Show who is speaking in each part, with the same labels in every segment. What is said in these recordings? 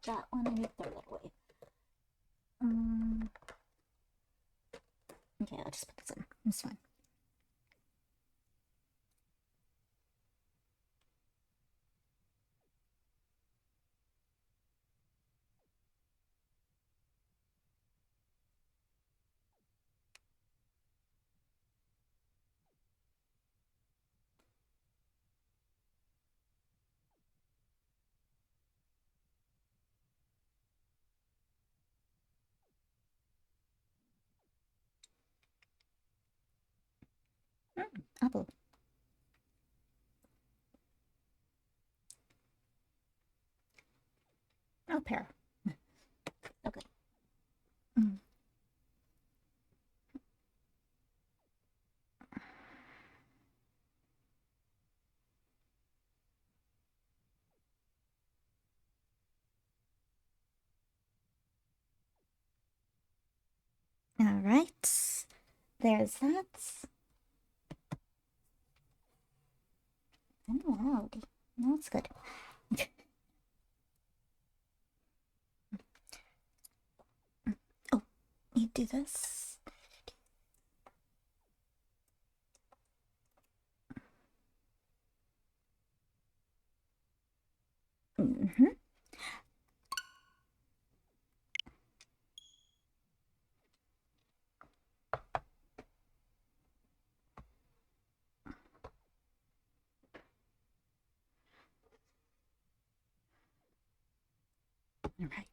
Speaker 1: that one. I need to throw that away. Okay, I'll just put this in. It's fine. Apple. Oh, pear. Okay. All right. There's that. I'm loud. No, it's good. Oh, you do this. Mm-hmm. All right.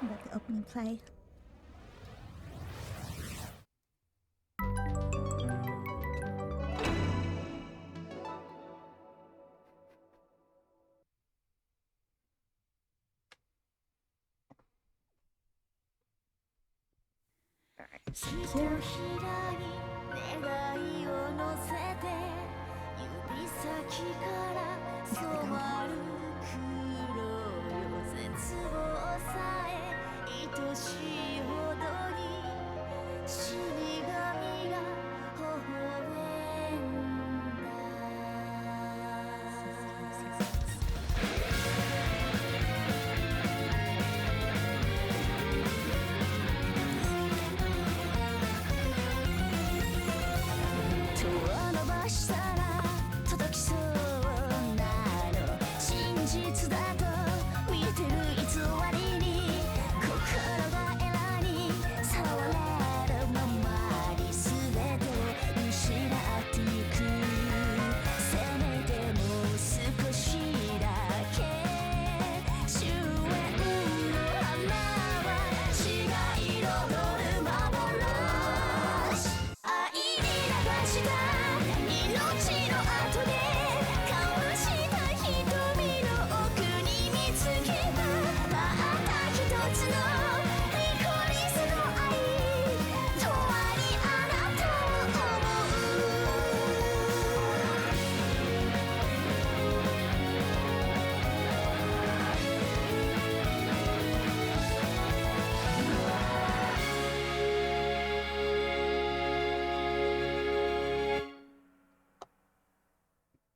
Speaker 1: Let the opening play.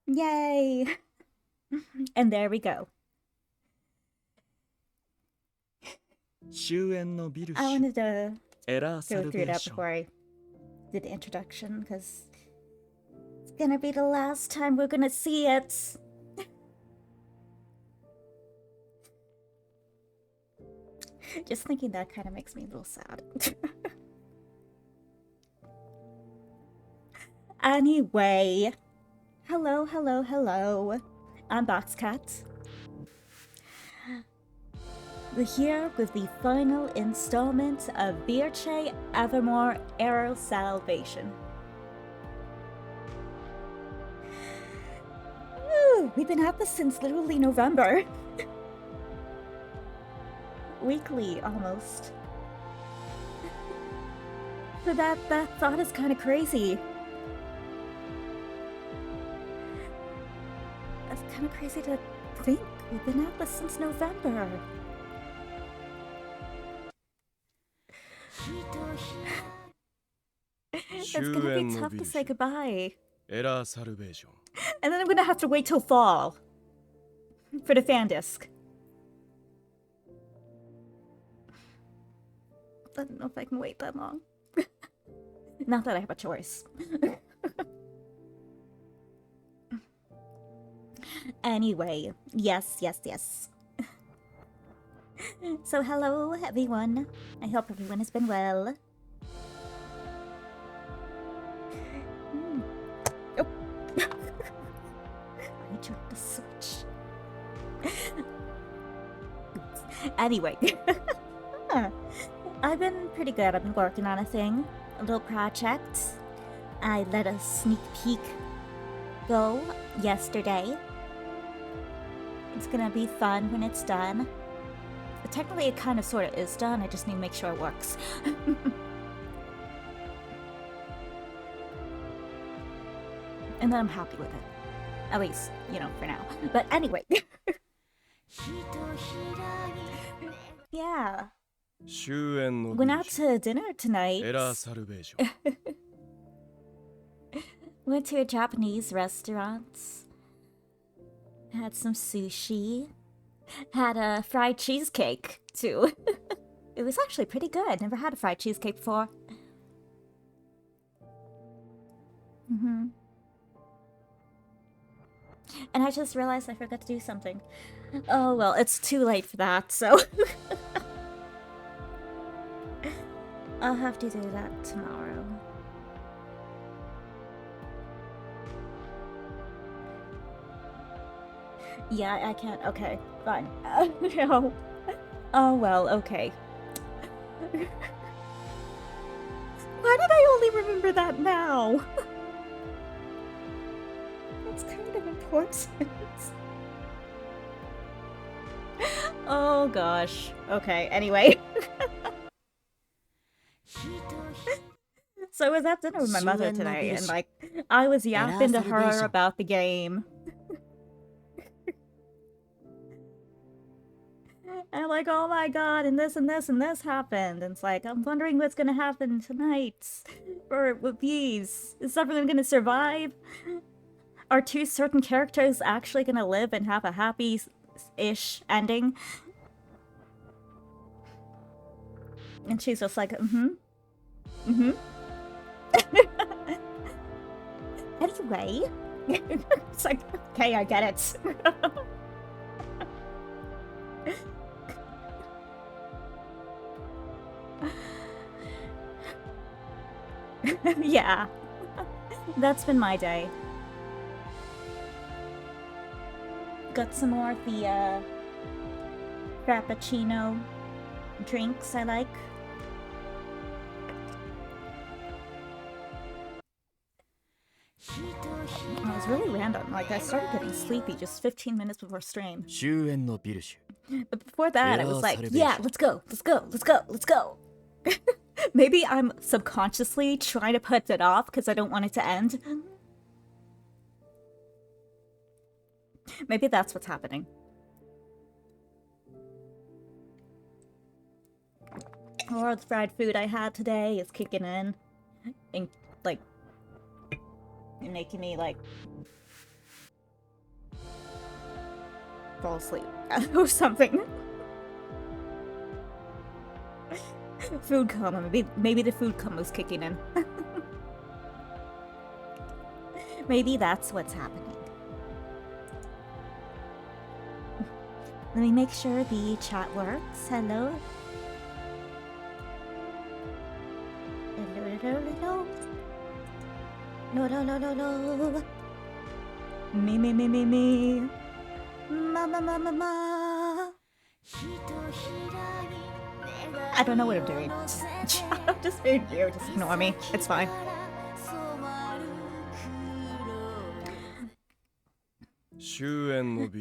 Speaker 1: Yay! And there we go. I wanted to go through that before I did the introduction, because it's gonna be the last time we're gonna see it. Just thinking that kind of makes me a little sad. Anyway, hello, hello, hello. I'm Boxcat. We're here with the final installment of Virche, Evermore, Arrow Salvation. Woo, we've been at this since literally November. Weekly, almost. So that thought is kind of crazy. That's kind of crazy to think. We've been at this since November. It's gonna be tough to say goodbye. And then I'm gonna have to wait till fall for the fan disc. I don't know if I can wait that long. Not that I have a choice. Anyway, yes. So hello everyone. I hope everyone has been well. Oh. I dropped the switch. Anyway. I've been pretty good. I've been working on a little project. I let a sneak peek go yesterday. It's gonna be fun when it's done. But technically it kind of sort of is done, I just need to make sure it works. And then I'm happy with it. At least, you know, for now. But anyway. Yeah. Went out to dinner tonight. Went to a Japanese restaurant. Had some sushi. Had a fried cheesecake, too. It was actually pretty good. Never had a fried cheesecake before. And I just realized I forgot to do something. Oh, well, it's too late for that, so... I'll have to do that tomorrow. Yeah, I can't. Okay, fine. No. Oh, well, okay. Why did I only remember that now? It's kind of important. Oh, gosh. Okay, anyway. So I was at dinner with my mother tonight, and, like, I was yapping to her about the game. And like, oh my god, and this and this and this happened. And it's like, I'm wondering what's gonna happen tonight with Yves. Is everyone gonna survive? Are two certain characters actually gonna live and have a happy-ish ending? And she's just like, Anyway. It's like, okay, I get it. Yeah. That's been my day. Got some more of the, Frappuccino drinks I like. It was really random. Like, I started getting sleepy just 15 minutes before stream. But before that, I was like, yeah, let's go. Maybe I'm subconsciously trying to put it off because I don't want it to end. Maybe that's what's happening. Or the fried food I had today is kicking in. And, like, making me, like, fall asleep or something. Food coma. Maybe the food coma was kicking in. Maybe that's what's happening. Let me make sure the chat works. Hello. Hello. No. Me. Ma. I don't know what I'm doing. I'm just being weird. Just ignore me. It's fine.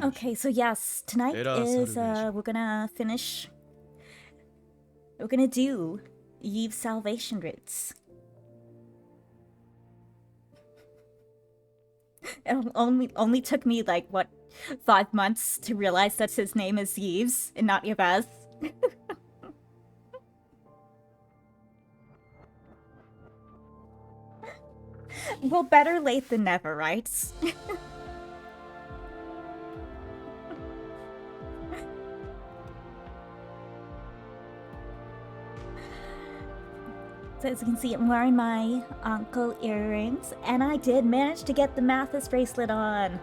Speaker 1: Okay, so yes, tonight is, we're gonna do Yves Salvation Routes. It only took me like what 5 months to realize that his name is Yves and not Yves. Well, better late than never, right? So as you can see, I'm wearing my uncle earrings, and I did manage to get the Mathis bracelet on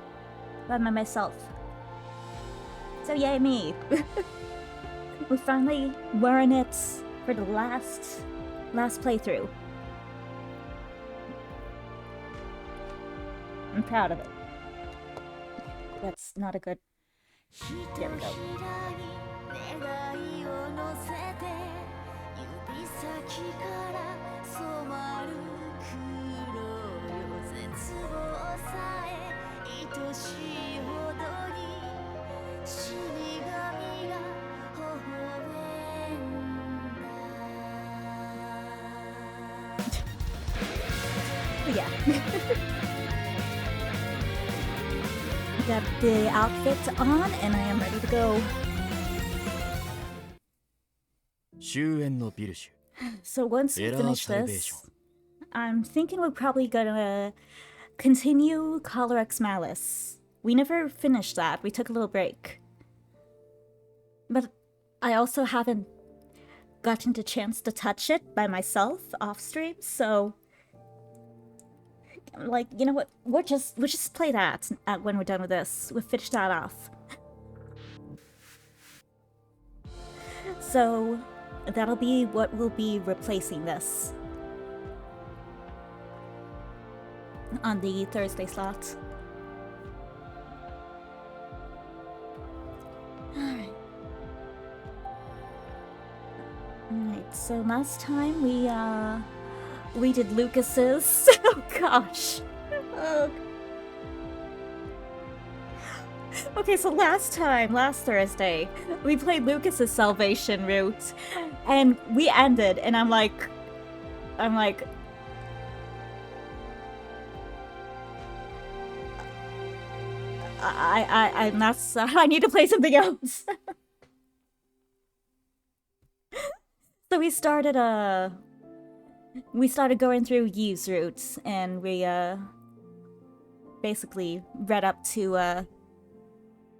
Speaker 1: by myself. So yay me! We're finally wearing it for the last playthrough. I'm proud of it. That's not a good... There we go. Yeah. Got the outfit on, and I am ready to go. So once we finish this, I'm thinking we're probably gonna continue Collar X Malice. We never finished that. We took a little break. But I also haven't gotten the chance to touch it by myself off stream, so like, you know what? We'll just play that when we're done with this. We'll finish that off. So that'll be what will be replacing this on the Thursday slot. Alright. Alright, so last time we did Lucas's. Oh gosh. Oh. Okay, so last Thursday, we played Lucas's Salvation route, and we ended, and I'm like, I'm not. I need to play something else. So we started going through Yves routes, and we basically read up to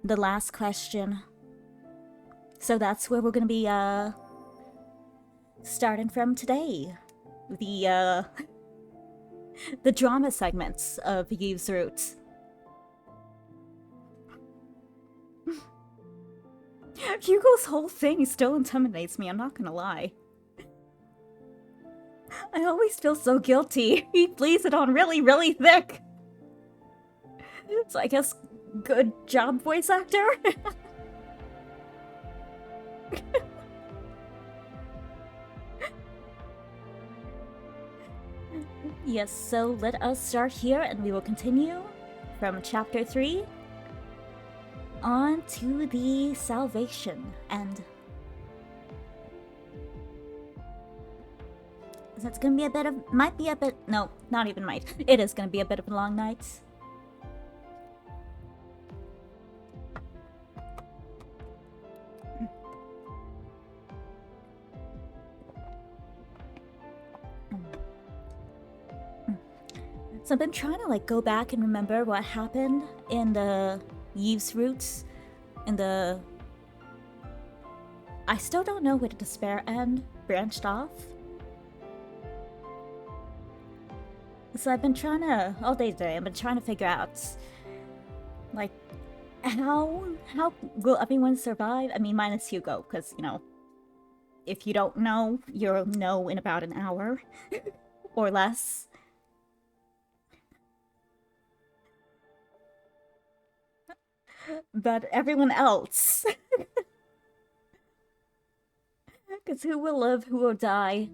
Speaker 1: the last question. So that's where we're gonna be starting from today. The drama segments of Yves route. Hugo's whole thing still intimidates me, I'm not gonna lie. I always feel so guilty. He bleeds it on really, really thick. So I guess good job, voice actor. Yes, so let us start here, and we will continue from chapter 3 on to the Salvation end. So it's gonna be a bit of, no, not even might. It is gonna be a bit of a long night. So I've been trying to like go back and remember what happened in the Yves routes, in the... I still don't know where the Despair end branched off. So I've been trying to, all day today, I've been trying to figure out, like, how will everyone survive? I mean, minus Hugo, because, you know, if you don't know, you'll know in about an hour or less. But everyone else, because who will live, who will die?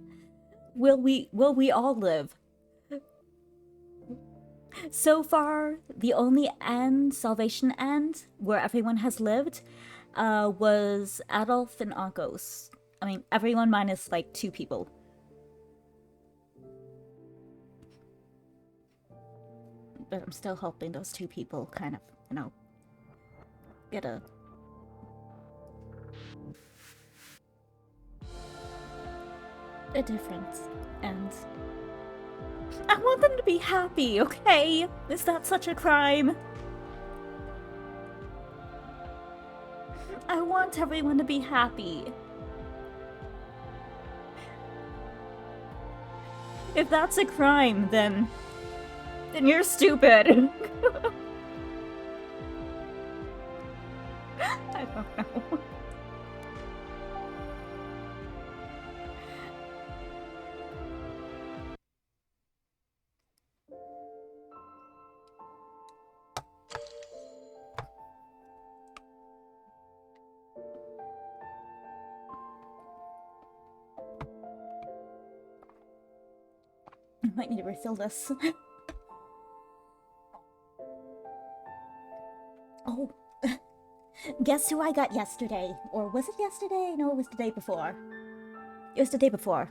Speaker 1: Will we all live? So far, the only Salvation end, where everyone has lived, was Adolf and Ankos. I mean, everyone minus, like, 2 people. But I'm still hoping those two people kind of, you know, get a difference. And I want them to be happy, okay? Is that such a crime? I want everyone to be happy. If that's a crime, then you're stupid. I don't know. I might need to refill this. Oh, guess who I got yesterday? Or was it yesterday? No, it was the day before. It was the day before.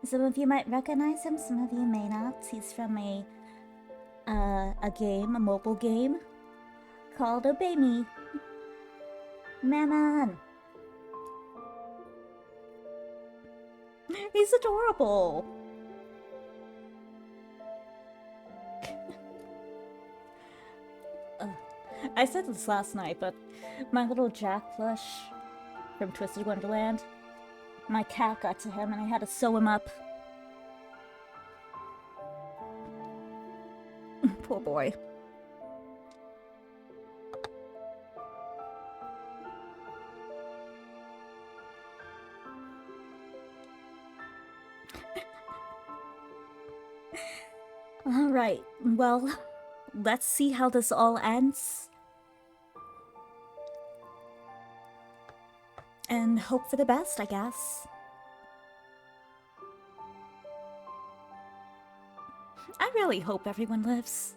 Speaker 1: Some of you might recognize him, some of you may not. He's from a mobile game called Obey Me. Mammon. He's adorable. I said this last night, but my little Jack plush from Twisted Wonderland, my cat got to him and I had to sew him up. Poor boy. Alright, well, let's see how this all ends. And hope for the best, I guess. I really hope everyone lives.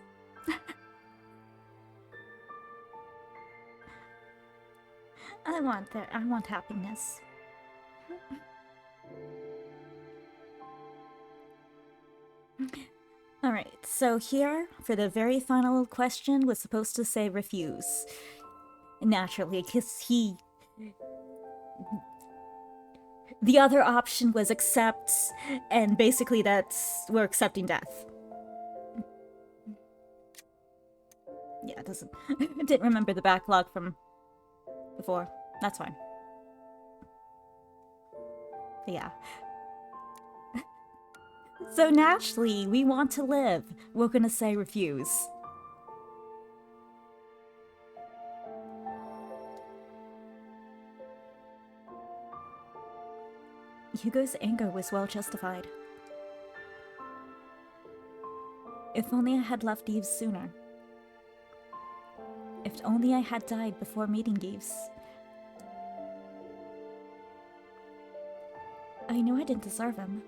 Speaker 1: I want happiness. Alright, so here, for the very final question, was supposed to say refuse. Naturally, because the other option was accept, and basically we're accepting death. Yeah, it doesn't... I didn't remember the backlog from before. That's fine. But yeah. So naturally, we want to live. We're gonna say refuse. Hugo's anger was well justified. If only I had left Yves sooner. If only I had died before meeting Yves. I knew I didn't deserve him.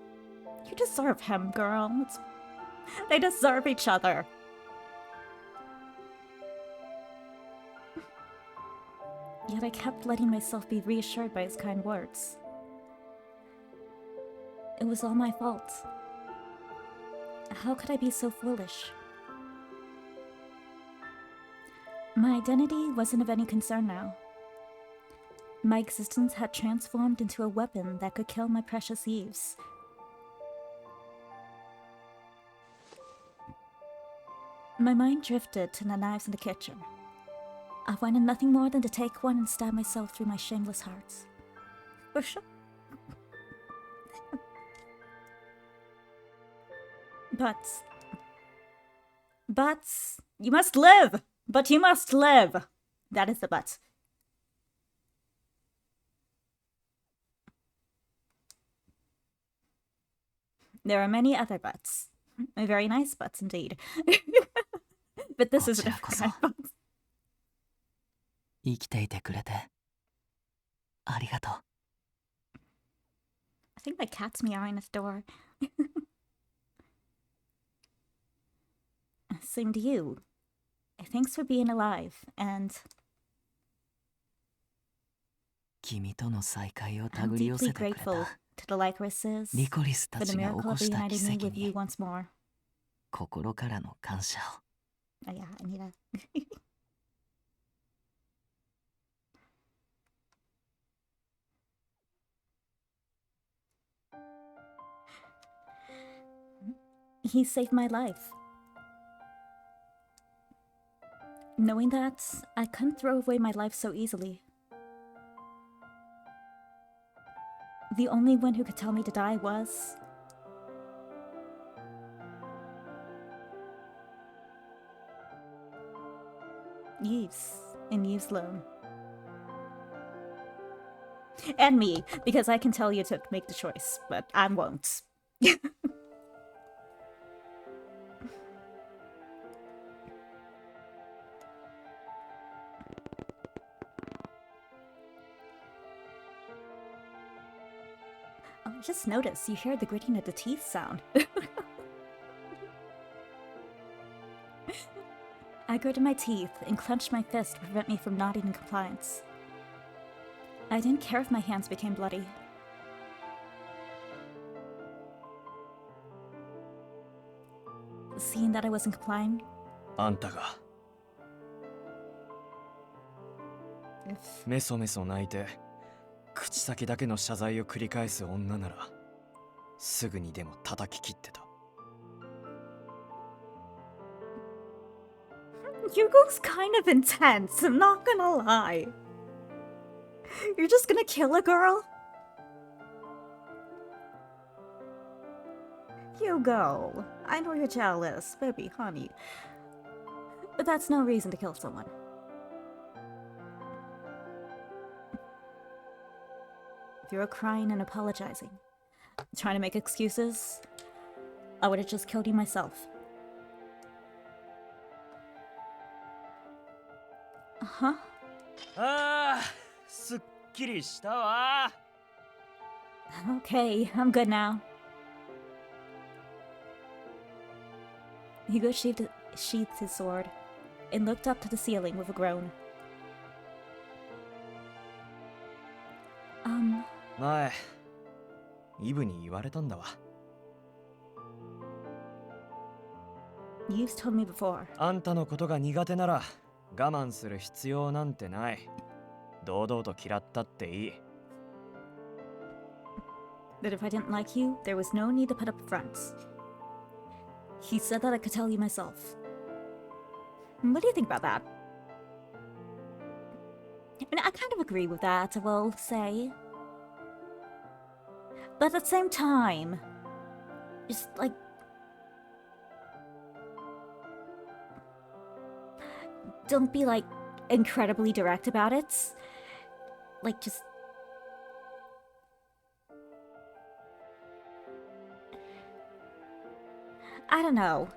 Speaker 1: You deserve him, girl. They deserve each other. Yet I kept letting myself be reassured by his kind words. It was all my fault. How could I be so foolish? My identity wasn't of any concern now. My existence had transformed into a weapon that could kill my precious Yves. My mind drifted to the knives in the kitchen. I wanted nothing more than to take one and stab myself through my shameless heart. Virche? But, you must live! But you must live! That is the but. There are many other buts. Very nice buts indeed. But this is a different kind of but.
Speaker 2: 生きていてくれてありがとう。
Speaker 1: I think my cat's meowing at the door. Same to you. Thanks for being alive, and
Speaker 2: 君との再会を手
Speaker 1: I'm
Speaker 2: 繰り寄せ
Speaker 1: deeply
Speaker 2: てくれ
Speaker 1: grateful
Speaker 2: た。
Speaker 1: to the Lycorises
Speaker 2: リコリスた
Speaker 1: for the
Speaker 2: ちが起
Speaker 1: miracle
Speaker 2: こ
Speaker 1: of
Speaker 2: した
Speaker 1: reuniting
Speaker 2: 奇
Speaker 1: me
Speaker 2: 跡
Speaker 1: with you
Speaker 2: に
Speaker 1: once more.
Speaker 2: 心からの感謝を。
Speaker 1: Oh yeah, I need a... He saved my life. Knowing that, I couldn't throw away my life so easily. The only one who could tell me to die was... Yves, and Yves alone. And me, because I can tell you to make the choice, but I won't. Oh, just notice, you hear the gritting of the teeth sound. I gritted my teeth and clenched my fist to prevent me from nodding in compliance. I didn't care if my hands became bloody. Seeing that I wasn't complying,
Speaker 3: あんたが
Speaker 1: if
Speaker 3: メソメソ泣いて口先だけの謝罪を繰り返す女ならすぐにでも叩き切ってた。
Speaker 1: Hugo's kind of intense, I'm not gonna lie. You're just gonna kill a girl? Hugo, I know you're jealous, baby, honey. But that's no reason to kill someone. If you were crying and apologizing, trying to make excuses, I would have just killed you myself. Huh?
Speaker 3: ああ、すっきりしたわ。
Speaker 1: Okay, I'm good now. Hugo sheathed his sword and looked up to the ceiling with a groan.
Speaker 3: 前、イブに言われたんだわ。
Speaker 1: You've told me before
Speaker 3: あんたのことが苦手なら我慢する必要なんてない。堂々と嫌ったっていい。
Speaker 1: that if I didn't like you, there was no need to put up fronts. He said that I could tell you myself. What do you think about that? I mean, I kind of agree with that, I will say. But at the same time, just like... don't be like incredibly direct about it. Like just... I don't know.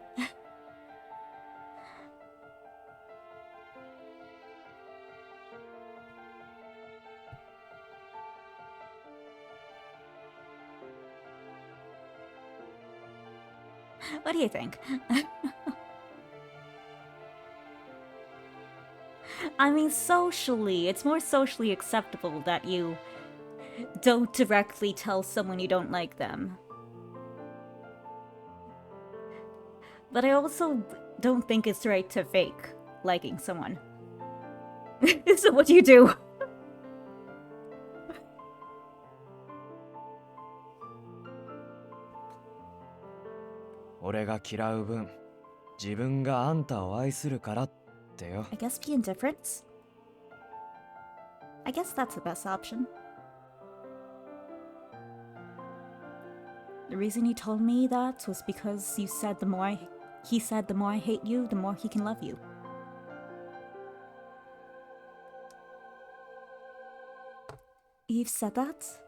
Speaker 1: What do you think? I mean, socially, it's more socially acceptable that you don't directly tell someone you don't like them. But I also don't think it's right to fake liking someone. So what do you do?
Speaker 3: 俺が嫌う分、自分があんたを愛するからってよ。
Speaker 1: I guess be indifferent? I guess that's the best option. The reason he told me that was because you said he said the more I hate you, the more he can love you. Yves said that?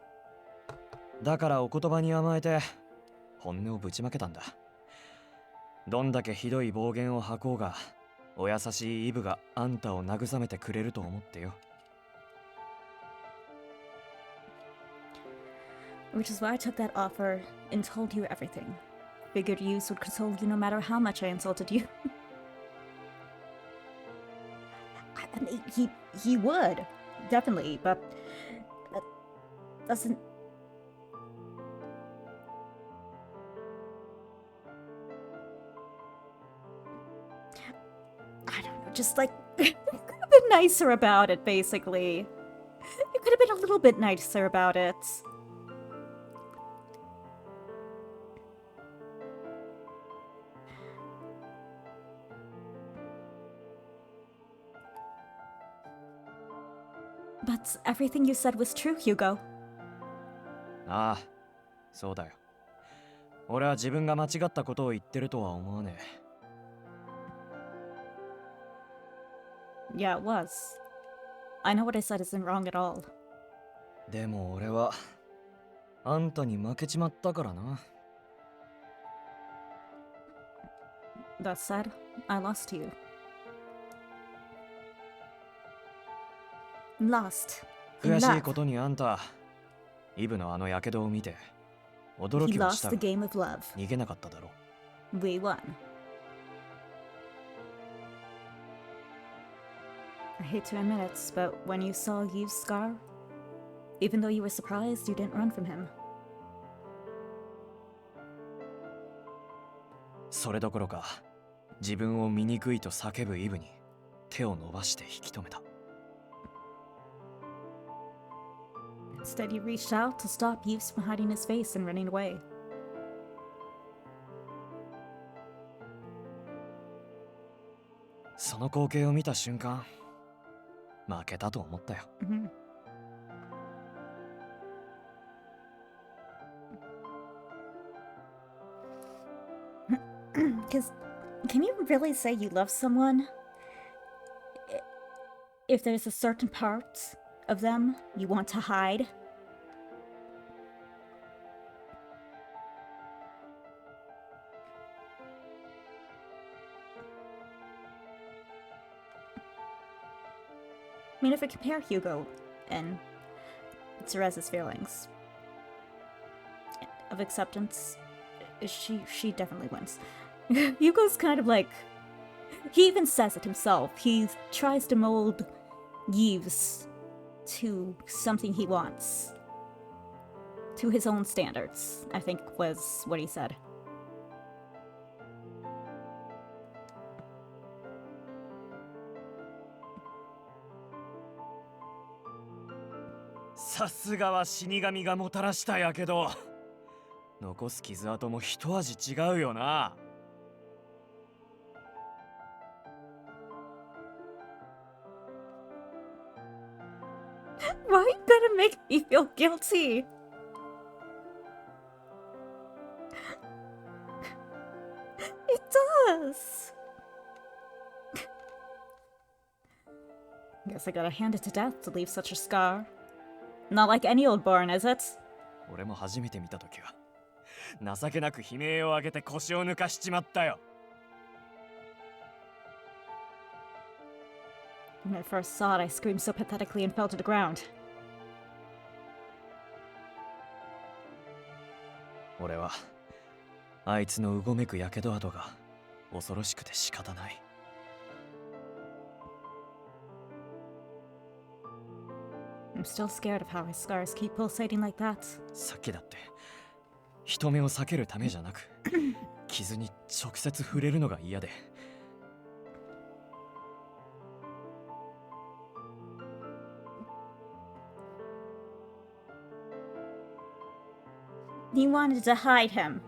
Speaker 3: だからお言葉に甘えて本音をぶちまけたんだ。どんだけひどい暴言を吐こうが、お優しいイブがあんたを慰めてくれると思ってよ。
Speaker 1: Which is why I took that offer and told you everything. Figured Yves would console you no matter how much I insulted you. I mean, he would, definitely, but that doesn't... Just like, you could have been nicer about it, basically. You could have been a little bit nicer about it. But everything you said was true, Hugo.
Speaker 3: ああ、そうだよ。俺は自分が間違ったことを言ってるとは思わねえ。
Speaker 1: Yeah, it was. I know what I said isn't wrong at all.
Speaker 3: でも俺はあんたに負けちまったからな。
Speaker 1: That said, I lost to you. Lost.
Speaker 3: 悔しいことにあんた、イブのあの火傷を見て驚
Speaker 1: He
Speaker 3: きをし
Speaker 1: lost
Speaker 3: た
Speaker 1: the
Speaker 3: が
Speaker 1: game of love.
Speaker 3: 逃げなかっただろ。
Speaker 1: We won. I hate to admit it, but when you saw Yves' scar, even though you were surprised, you didn't run from him.
Speaker 3: それどころか、自分を醜いと叫ぶイブに手を伸ばして引き止めた。
Speaker 1: Instead, you reached out to stop Yves from hiding his face and running away.
Speaker 3: その光景を見た瞬間、負けたと思ったよ。
Speaker 1: Mhm. Because, can you really say you love someone if there's a certain part of them you want to hide? I mean, if we compare Hugo and Teresa's feelings of acceptance, she definitely wins. Hugo's kind of like, he even says it himself. He tries to mold Yves to something he wants, to his own standards, I think was what he said.
Speaker 3: さすがは死神がもたらしたやけど、残す傷跡も一味違うよな。
Speaker 1: Why are you gonna make me feel guilty? It does. Guess I gotta hand it to death to leave such a scar. Not like any old barn, is it?
Speaker 3: 俺も初めて見たときは情けなく悲鳴を上げて腰を抜かしちまったよ。
Speaker 1: When I first saw it, I screamed so pathetically and fell to the ground.
Speaker 3: 俺はあいつのうごめくやけど跡が恐ろしくて仕方ない。
Speaker 1: I'm still scared of how his scars keep pulsating like that.
Speaker 3: さっきだって人目を避けるためじゃなく傷に直接触れるのが嫌で。
Speaker 1: You wanted to hide him.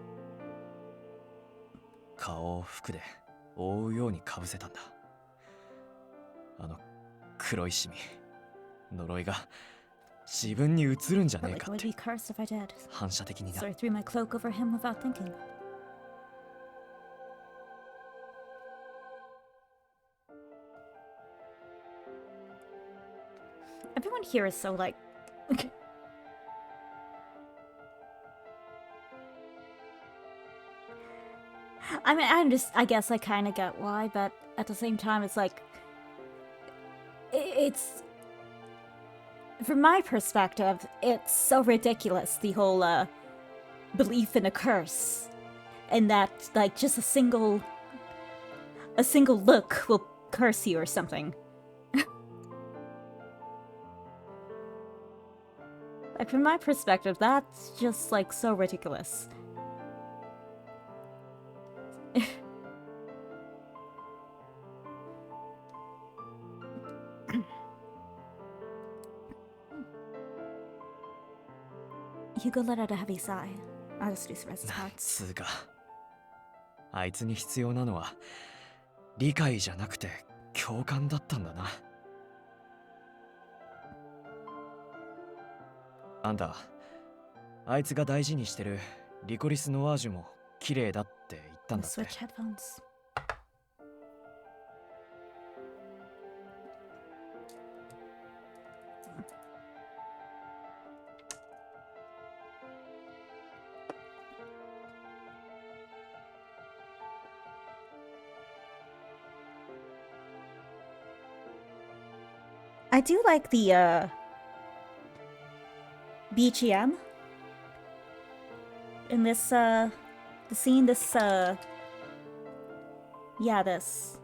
Speaker 3: 顔を服で覆うようにかぶせたんだ。あの黒いシミ、呪いが自分に映るんじゃ
Speaker 1: But
Speaker 3: ねえ
Speaker 1: like,
Speaker 3: かっ
Speaker 1: would
Speaker 3: て
Speaker 1: be cursed if I did.
Speaker 3: 反射的にな。
Speaker 1: So I threw my cloak over him without thinking. Everyone here is so like... I mean, I guess I kind of get why, but at the same time, it's like... It's... From my perspective, it's so ridiculous, the whole, belief in a curse. And that, like, just a single look will curse you or something. Like, from my perspective, that's just, like, so ridiculous. Hugo let out a heavy sigh. I'll just do the rest of the
Speaker 3: なん
Speaker 1: parts.
Speaker 3: つうか、あいつに必要なのは理解じゃなくて共感だったんだな。あんた、あいつが大事にしてるリコリスノワージュも綺麗だって言ったん
Speaker 1: I'll
Speaker 3: だって。
Speaker 1: switch headphones. I do like the BGM in this the scene, this yeah, this.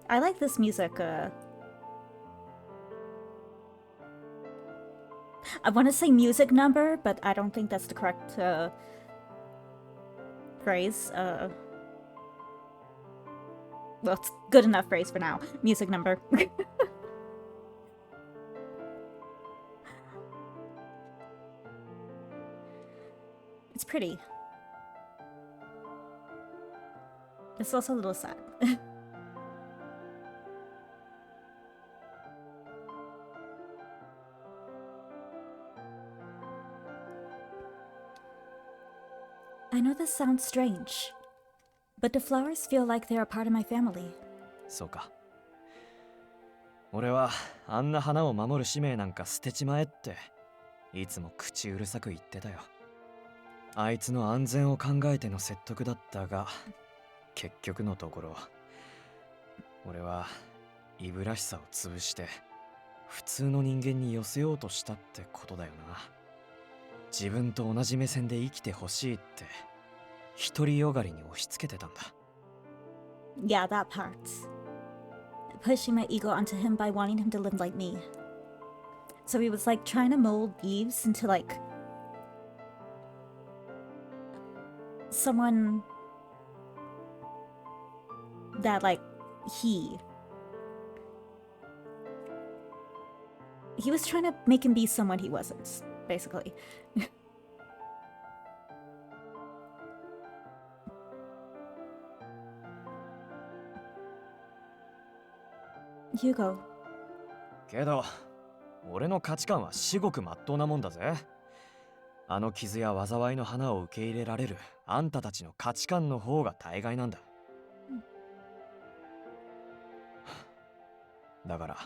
Speaker 1: I like this music. I want to say music number, but I don't think that's the correct phrase. Well, it's good enough phrase for now. Music number. It's pretty. It's also a little sad. I know this sounds strange, but the flowers feel like they're a part of my family.
Speaker 3: そうか。俺はあんな花を守る使命なんか捨てちまえっていつも口うるさく言ってたよ。あいつの安全を考えての説得だったが、結局のところ俺はイブらしさを潰して普通の人間に寄せようとしたってことだよな。自分と同じ目線で生きてほしいって独りよがりに押し付けてたんだ。
Speaker 1: Yeah, that part. Pushing my ego onto him by wanting him to live like me. So he was like trying to mold Yves into like someone that like he was trying to make him be someone he wasn't, basically. Hugo.
Speaker 3: けど俺の価値観は至極真っ当なもんだぜ。あの傷や災いの花を受け入れられるあんたたちの価値観の方が大概なんだ。だから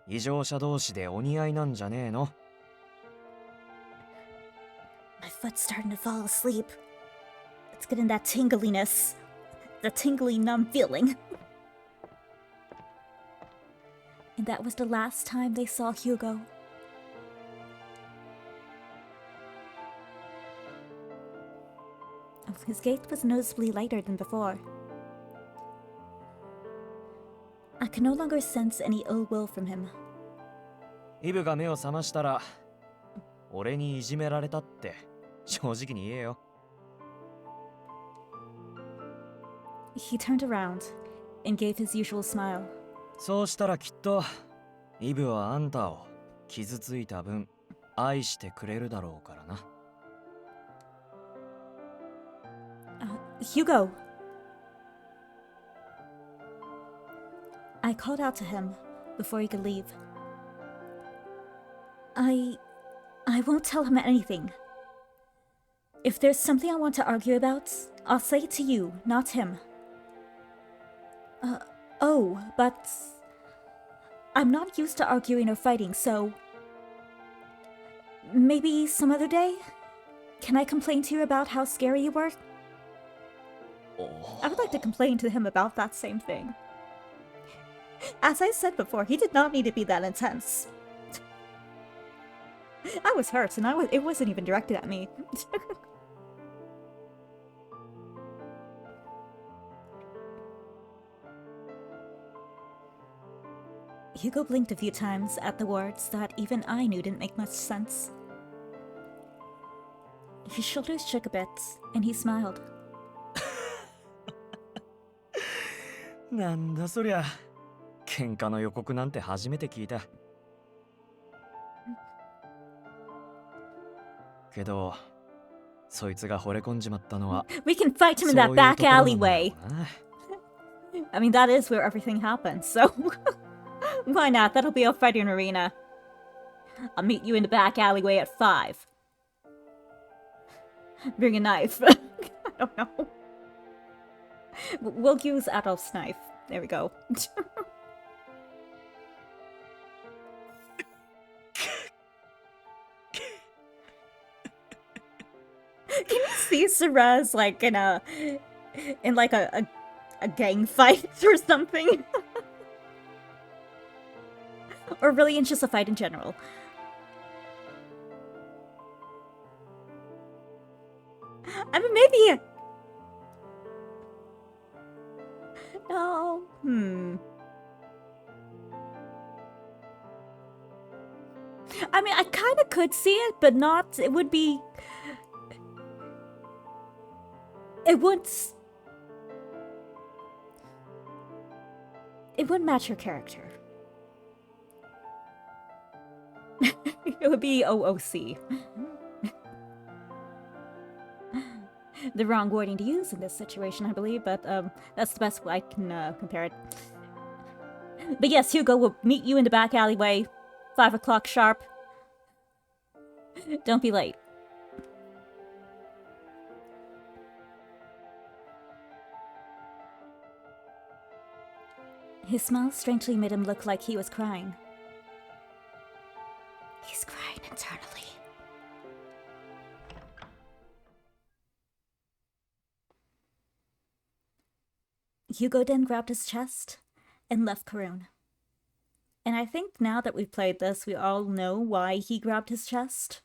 Speaker 3: 異常者同士でお似合いなんじゃねえの。
Speaker 1: My foot's starting to fall asleep. It's getting that tingliness. The tingly numb feeling. And that was the last time they saw Hugo. Oh, his gait was noticeably lighter than before. I could no longer sense any ill will from him.
Speaker 3: イブが目を覚ましたら俺にいじめられたって正直に言えよ。
Speaker 1: He turned around and gave his usual smile.
Speaker 3: そうしたらきっとイブはあんたを傷ついた分愛してくれるだろうからな。
Speaker 1: Hugo! I called out to him before he could leave. I won't tell him anything. If there's something I want to argue about, I'll say it to you, not him. Oh, but I'm not used to arguing or fighting, so maybe some other day? Can I complain to you about how scary you were? I would like to complain to him about that same thing. As I said before, he did not need to be that intense. I was hurt, and it wasn't even directed at me. Hugo blinked a few times at the words that even I knew didn't make much sense. His shoulders shook a bit, and he smiled.
Speaker 3: なんだそりゃ。喧嘩の予告なんて初めて聞いた。けど、そいつが惚れ込んじまったのは
Speaker 1: We can fight him in
Speaker 3: そう
Speaker 1: that
Speaker 3: いう
Speaker 1: back
Speaker 3: ところなんだ
Speaker 1: alleyway.
Speaker 3: ろうな。
Speaker 1: I mean, that is where everything happens, so why not? That'll be our fighting arena. I'll meet you in the back alleyway at 5. Bring a knife. I don't know. We'll use Adolf's knife. There we go. Can you see Ceres like in like a gang fight or something? Or really in just a fight in general? I mean, maybe. No. I mean, I kind of could see it, but not. It would be. It wouldn't. It wouldn't match her character. It would be OOC. The wrong wording to use in this situation, I believe, but that's the best way I can compare it. But yes, Hugo will meet you in the back alleyway, 5 o'clock sharp. Don't be late. His smile strangely made him look like he was crying. He's crying internally. Hugo then grabbed his chest and left Karun. And I think now that we've played this, we all know why he grabbed his chest.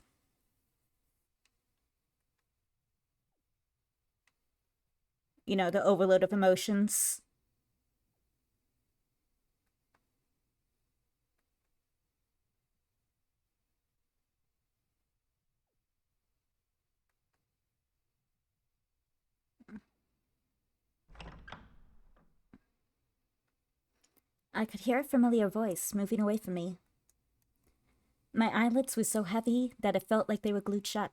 Speaker 1: You know, the overload of emotions. I could hear a familiar voice moving away from me. My eyelids were so heavy that it felt like they were glued shut.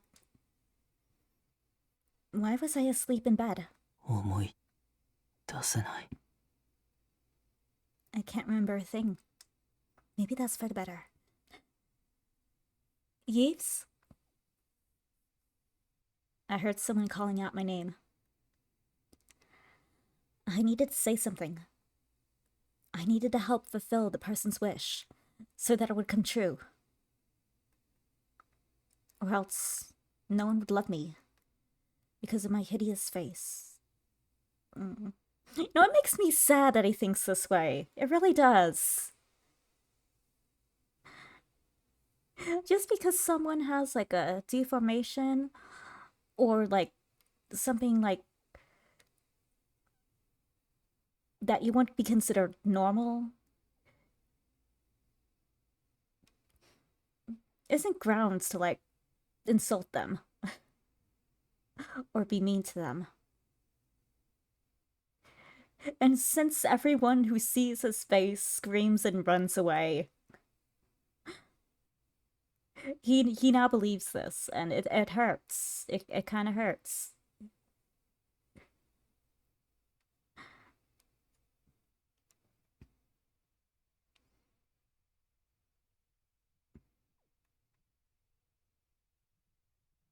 Speaker 1: Why was I asleep in bed?
Speaker 2: 思い出せない。
Speaker 1: I can't remember a thing. Maybe that's for the better. Yves? I heard someone calling out my name. I needed to say something. I needed to help fulfill the person's wish, so that it would come true. Or else, no one would love me, because of my hideous face. You know, it makes me sad that he thinks this way. It really does. Just because someone has, like, a deformation, or, like, something, like, that you wouldn't be considered normal, isn't grounds to, like, insult them. Or be mean to them. And since everyone who sees his face screams and runs away, he now believes this, and it hurts. It kind of hurts.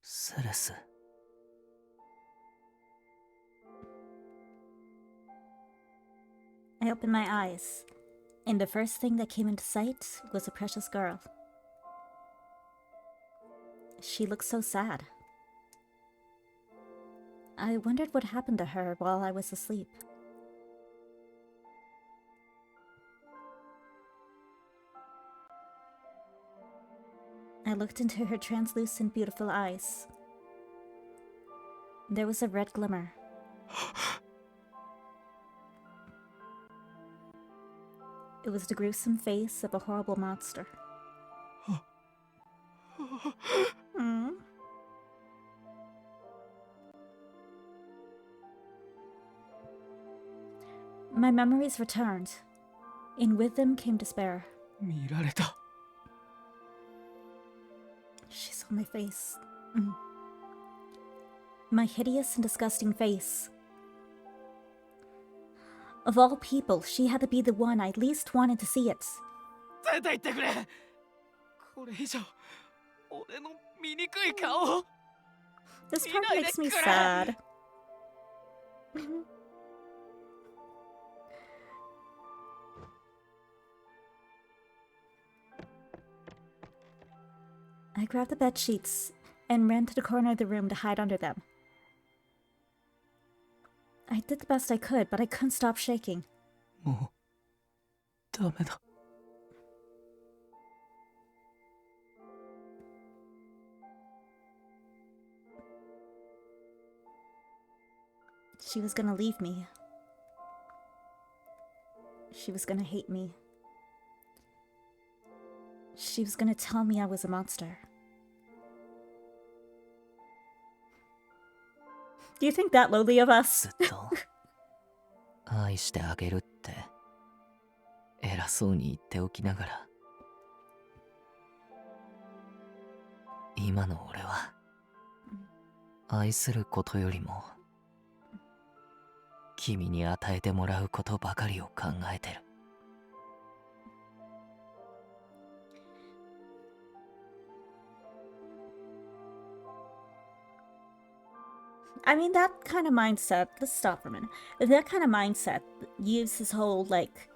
Speaker 2: Ceres.
Speaker 1: I opened my eyes, and the first thing that came into sight was a precious girl. She looked so sad. I wondered what happened to her while I was asleep. I looked into her translucent, beautiful eyes. There was a red glimmer. It was the gruesome face of a horrible monster. My memories returned, and with them came despair.
Speaker 2: 見られた。
Speaker 1: She saw my face. My hideous and disgusting face. Of all people, she had to be the one I least wanted to see it.
Speaker 2: 出て行ってくれ。これ以上俺の醜い顔を
Speaker 1: This part makes me sad. I grabbed the bed sheets and ran to the corner of the room to hide under them. I did the best I could, but I couldn't stop shaking.
Speaker 2: もうダメだ。
Speaker 1: She was gonna leave me. She was gonna hate me. She was gonna tell me I was a monster. Do you think that lowly of us?
Speaker 2: ずっと愛してあげるって偉そうに言っておきながら、今の俺は愛することよりも君に与えてもらうことばかりを考えてる。
Speaker 1: I mean, that kind of mindset, let's stop for a minute. That kind of mindset uses his whole, like,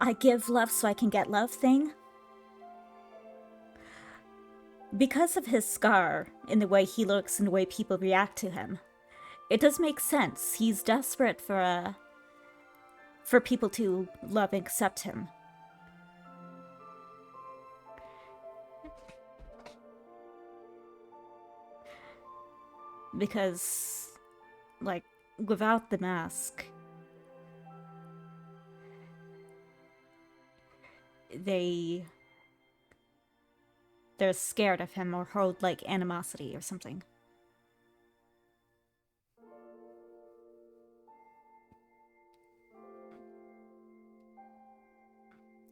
Speaker 1: I give love so I can get love thing. Because of his scar, in the way he looks and the way people react to him, it does make sense. He's desperate for people to love and accept him. Because, like, without the mask, they're scared of him or hold, like, animosity or something.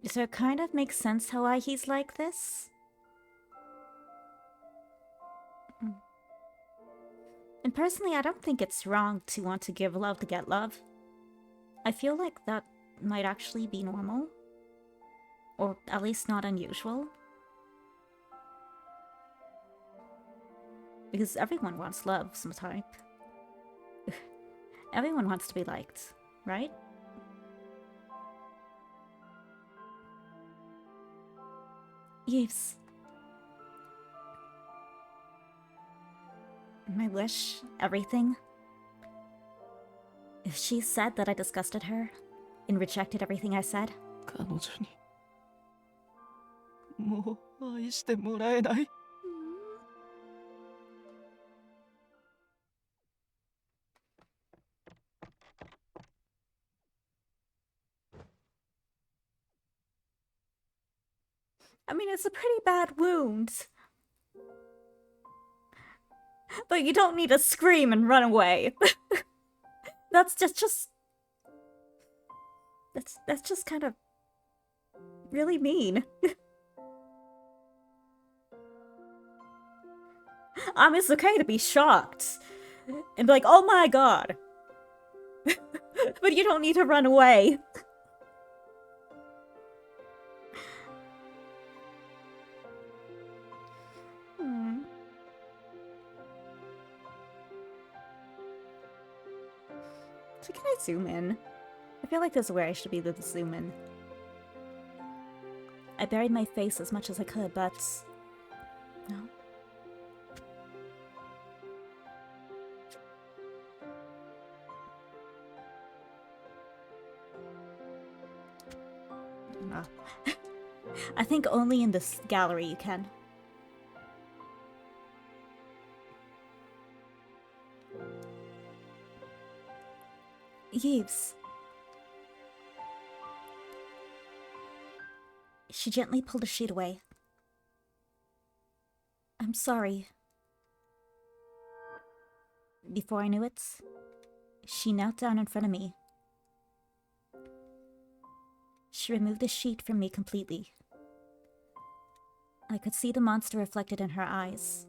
Speaker 1: So it kind of makes sense why he's like this. And personally, I don't think it's wrong to want to give love to get love. I feel like that might actually be normal. Or at least not unusual. Because everyone wants love of some type. Everyone wants to be liked, right? Yves. My wish, everything. If she said that I disgusted her and rejected everything I said,
Speaker 2: 彼女にもう愛してもらえない。
Speaker 1: I mean, it's a pretty bad wound. But you don't need to scream and run away. That's just kind of really mean. It's okay to be shocked and be like, oh my god. But you don't need to run away. So can I zoom in? I feel like there's a way I should be able to zoom in. I buried my face as much as I could, but... no. No. I think only in this gallery you can. Yves. She gently pulled the sheet away. I'm sorry. Before I knew it, she knelt down in front of me. She removed the sheet from me completely. I could see the monster reflected in her eyes.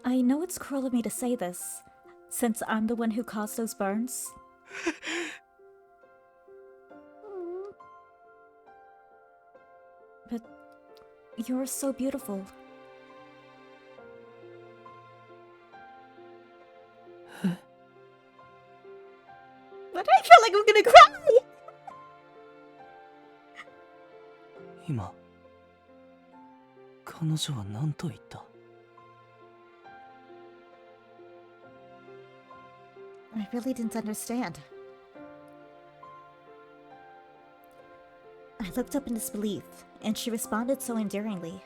Speaker 1: I know it's cruel of me to say this, since I'm the one who caused those burns. But you're so beautiful. But I feel like I'm gonna cry!
Speaker 2: 今彼女は何と言った？
Speaker 1: I really didn't understand. I looked up in disbelief, and she responded so endearingly.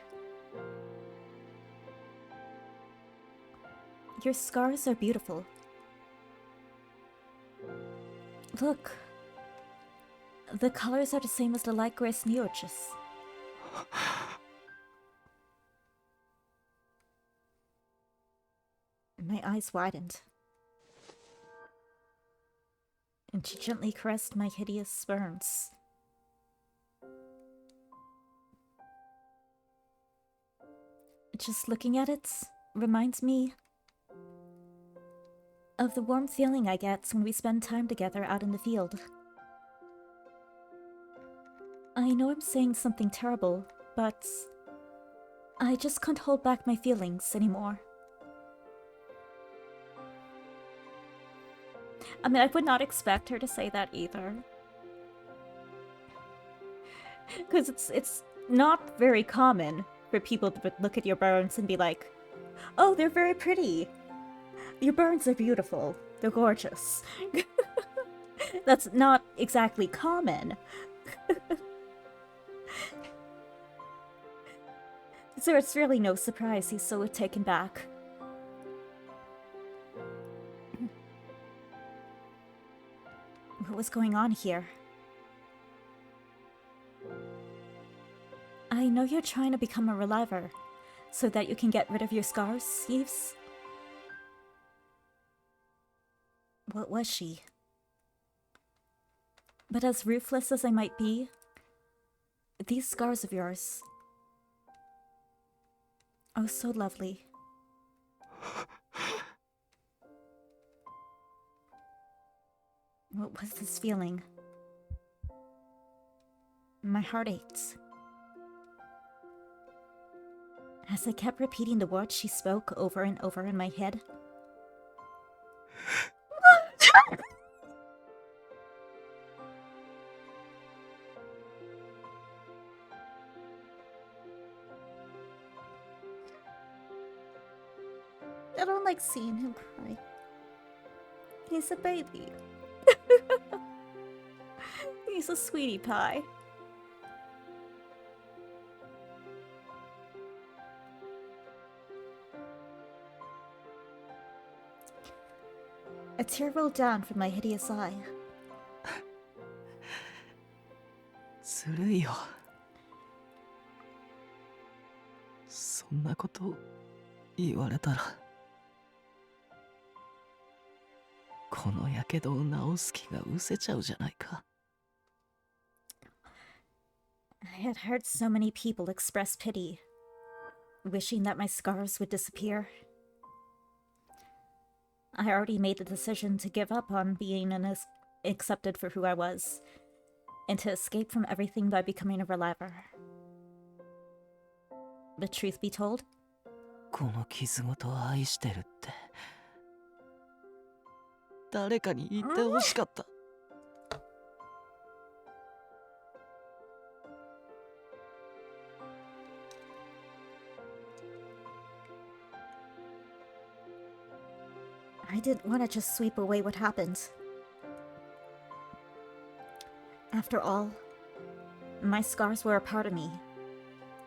Speaker 1: Your scars are beautiful. Look. The colors are the same as the light gray sneurches. My eyes widened. And she gently caressed my hideous burns. Just looking at it reminds me of the warm feeling I get when we spend time together out in the field. I know I'm saying something terrible, but I just can't hold back my feelings anymore. I mean, I would not expect her to say that either. Because it's not very common for people to look at your burns and be like, oh, they're very pretty. Your burns are beautiful. They're gorgeous. That's not exactly common. So it's really no surprise he's so taken back. What was going on here? I know you're trying to become a reliver, so that you can get rid of your scars, Yves. What was she? But as ruthless as I might be, these scars of yours... oh, so lovely. What was this feeling? My heart ached. As I kept repeating the words she spoke over and over in my head. I don't like seeing him cry. He's a baby. He's a sweetie pie. A tear rolled down from my hideous eye.
Speaker 2: ずるいよ。そんなこと言われたら、このやけどを治す気が失せちゃうじゃないか。
Speaker 1: I had heard so many people express pity, wishing that my scars would disappear. I already made the decision to give up on being accepted for who I was, and to escape from everything by becoming a reliver. But truth be told,
Speaker 2: この傷ごと愛してるって誰かに言ってほしかった。
Speaker 1: I didn't want to just sweep away what happened. After all, my scars were a part of me,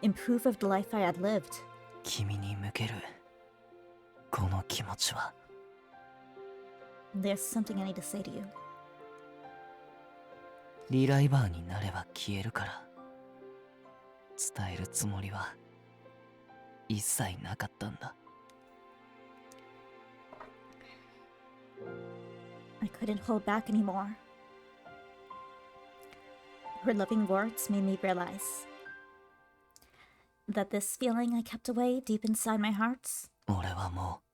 Speaker 1: in proof of the life I had lived.
Speaker 2: 君に向けるこの気持ちは
Speaker 1: There's something I need to say to you.
Speaker 2: リライバーになれば消えるから伝えるつもりは一切なかったんだ。
Speaker 1: I couldn't hold back anymore. Her loving words made me realize that this feeling I kept away deep inside my heart,
Speaker 2: 俺はもう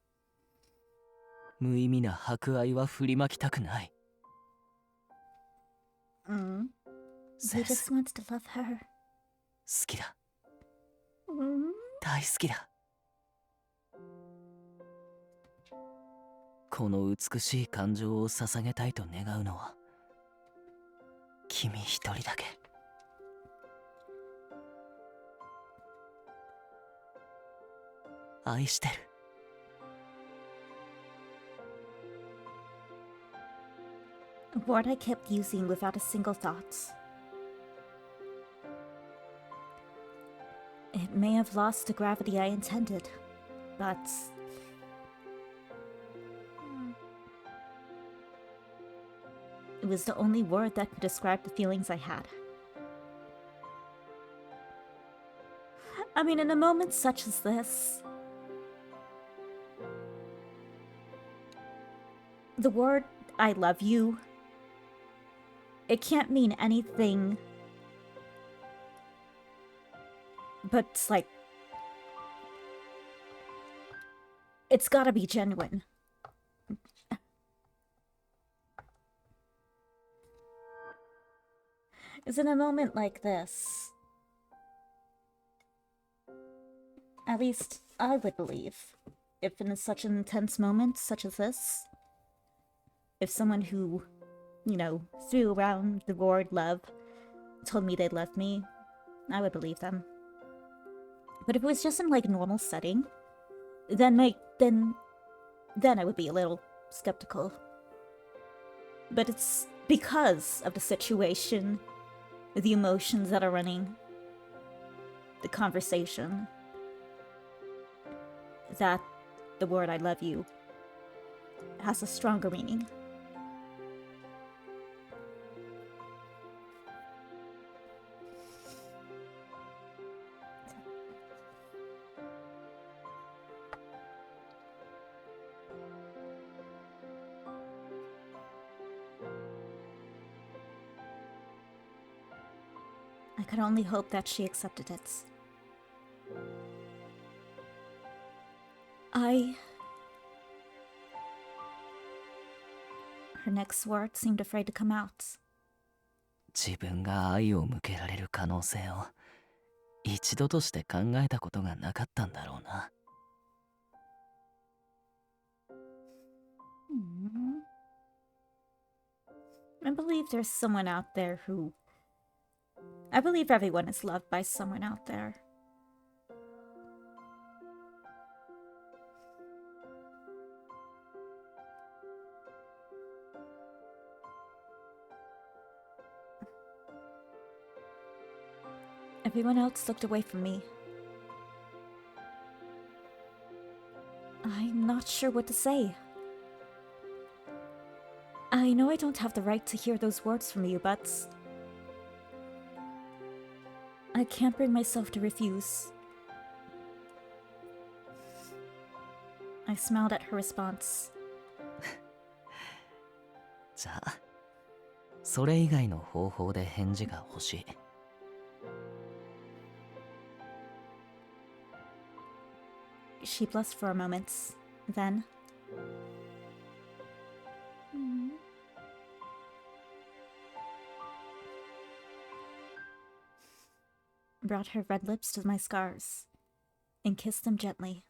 Speaker 2: 無意味な博愛は振りまきたくない。
Speaker 1: Mm.
Speaker 2: セ
Speaker 1: He
Speaker 2: レス、
Speaker 1: just wants to love her.
Speaker 2: 好きだ。
Speaker 1: Mm.
Speaker 2: 大好きだ。この美しい感情を捧げたいと願うのは君一人だけ。愛してる。
Speaker 1: A word I kept using without a single thought. It may have lost the gravity I intended, but it was the only word that could describe the feelings I had. I mean, in a moment such as this, the word I love you, it can't mean anything but like, it's gotta be genuine. Is in a moment like this, at least I would believe, if in such an intense moment such as this, if someone who, you know, threw around the word love told me they loved me, I would believe them. But if it was just in like normal setting, then I would be a little skeptical. But it's because of the situation, the emotions that are running, the conversation, that the word I love you has a stronger meaning. I could only hope that she accepted it. Her next words seemed afraid to come out.
Speaker 2: 自分が愛を向けられる可能性を一度として考えたことがなかったんだろうな。
Speaker 1: I believe there's someone out there who... I believe everyone is loved by someone out there. Everyone else looked away from me. I'm not sure what to say. I know I don't have the right to hear those words from you, but... I can't bring myself to refuse. I smiled at her response.
Speaker 2: じゃあ、それ以外の方法で返事が欲しい。
Speaker 1: She blushed for a moment, then... brought her red lips to my scars and kissed them gently.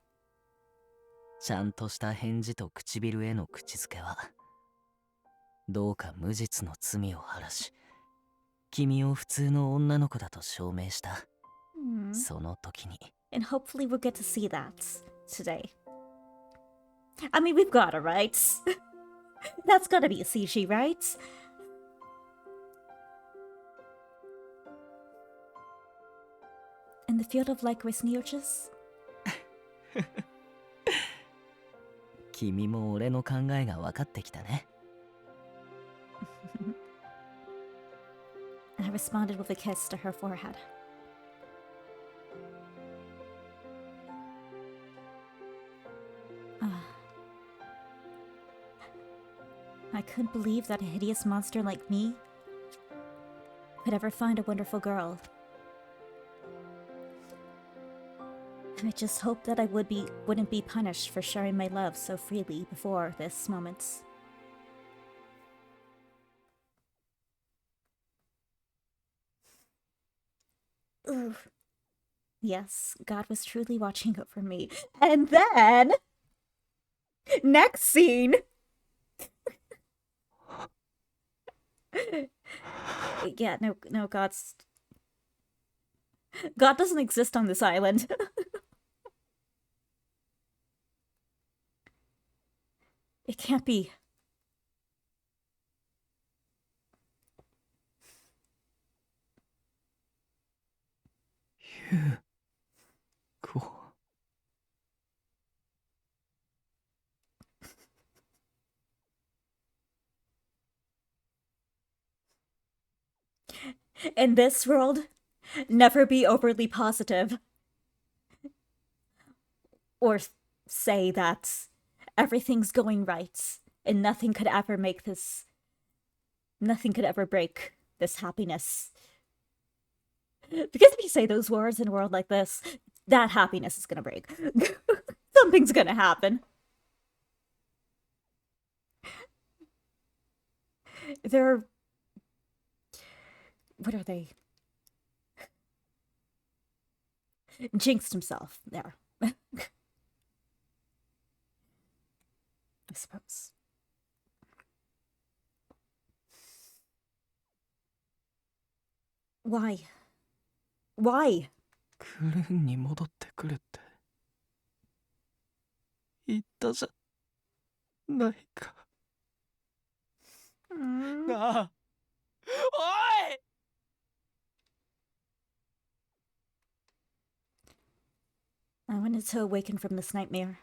Speaker 2: ちゃんとした返事と唇への口づけは、どうか無実の罪を晴らし、君を普通の女の子だと証明した。その時に。
Speaker 1: And hopefully we'll get to see that today. I mean, we've got it, right? That's gotta be a CG, right? In the field of licorice neoches?
Speaker 2: 君も俺の考えが分かってきたね。
Speaker 1: I responded with a kiss to her forehead. I couldn't believe that a hideous monster like me could ever find a wonderful girl. I just hoped that I wouldn't be punished for sharing my love so freely before this moment. Ooh. Yes, God was truly watching over me. And then, next scene. Yeah, no, God doesn't exist on this island. It can't be.
Speaker 2: Cool.
Speaker 1: In this world, never be overly positive. Or say that everything's going right and nothing could ever break this happiness. Because if you say those words in a world like this, that happiness is gonna break. Something's gonna happen. They're... What are they? Jinxed himself. There. I suppose. Why? Why?
Speaker 2: クルーンに戻ってくるって言ったじゃないか。なあ、おい
Speaker 1: I wanted to awaken from this nightmare.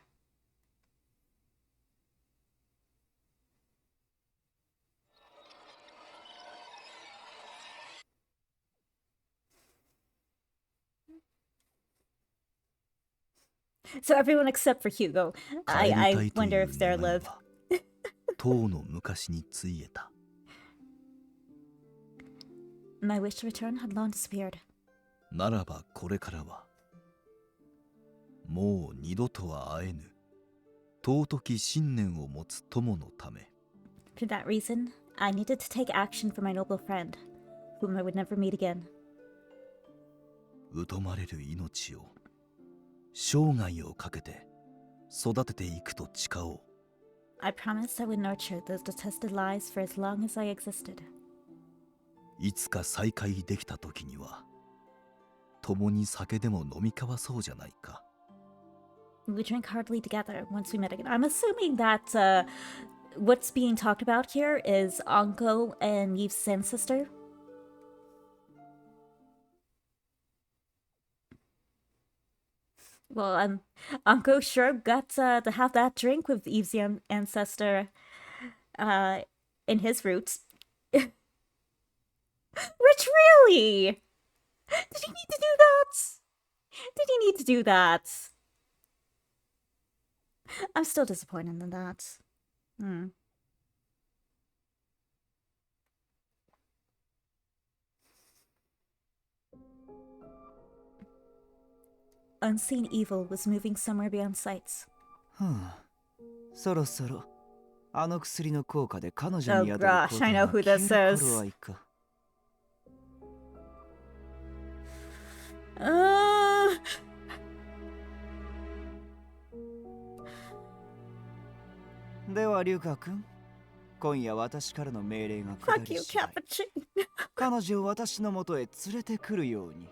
Speaker 1: So everyone except for Hugo. I wonder if they're live.
Speaker 4: 当の昔についえた。
Speaker 1: My wish to return had long disappeared.
Speaker 4: ならばこれからはもう二度とは会えぬ尊き信念を持つ友のため。
Speaker 1: For that reason, I needed to take action for my noble friend, whom I would never meet again.
Speaker 4: 疎まれる命を生涯をかけて育てていくと誓おう。
Speaker 1: I promised I would nurture those detested lies for as long as I existed.
Speaker 4: いつか再会できた時には共に酒でも飲み交わそうじゃないか。
Speaker 1: We would drink heartily together once we met again. I'm assuming that what's being talked about here is Anko and Yves' sin sister. Well, Anko sure got to have that drink with Yves' ancestor in his roots. Rich, really? Did he need to do that? Did he need to do that? I'm still disappointed in that. Unseen evil was moving somewhere beyond sight.
Speaker 5: そろそろあの薬の効果で彼女に
Speaker 1: Oh
Speaker 5: 宿る
Speaker 1: gosh, I know who this
Speaker 5: 消える
Speaker 1: is.
Speaker 5: 頃合いか。ではリュカ君、今夜私からの命令が下
Speaker 1: Fuck
Speaker 5: り
Speaker 1: you,
Speaker 5: 次第
Speaker 1: Cappuccino.
Speaker 5: 彼女を私の元へ連れてくるように。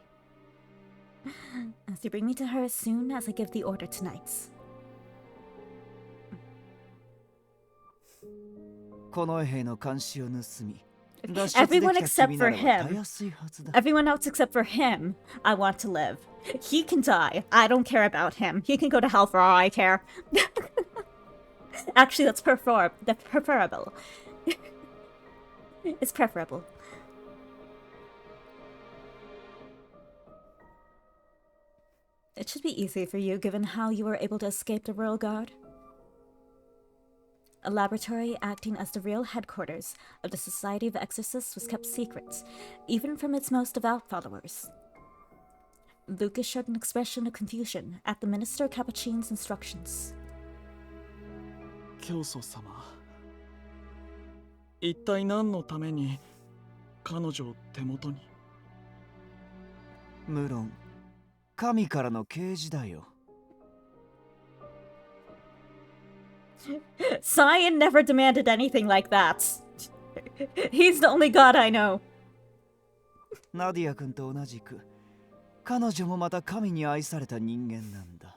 Speaker 1: As you bring me to her as soon as I give the order tonight.
Speaker 5: この兵の監視を盗み、
Speaker 1: Everyone except for him.
Speaker 5: たやすいはずだ。
Speaker 1: Everyone else except for him, I want to live. He can die. I don't care about him. He can go to hell for all I care. Actually, that's preferable. It's preferable. It should be easy for you, given how you were able to escape the Royal Guard. A laboratory acting as the real headquarters of the Society of Exorcists was kept secret, even from its most devout followers. Lucas showed an expression of confusion at the Minister Capuchin's instructions.
Speaker 6: 教祖様、一体何のために彼女を手元に？
Speaker 5: 無論神からの啓示だよ。
Speaker 1: Cyan never demanded anything like that. He's the only god I know.
Speaker 5: ナディア君と同じく彼女もまた神に愛された人間なんだ。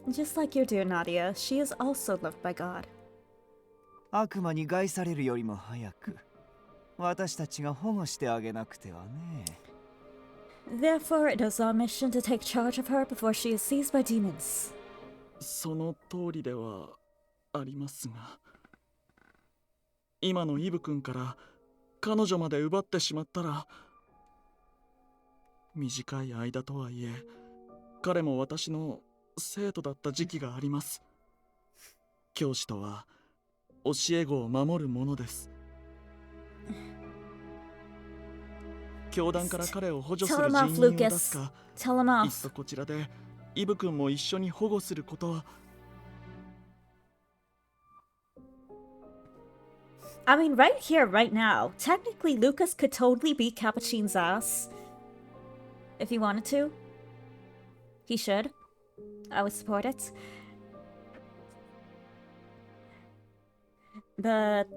Speaker 1: Just like you do, Nadia, she is also loved by God.
Speaker 5: 悪魔に害されるよりも早く私たちが保護してあげなくてはね。
Speaker 1: Therefore, it is our mission to take charge of her before she is seized by demons.
Speaker 6: その通りではありますが、今のイブ君から彼女まで奪ってしまったら、短い間とはいえ彼も私の生徒だった時期があります。教師とは教え子を守るものです。教団から彼を補助する人員を出すか、
Speaker 1: Tell him
Speaker 6: いっ
Speaker 1: off.
Speaker 6: そこちらでイブ君も一緒に保護することは。
Speaker 1: I mean, right here, right now, technically Lucas could totally beat Capuchin's ass. If he wanted to. He should. I would support it. But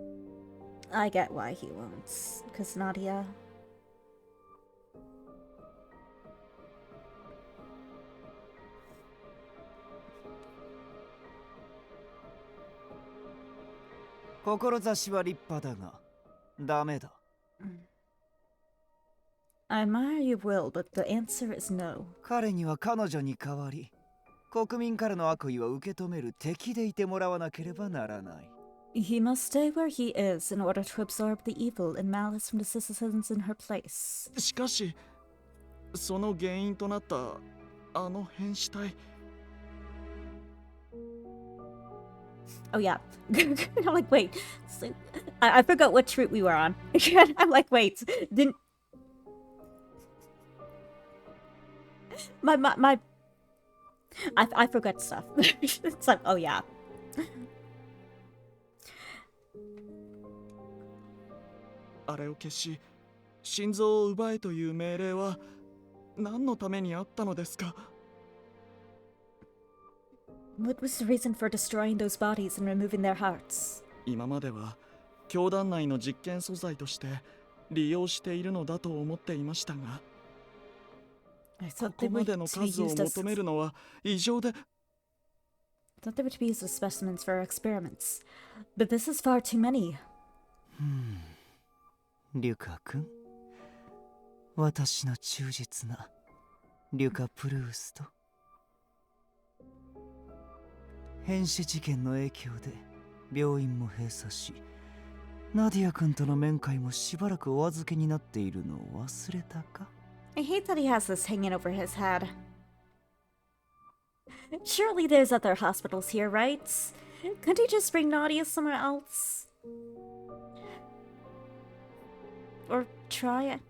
Speaker 1: I get why he won't. Because Nadia...
Speaker 5: 志は立派だがダメだ。
Speaker 1: I admire your will, but the answer is no.
Speaker 5: 彼には彼女に代わり国民からの悪意を受け止める敵でいてもらわなければならない。
Speaker 1: He must stay where he is in order to absorb the evil and malice from the citizens in her place.
Speaker 6: しかしその原因となったあの変死体。
Speaker 1: Oh yeah. I'm like, wait. So, I forgot what route we were on. I'm like, wait. Didn't... I forgot stuff. It's like, oh yeah.
Speaker 6: あれを消し心臓を奪えという命令は何のためにあったのですか？
Speaker 1: What was the reason for destroying those bodies and removing their hearts?
Speaker 6: 今までは教団内の実験素材として利用しているのだと思っていましたが、
Speaker 1: I
Speaker 6: こ
Speaker 1: thought
Speaker 6: こ
Speaker 1: they
Speaker 6: ま
Speaker 1: would
Speaker 6: での
Speaker 1: be
Speaker 6: 数を
Speaker 1: used as
Speaker 6: 求めるのは異常で。
Speaker 1: thought they would be used as specimens for our experiments. But this is far too many.
Speaker 5: リュカ君、私の忠実なリュカ・プルースト。変死事件の影響で病院も閉鎖し、ナディア君との面会もしばらくお預けになっているのを忘れたか？
Speaker 1: I hate that he has this hanging over his head. Surely there's other hospitals here, right? Couldn't he just bring Nadia somewhere else? Or try it?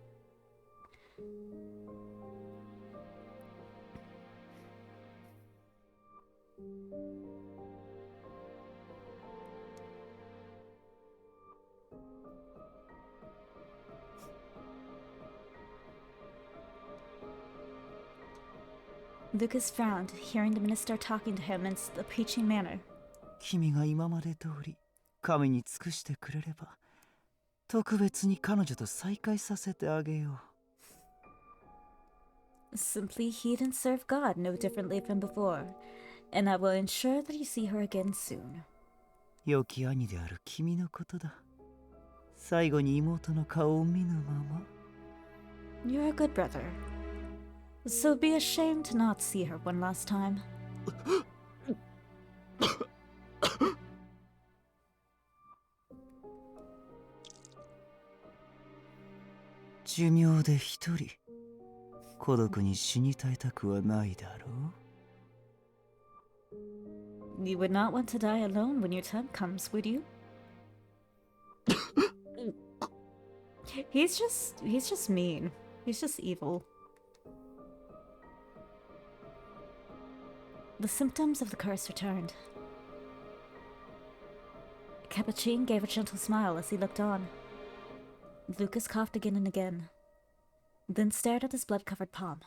Speaker 1: Lucas frowned, hearing the minister talking to him in a preaching manner.
Speaker 5: 君が今まで通り神に尽くしてくれれば、特別に彼女と再会させてあげよう。
Speaker 1: Simply heed and serve God no differently from before, and I will ensure that you see her again soon.
Speaker 5: 良き兄である君のことだ。最後に妹の顔を見ぬまま。
Speaker 1: You're a good brother. So be ashamed to not see her one last time.
Speaker 5: 寿命で一人孤独に死に絶えたくはないだろう。
Speaker 1: You would not want to die alone when your time comes, would you? He's just mean. He's just evil. The symptoms of the curse returned. Capuchin gave a gentle smile as he looked on. Lucas coughed again and again, then stared at his blood-covered palm.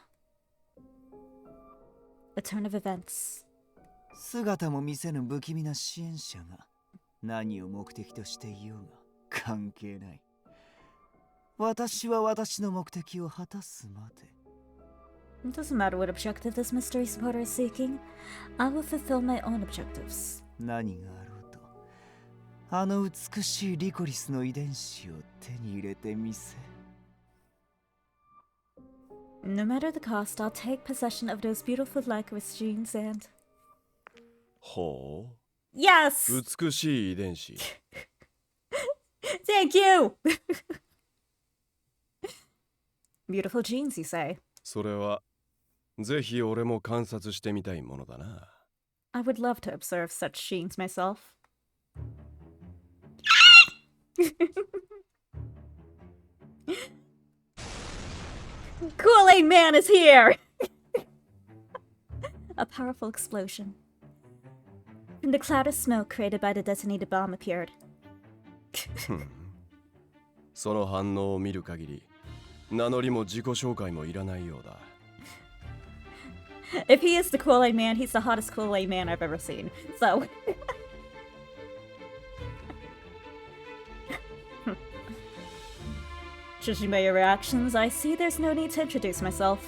Speaker 1: A turn of events.
Speaker 5: 姿も見せぬ不気味な支援者が何を目的としていようが関係ない。私は私の目的を果たすまで。
Speaker 1: It doesn't matter what objective this mystery supporter is seeking. I will fulfill my own objectives.
Speaker 5: 何があろうと、あの美しいリコリスの遺伝子を手に入れてみせ。
Speaker 1: No matter the cost, I'll take possession of those beautiful licorice genes and...
Speaker 7: ほう。
Speaker 1: Yes!
Speaker 7: 美しい遺伝子。
Speaker 1: Thank you! Beautiful genes, you say?
Speaker 7: それはぜひ俺も観察してみたいものだな。
Speaker 1: I would love to observe such genes myself. Kool-Aid Man is here! A powerful explosion. From the cloud of smoke created by the detonated bomb appeared.
Speaker 7: その反応を見る限り、名乗りも自己紹介もいらないようだ。
Speaker 1: If he is the Kool-Aid Man, he's the hottest Kool-Aid Man I've ever seen. So... Judging by your reactions, I see there's no need to introduce myself.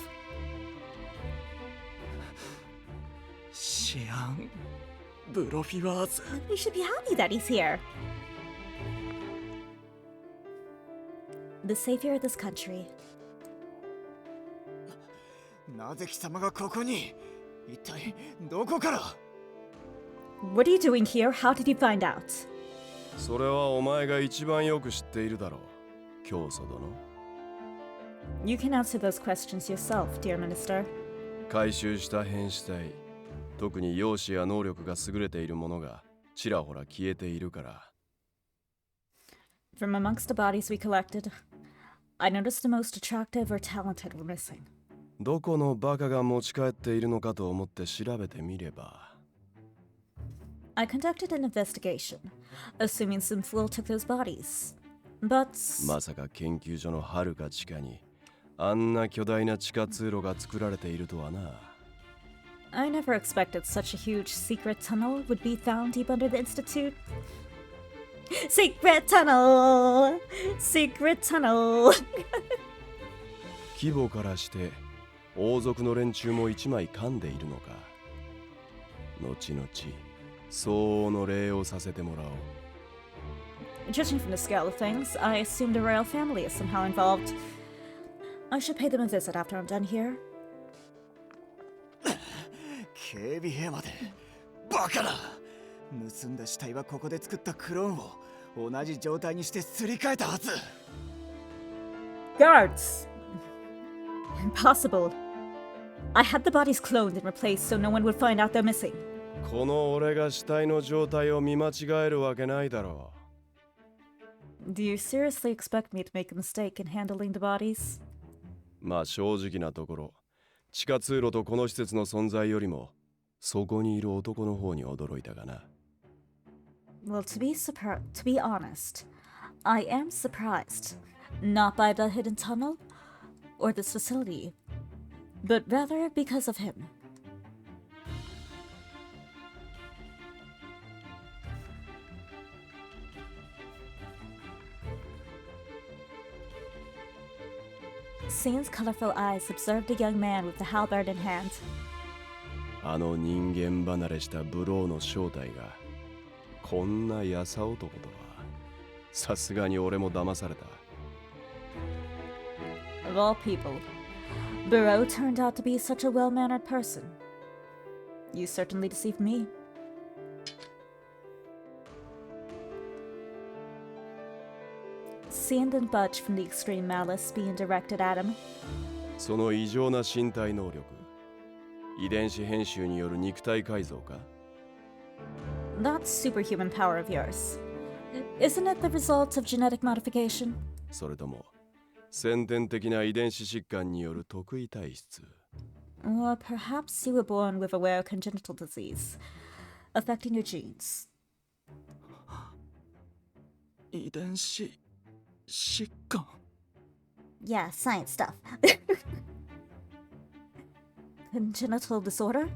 Speaker 6: シアン・ブロフィワーズ。
Speaker 1: You should be happy that he's here. The savior of this country.
Speaker 5: なぜ貴様がここに？一体どこから？
Speaker 1: What are you doing here? How did you find out?
Speaker 7: それはお前が一番よく知っているだろう、教祖殿。
Speaker 1: You can answer those questions yourself, dear minister.
Speaker 7: 回収した変死体、特に容姿や能力が優れているものがちらほら消えているから。
Speaker 1: From amongst the bodies we collected, I noticed the most attractive or talented were missing.
Speaker 7: どこのバカが持ち帰っているのかと思って調べてみれば。
Speaker 1: I conducted an investigation, assuming some fool took those bodies. But
Speaker 7: まさか研究所の遥か地下にあんな巨大な地下通路が作られているとはな。
Speaker 1: I never expected such a huge secret tunnel would be found deep under the Institute. Secret tunnel! Secret tunnel!
Speaker 7: 規模からして王族の連中も一枚噛んでいるのか。後々相応の礼をさせてもらおう。
Speaker 1: Judging from the scale of things, I assume the royal family is somehow involved. I should pay them a visit after I'm done here.
Speaker 5: 警備兵までバカな。盗んだ死体はここで作ったクローンを同じ状態にしてすり替えたはず。
Speaker 1: Guards! Impossible. I had the bodies cloned and replaced so no one would find out they're missing.
Speaker 7: この俺が死体の状態を見間違えるわけないだろう。
Speaker 1: Do you seriously expect me to make a mistake in handling the bodies?
Speaker 7: まあ正直なところ、地下通路とこの施設の存在よりもそこにいる男の方に驚いたがな。
Speaker 1: Well, to be honest, I am surprised. Not by the hidden tunnel or this facility, but rather because of him. Sane's colorful eyes observed a young man with the halberd in hand.
Speaker 7: あの人間離れしたブローの正体がこんな優男とは、さすがに俺も騙された。
Speaker 1: Of all people, Bureau turned out to be such a well-mannered person. You certainly deceived me. Sane didn't budge from the extreme malice being directed at him.
Speaker 7: その異常な身体能力、遺伝子編集による肉体改造か？
Speaker 1: That superhuman power of yours, isn't it the result of genetic modification?
Speaker 7: それとも先天的な遺伝子疾患による特異体質？
Speaker 1: Or perhaps you were born with a rare congenital disease affecting your genes.
Speaker 6: 遺伝子疾患。
Speaker 1: Yeah, science stuff. Congenital disorder?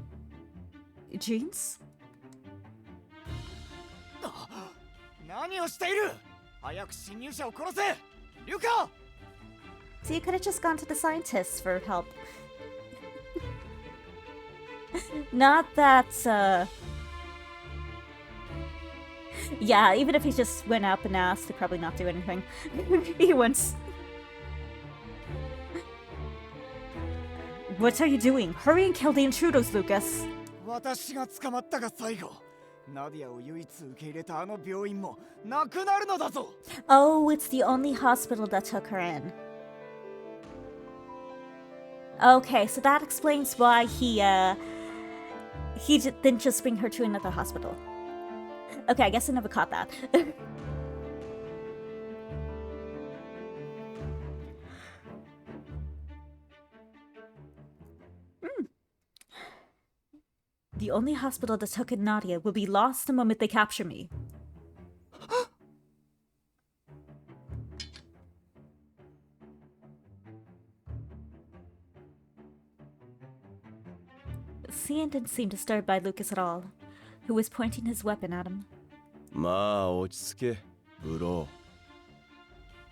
Speaker 1: Genes?
Speaker 5: 何をしている。早く侵入者を殺せ。リュカ。
Speaker 1: So you could have just gone to the scientists for help. Not that, Yeah, even if he just went up and asked, he'd probably not do anything. He wants... What are you doing? Hurry and kill the intruders, Lucas.
Speaker 5: 私が捕まったが最後。ナディアを唯一受け入れたあの病院もなくなるのだぞ。
Speaker 1: Oh, it's the only hospital that took her in. Okay, so that explains why he didn't just bring her to another hospital. Okay, I guess I never caught that. The only hospital that took in Nadia will be lost the moment they capture me. Cian didn't seem disturbed by Lucas at all, who was pointing his weapon at him.
Speaker 7: まあ落ち着けブロ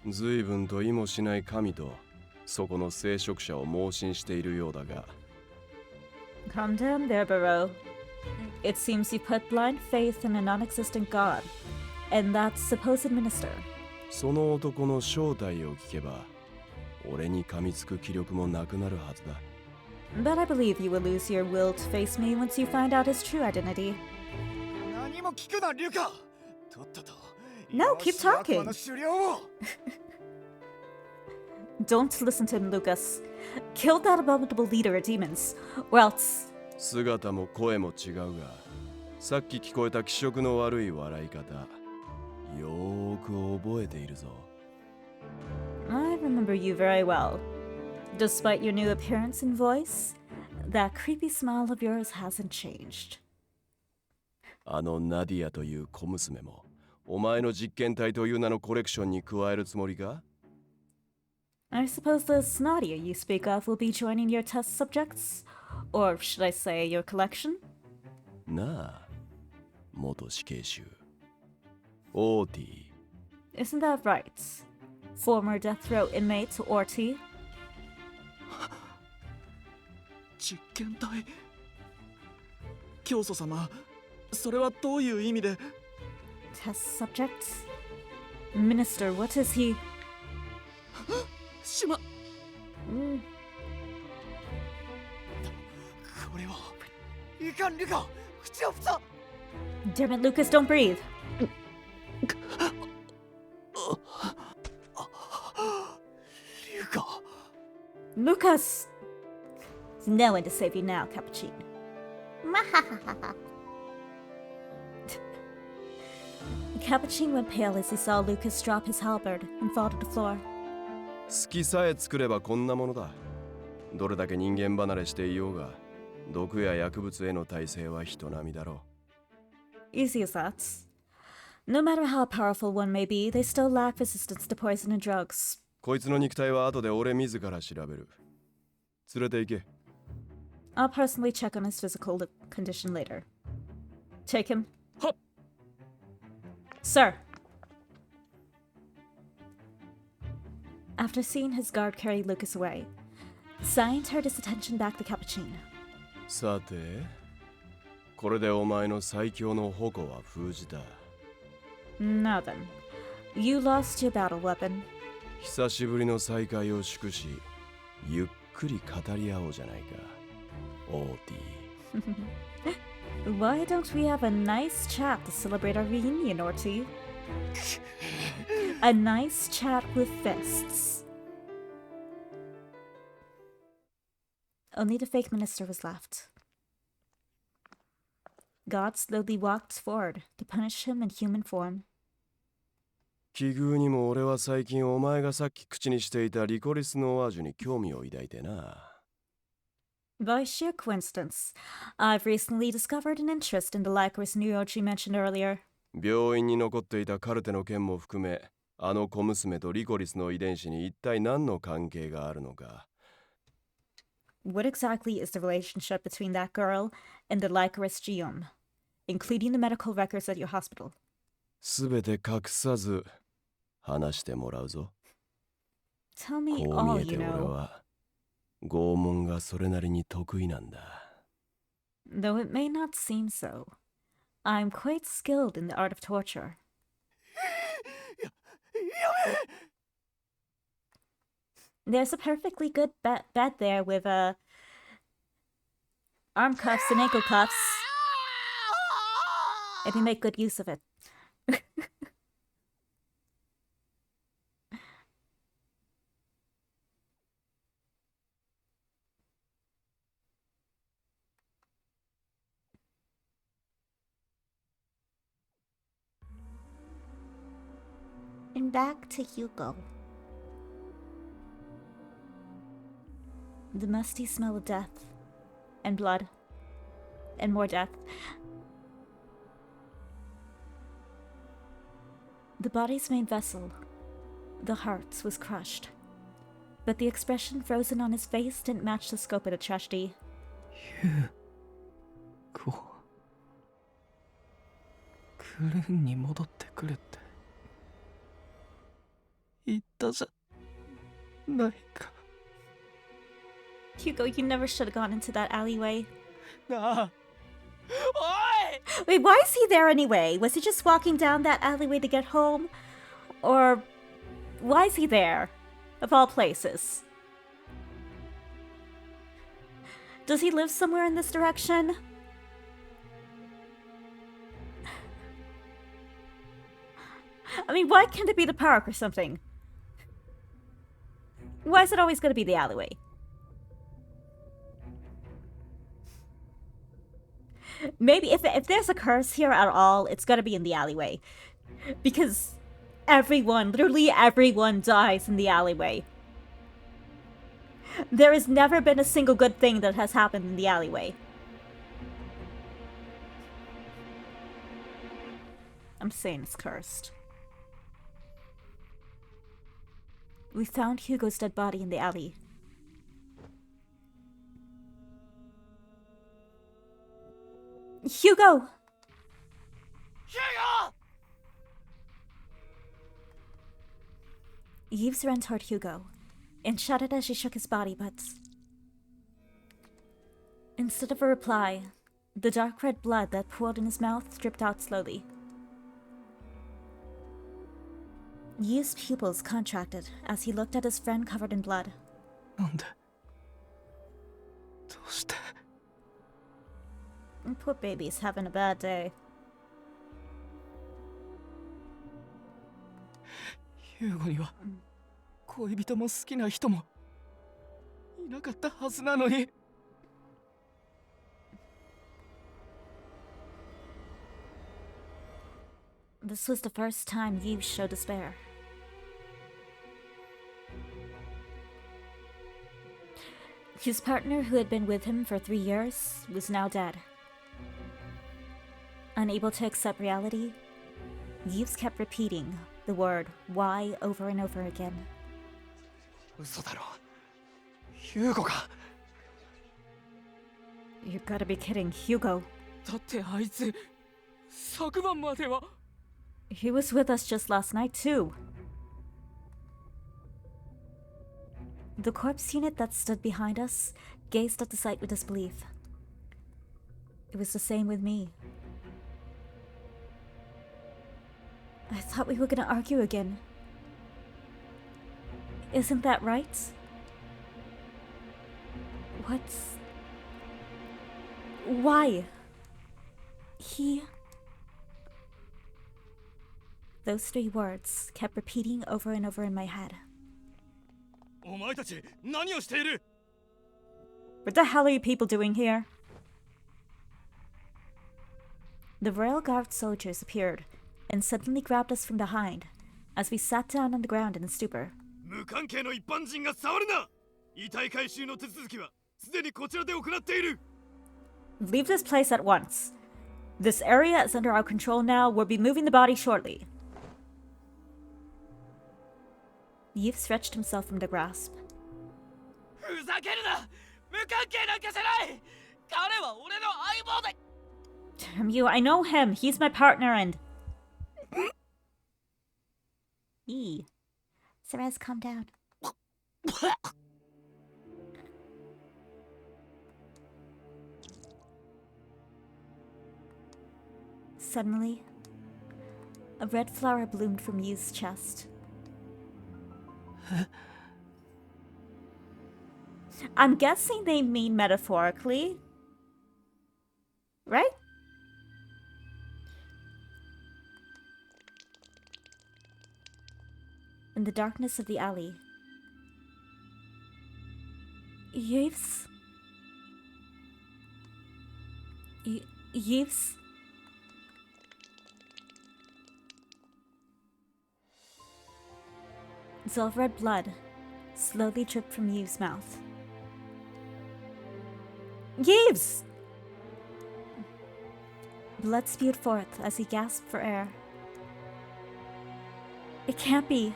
Speaker 7: ー。随分と意もしない神とそこの聖職者を盲信しているようだが。
Speaker 1: Calm down there, Barrow. It seems you put blind faith in a non-existent god, and that supposed minister.
Speaker 7: その男の正体を聞けば俺に噛みつく気力もなくなるはずだ。
Speaker 1: But I believe you will lose your will to face me once you find out his true identity.
Speaker 5: 何も聞くな、リュカ。とっとと。
Speaker 1: No, keep talking.
Speaker 5: 悪魔の狩猟を。
Speaker 1: Don't listen to him, Lucas. Kill that abominable leader of demons, or else...
Speaker 7: 姿も声も違うがさっき聞こえた気色の悪い笑い方よーく覚えているぞ。
Speaker 1: I remember you very well. Despite your new appearance and voice, that creepy smile of yours hasn't changed.
Speaker 7: あのナディアという小娘もお前の実験体という名のコレクションに加えるつもりか？
Speaker 1: I suppose the Nadia you speak of will be joining your test subjects? Or should I say your collection?
Speaker 7: なあ、元死刑囚オーティ。
Speaker 1: Isn't that right? Former death row inmate Orty?
Speaker 6: 実験体。教祖様、それはどういう意味で？
Speaker 1: Test subject? Minister, what is he?
Speaker 6: しま。
Speaker 5: これは。いかん、リュカ。口を塞。
Speaker 1: Damn it, Lucas, don't breathe.
Speaker 5: リュカ。
Speaker 1: Lucas! There's no one to save you now, Cappuccino. Cappuccino went pale as he saw Lucas drop his halberd and fall to the floor.
Speaker 7: 好きさえ作ればこんなものだ。どれだけ人間離れしていようが毒や薬物への耐性は人並みだろう。
Speaker 1: Easy as that. No matter how powerful one may be, they still lack resistance to poison and drugs.
Speaker 7: こいつの肉体は後で俺自ら調べる。連れて行け。
Speaker 1: I'll personally check on his physical condition later. Take him.
Speaker 6: Hup.
Speaker 1: Sir. After seeing his guard carry Lucas away, Zion turned his attention back to Cappuccino.
Speaker 7: さて、これでお前の最強の矛は封じた。
Speaker 1: Now then, you lost your battle weapon.
Speaker 7: 久しぶりの再会を祝し、ゆっくり語り合おうじゃないか、オーティ。
Speaker 1: Why don't we have a nice chat to celebrate our reunion, Orty? A nice chat with fists. Only the fake minister was left. God slowly walked forward to punish him in human form.
Speaker 7: 奇遇にも俺は最近お前がさっき口にしていたリコリスのオアージュに興味を抱いてな。
Speaker 1: By sheer coincidence, I've recently discovered an interest in the licorice neurogy mentioned earlier.
Speaker 7: 病院に残っていたカルテの件も含め、あの小娘とリコリスの遺伝子に一体何の関係があるのか。
Speaker 1: What exactly is the relationship between that girl and the licorice genome, including the medical records at your hospital?
Speaker 7: すべて隠さず話してもらうぞ。
Speaker 1: Tell me
Speaker 7: こう
Speaker 1: all
Speaker 7: 見えて
Speaker 1: you
Speaker 7: 俺
Speaker 1: know.
Speaker 7: は拷問がそれなりに得意なんだ。
Speaker 1: Though it may not seem so, I'm quite skilled in the art of torture. There's a perfectly good bed there with arm cuffs and ankle cuffs. If you make good use of it. And back to Hugo. The musty smell of death. And blood. And more death. The body's main vessel, the heart, was crushed. But the expression frozen on his face didn't match the scope of the tragedy.
Speaker 2: こうクルーンに戻ってくるって言ったじゃないか。
Speaker 1: Hugo, you never should have gone into that alleyway.
Speaker 3: なあ、おい！
Speaker 1: Wait, why is he there anyway? Was he just walking down that alleyway to get home? Or why is he there? Of all places. Does he live somewhere in this direction? I mean, why can't it be the park or something? Why is it always going to be the alleyway? Maybe if there's a curse here at all, it's going to be in the alleyway. Because everyone, literally everyone dies in the alleyway. There has never been a single good thing that has happened in the alleyway. I'm saying it's cursed. We found Hugo's dead body in the alley. Hugo!
Speaker 3: Hugo!
Speaker 1: Yves ran toward Hugo and shouted as she shook his body, but instead of a reply, the dark red blood that pooled in his mouth dripped out slowly. Yves' pupils contracted as he looked at his friend covered in blood.
Speaker 2: なんでどうして
Speaker 1: Poor baby's having a bad day.
Speaker 2: ユーゴには恋人も好きな人もいなかったはずなのに。
Speaker 1: This was the first time Yves showed despair. His partner, who had been with him for 3 years, was now dead. Unable to accept reality, Yves kept repeating the word why over and over again.
Speaker 2: 嘘だろ。ユーゴが。
Speaker 1: You gotta be kidding, Hugo.
Speaker 2: だってあいつ昨晩までは。
Speaker 1: He was with us just last night, too. The corpse unit that stood behind us gazed at the sight with disbelief. It was the same with me. I thought we were gonna argue again. Isn't that right? What's... Why? He... Those 3 words kept repeating over and over in my head.
Speaker 3: お前たち何をしている？
Speaker 1: What the hell are you people doing here? The Royal Guard soldiers appeared and suddenly grabbed us from behind as we sat down on the ground in a stupor.
Speaker 3: 無関係の一般人が触るな。遺体回収の手続きはすでにこちらで行っている。
Speaker 1: Leave this place at once. This area is under our control now. We'll be moving the body shortly. Yves stretched himself from the grasp.
Speaker 3: ふざけるな。無関係なんかじゃない。彼は俺の相棒だ。
Speaker 1: Damn you, I know him. He's my partner and... Cerez, calm down. Suddenly, a red flower bloomed from Yu's chest. I'm guessing they mean metaphorically. Right? In the darkness of the alley, Yves? Yves? Dull red blood slowly dripped from Yves' mouth. Yves! Blood spewed forth as he gasped for air. It can't be.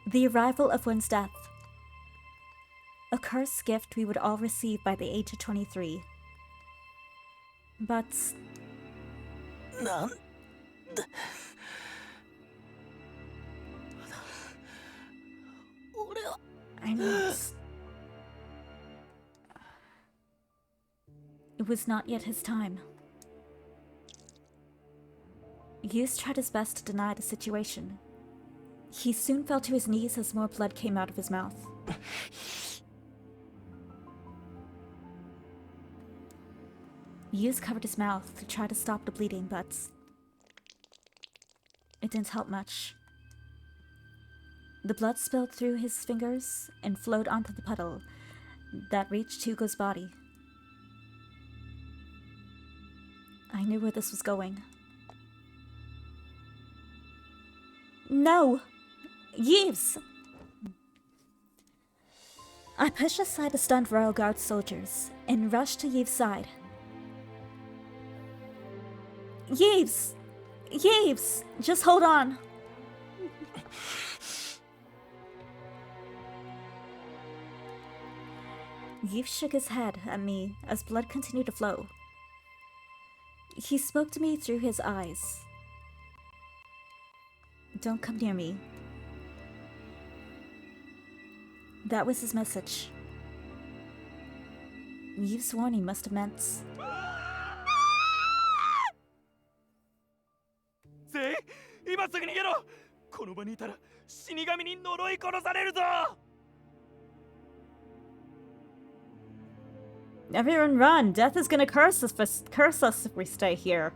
Speaker 1: The arrival of one's death. A cursed gift we would all receive by the age of 23. But... I know. It was not yet his time. Yves tried his best to deny the situation. He soon fell to his knees as more blood came out of his mouth. Yves covered his mouth to try to stop the bleeding, but it didn't help much. The blood spilled through his fingers and flowed onto the puddle that reached Hugo's body. I knew where this was going. No! Yves! I pushed aside the stunned Royal Guard soldiers and rushed to Yves' side. Yves! Yves! Just hold on! Yves shook his head at me as blood continued to flow. He spoke to me through his eyes. Don't come near me. That was his message. Yves' warning must have meant...
Speaker 3: せい、今すぐ逃げろ。この場にいたら死神に呪い殺されるぞ。
Speaker 1: Everyone run! Death is gonna curse us if we stay here.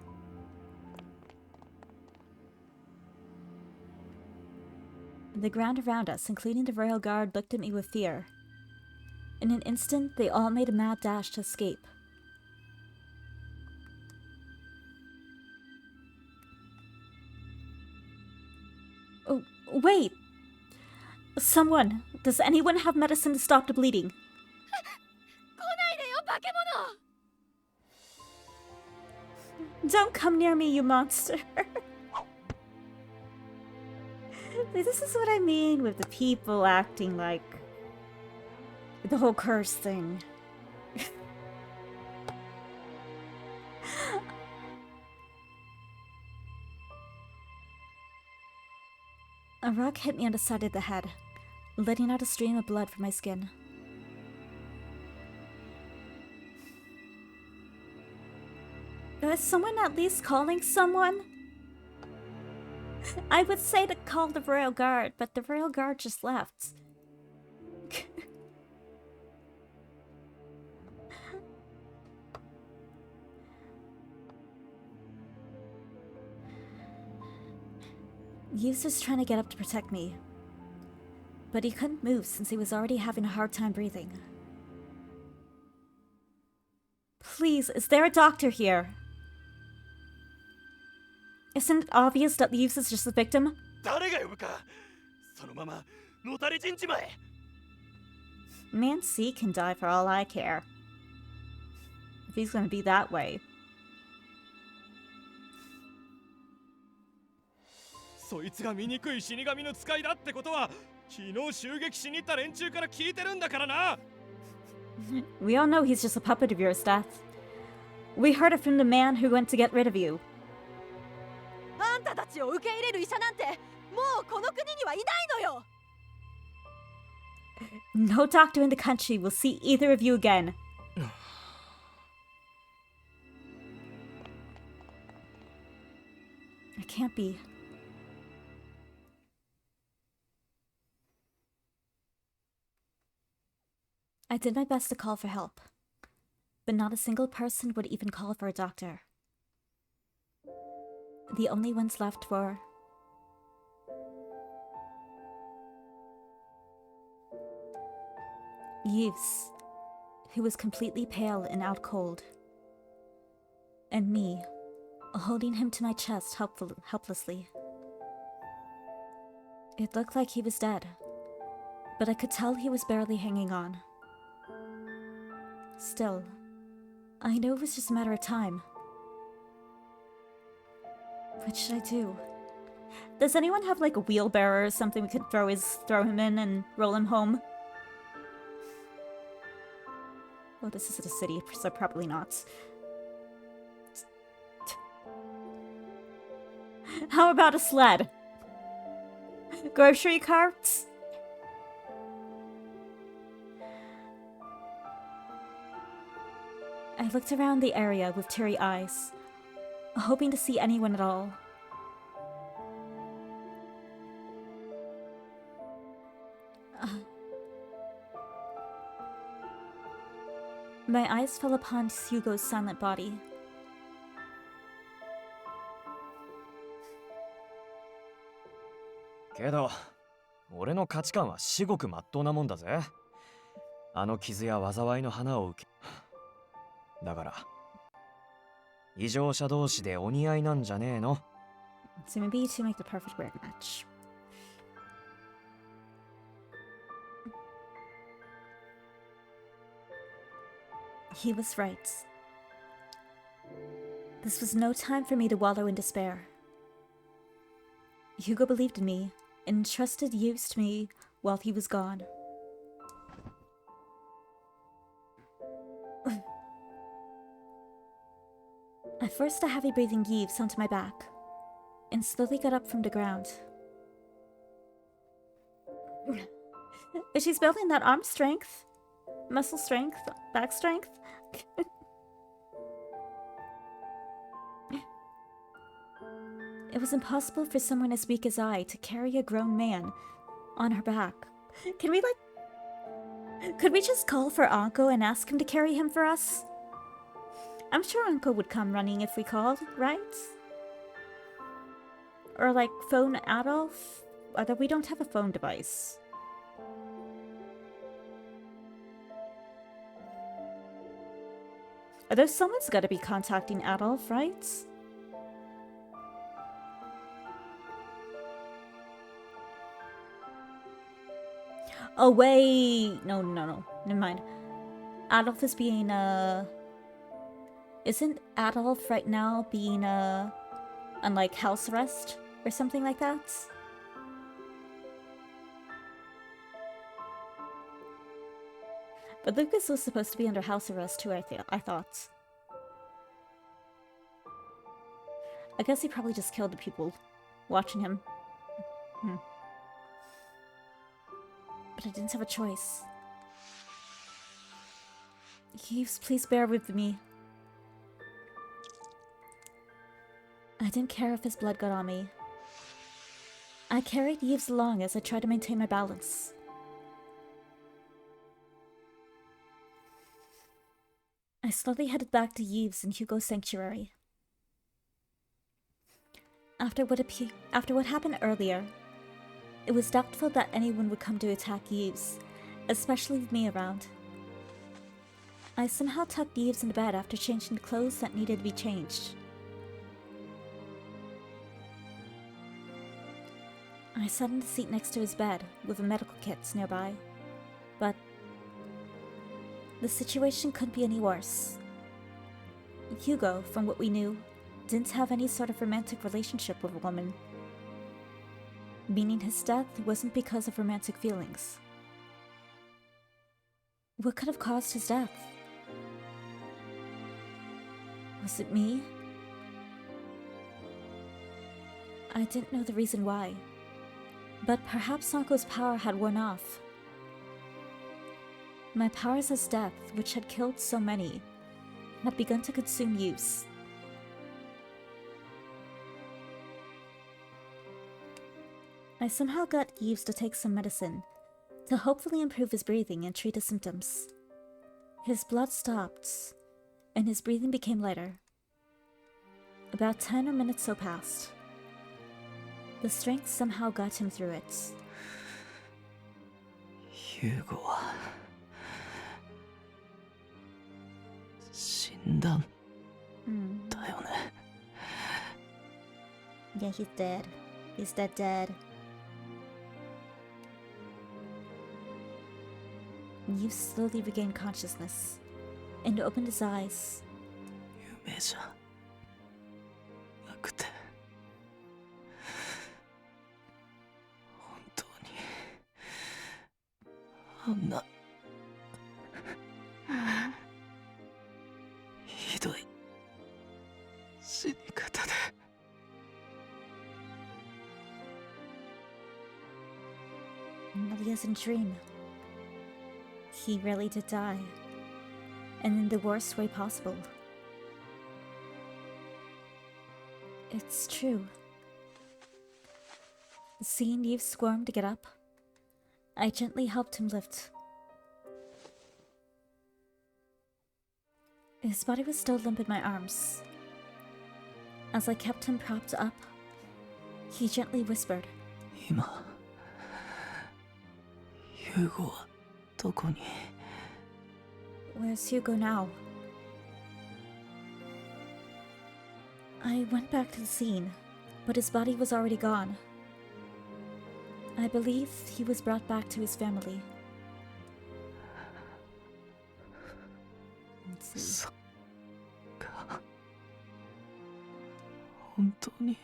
Speaker 1: The ground around us, including the Royal Guard, looked at me with fear. In an instant, they all made a mad dash to escape. Oh, wait! Someone! Does anyone have medicine to stop the bleeding? Don't come near me, you monster! This is what I mean with the people acting like the whole curse thing. A rock hit me on the side of the head, letting out a stream of blood from my skin. Is someone at least calling someone? I would say to call the Royal Guard, but the Royal Guard just left. Yves was trying to get up to protect me, but he couldn't move since he was already having a hard time breathing. Please, is there a doctor here? Isn't it obvious that Yves is just a victim?
Speaker 3: 誰が呼ぶか。そのままのたれ陣地まへ。
Speaker 1: Man C can die for all I care. If he's gonna be that way.
Speaker 3: そいつが醜い死神の使いだってことは昨日襲撃しに行った連中から聞いてるんだからな。
Speaker 1: We all know he's just a puppet of yours, Death. We heard it from the man who went to get rid of you.
Speaker 8: あんたたちを受け入れる医者なんてもうこの国にはいないのよ。
Speaker 1: No doctor in the country will see either of you again. It can't be. I did my best to call for help, but not a single person would even call for a doctor. The only ones left were Yves, who was completely pale and out cold, and me, holding him to my chest helplessly. It looked like he was dead, but I could tell he was barely hanging on. Still, I knew it was just a matter of time. What should I do? Does anyone have like a wheelbarrow or something we could throw him in and roll him home? Oh, this isn't a city, so probably not. How about a sled? Grocery carts? I looked around the area with teary eyes, hoping to see anyone at all. My eyes fell upon Hugo's silent body.
Speaker 3: But, 俺の価値観は至極真っ当なもんだぜ。あの傷や災いの花を受け。だから、異常者同士でお似合いなんじゃねえの?
Speaker 1: So maybe you two make the perfect weird match. He was right. This was no time for me to wallow in despair. Hugo believed in me and entrusted Yves to me while he was gone. I forced a heavy-breathing Yves onto my back and slowly got up from the ground. She's building that arm strength, muscle strength, back strength. It was impossible for someone as weak as I to carry a grown man on her back. Could we just call for Anko and ask him to carry him for us? I'm sure Anko would come running if we called, right? Or like phone Adolf? Although we don't have a phone device. Although someone's gotta be contacting Adolf, right? Oh wait, no, never mind. Adolf is being isn't Adolf right now being on like house arrest or something like that? But Lucas was supposed to be under house arrest too, I thought. I guess he probably just killed the people watching him. But I didn't have a choice. Yves, please bear with me. I didn't care if his blood got on me. I carried Yves along as I tried to maintain my balance. I slowly headed back to Yves and Hugo's sanctuary. After what happened earlier, it was doubtful that anyone would come to attack Yves, especially with me around. I somehow tucked Yves into bed after changing the clothes that needed to be changed. I sat in the seat next to his bed with the medical kits nearby, but The situation couldn't be any worse. Hugo, from what we knew, didn't have any sort of romantic relationship with a woman, meaning his death wasn't because of romantic feelings. What could have caused his death? Was it me? I didn't know the reason why, but perhaps Sanko's power had worn off. My powers as death, which had killed so many, had begun to consume Yves. I somehow got Yves to take some medicine to hopefully improve his breathing and treat his symptoms. His blood stopped, and his breathing became lighter. About 10 minutes so passed. The strength somehow got him through it.
Speaker 2: ヒューゴは死んだん
Speaker 1: Hmm.
Speaker 2: だよね。
Speaker 1: Yeah, he's dead. He's dead. Yves slowly regained consciousness and opened his eyes.
Speaker 2: 夢じゃなくて本当にあんなひどい死に方で
Speaker 1: Not as in dream. He really did die. And in the worst way possible. It's true. Seeing Yves squirm to get up, I gently helped him lift. His body was still limp in my arms. As I kept him propped up, he gently whispered,
Speaker 2: 今ヒューゴはどこに
Speaker 1: "Where's Hugo now?" I went back to the scene, but his body was already gone. I believe he was brought back to his family. Let's see.
Speaker 2: そっか本当に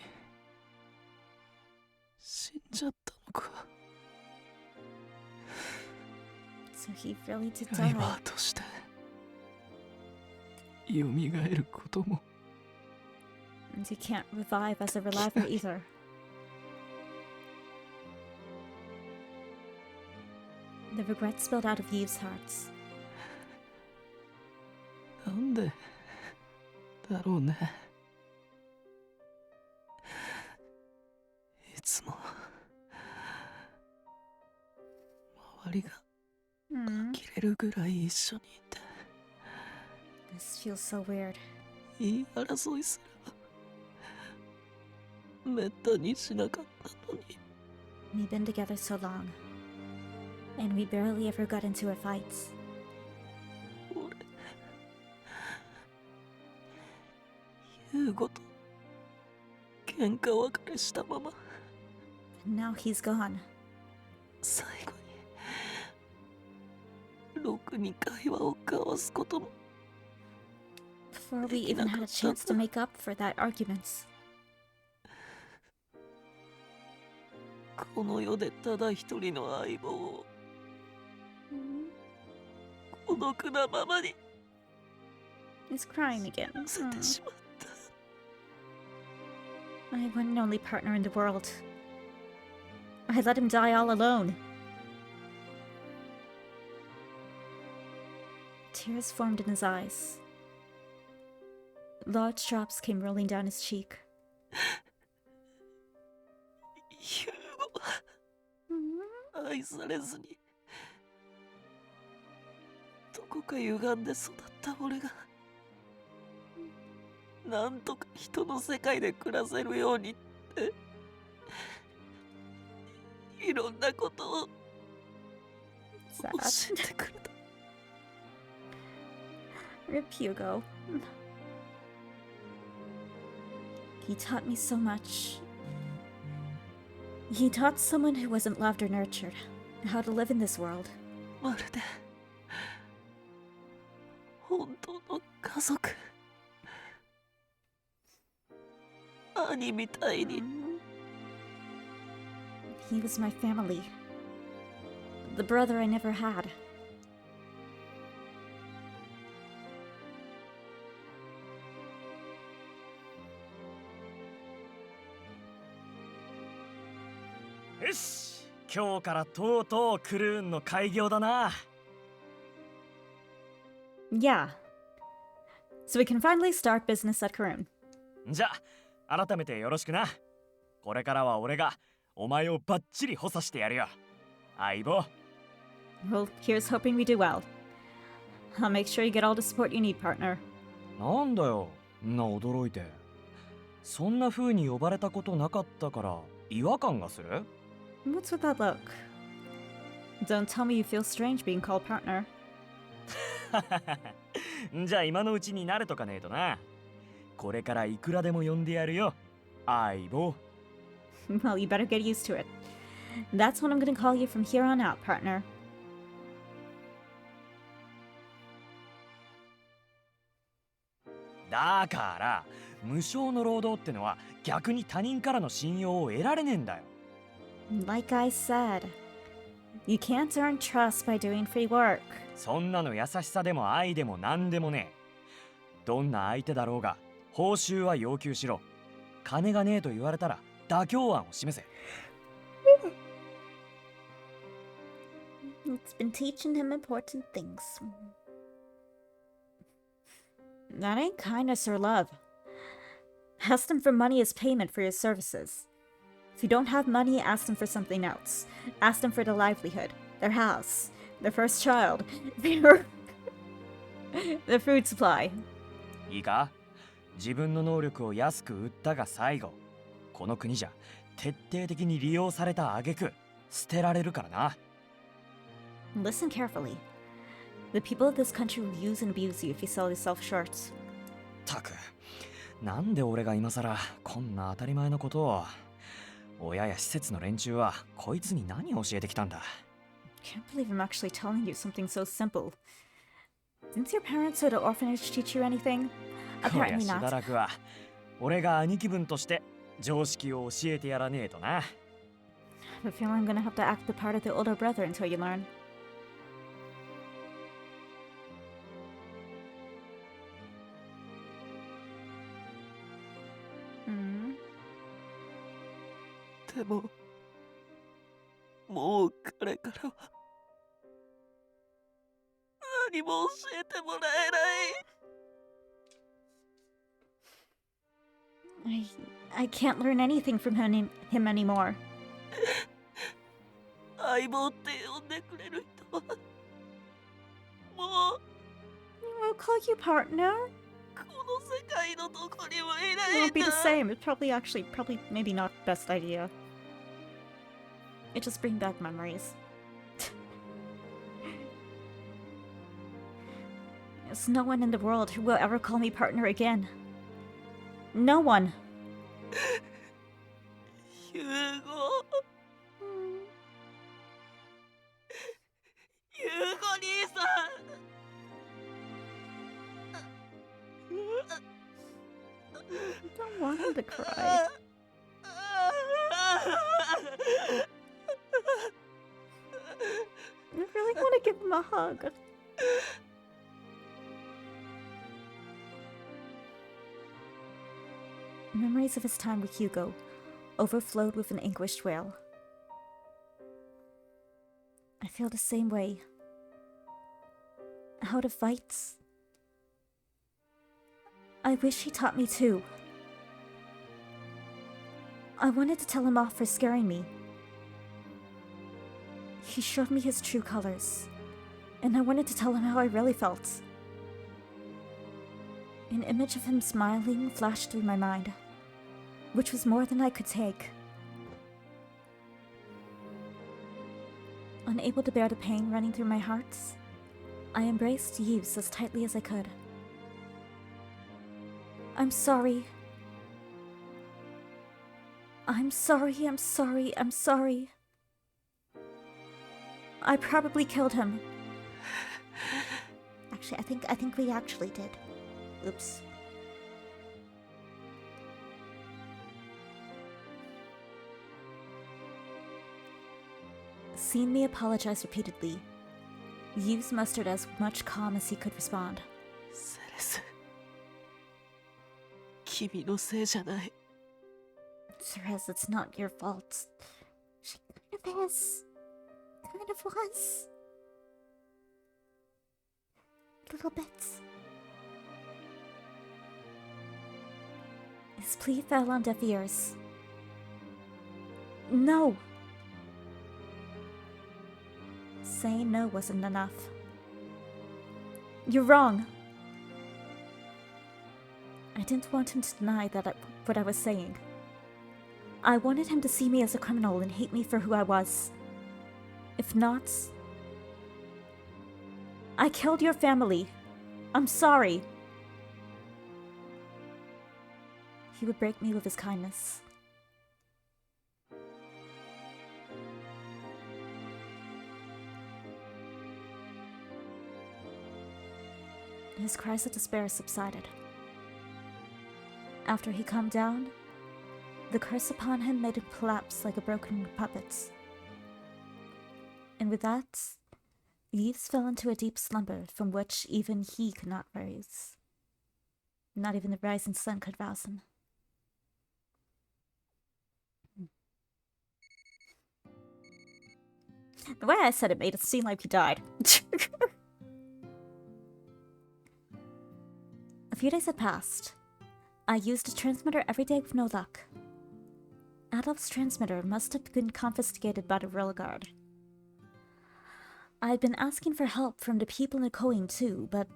Speaker 2: 死んじゃったのか
Speaker 1: So he really did
Speaker 2: ダイ
Speaker 1: die.
Speaker 2: バーとして蘇ることも
Speaker 1: And he can't revive as a reliver either. The regret spilled out of Yves' hearts.
Speaker 2: なんでだろうねいつも周りが
Speaker 1: Hmm.
Speaker 2: 呆れるぐらい一緒にいて
Speaker 1: This feels so weird.
Speaker 2: 言い争いすらめったにしなかったのに
Speaker 1: We've been together so long, and we barely ever got into a fight.
Speaker 2: 俺ヒューゴと喧嘩別れしたまま
Speaker 1: And now he's gone.
Speaker 2: 最後にろくに会話を交わすことも
Speaker 1: Before we even had a chance to make up for that argument.
Speaker 2: この世でただ一人の相棒を孤独なままに
Speaker 1: He's crying again.
Speaker 2: 捨ててしまった
Speaker 1: My one and only partner in the world. I let him die all alone. Tears formed in his eyes. Large drops came rolling down his cheek.
Speaker 2: ヒューゴは愛されずにどこか歪んで育った俺がなんとか人の世界で暮らせるようにっていろんなことを教
Speaker 1: Sad.
Speaker 2: えてくれた
Speaker 1: Rip Hugo. He taught me so much. He taught someone who wasn't loved or nurtured how to live in this world.
Speaker 2: まるで家族。兄みたいに。
Speaker 1: He was my family. The brother I never had.
Speaker 3: Yes! 今日からとうとうクルーンの開業だな。
Speaker 1: Yeah. So we can finally start business at Karun.
Speaker 3: じゃあ、改めてよろしくな。これからは俺がお前をバッチリ補佐してやるよ。相棒。
Speaker 1: Well, here's hoping we do well. I'll make sure you get all the support you need, partner.
Speaker 3: なんだよ、んな驚いて。そんな風に呼ばれたことなかったから違和感がする？
Speaker 1: What's with that look? Don't tell me you feel strange being called partner.
Speaker 3: じゃあ今のうちに慣れとかねえとな。これからいくらでも呼んでやるよ。相棒。
Speaker 1: Well, you better get used to it. That's what I'm gonna call you from here on out, partner.
Speaker 3: だから無償の労働ってのは逆に他人からの信用を得られねえんだよ。
Speaker 1: Like I said, you can't earn trust by doing free work.
Speaker 3: そんなの優しさでも愛でも何でもねえ。どんな相手だろうが報酬は要求しろ。金がねえと言われたら妥協案を示せ。
Speaker 1: It's been teaching him important things. That ain't kindness or love. Ask them for money as payment for your services. If you don't have money, ask them for something else. Ask them for their livelihood, their house, their first child, their food supply.
Speaker 3: いいか？自分の能力を安く売ったが最後。この国じゃ徹底的に利用された挙句捨てられるからな。
Speaker 1: Listen carefully. The people of this country will use and abuse you if you sell yourself short.
Speaker 3: たく、なんで俺が今さらこんな当たり前のことを。親や施設の連中はこいつに何を教えてきたんだ。
Speaker 1: Can't believe I'm actually telling you something so simple. Didn't your parents or the orphanage teach you anything?
Speaker 3: こりゃ
Speaker 1: Apparently
Speaker 3: しば
Speaker 1: not.
Speaker 3: らくは俺が兄貴分として常識を教えてやらねえとな。
Speaker 1: I have a feeling I'm gonna have to act the part of the older brother until you learn. Hmm.
Speaker 2: でももう彼からは何も教えてもらえない。
Speaker 1: I can't learn anything from him anymore.
Speaker 2: 相棒って呼んでくれる人はもう
Speaker 1: I'll call you partner.
Speaker 2: この世界のどこにもい
Speaker 1: It
Speaker 2: ない
Speaker 1: won't
Speaker 2: ん
Speaker 1: be
Speaker 2: だ。
Speaker 1: the same. It's probably maybe not best idea. It just bring back memories. There's no one in the world who will ever call me partner again. No one.
Speaker 2: ユーゴ兄さん
Speaker 1: I don't want him to cry. I really want to give him a hug. Memories of his time with Hugo overflowed with an anguished wail. I feel the same way. How to fight. I wish he taught me too. I wanted to tell him off for scaring me. He showed me his true colors, and I wanted to tell him how I really felt. An image of him smiling flashed through my mind, which was more than I could take. Unable to bear the pain running through my heart, I embraced Yves as tightly as I could. I'm sorry. I'm sorry. I probably killed him. Actually, I think we actually did. Oops. Seeing me apologize repeatedly, Yves mustered as much calm as he could respond.
Speaker 2: セレス。君のせいじゃない。
Speaker 1: Therese, it's not your fault. She kind of is. Kind of was. Little bits. His plea fell on deaf ears. No! Saying no wasn't enough. You're wrong. I didn't want him to deny what I was saying. I wanted him to see me as a criminal and hate me for who I was. If not... I killed your family. I'm sorry. He would break me with his kindness. His cries of despair subsided. After he calmed down, the curse upon him made him collapse like a broken puppet. And with that, Yves fell into a deep slumber from which even he could not rise. Not even the rising sun could rouse him. The way I said it made it seem like he died. A few days had passed. I used a transmitter every day with no luck. Adolf's transmitter must have been confiscated by the Royal Guard. I had been asking for help from the people in Coing too, but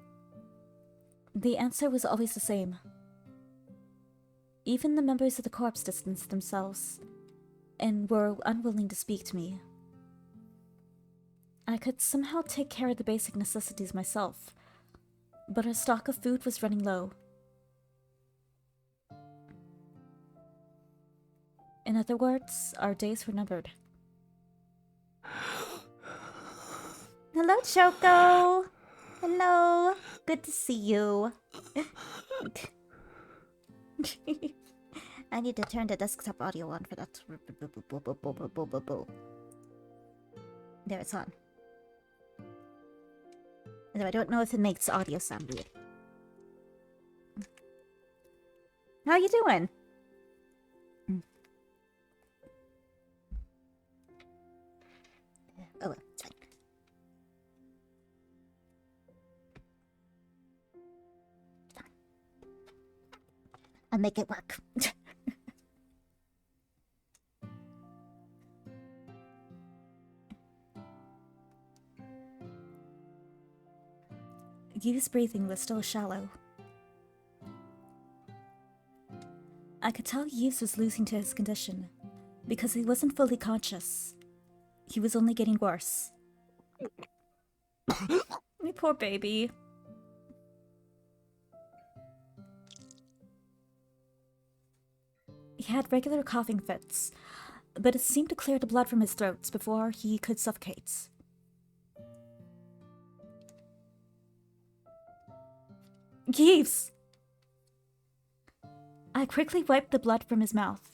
Speaker 1: the answer was always the same. Even the members of the corps distanced themselves and were unwilling to speak to me. I could somehow take care of the basic necessities myself, but our stock of food was running low. In other words, our days were numbered. Hello, Choco! Hello! Good to see you. I need to turn the desktop audio on for that. There, it's on. Though I don't know if it makes audio sound weird. How you doing? Oh well, it's fine. I'll make it work. Yves' breathing was still shallow. I could tell Yves was losing to his condition, because he wasn't fully conscious. He was only getting worse. My poor baby. He had regular coughing fits, but it seemed to clear the blood from his throat before he could suffocate. Yves! I quickly wiped the blood from his mouth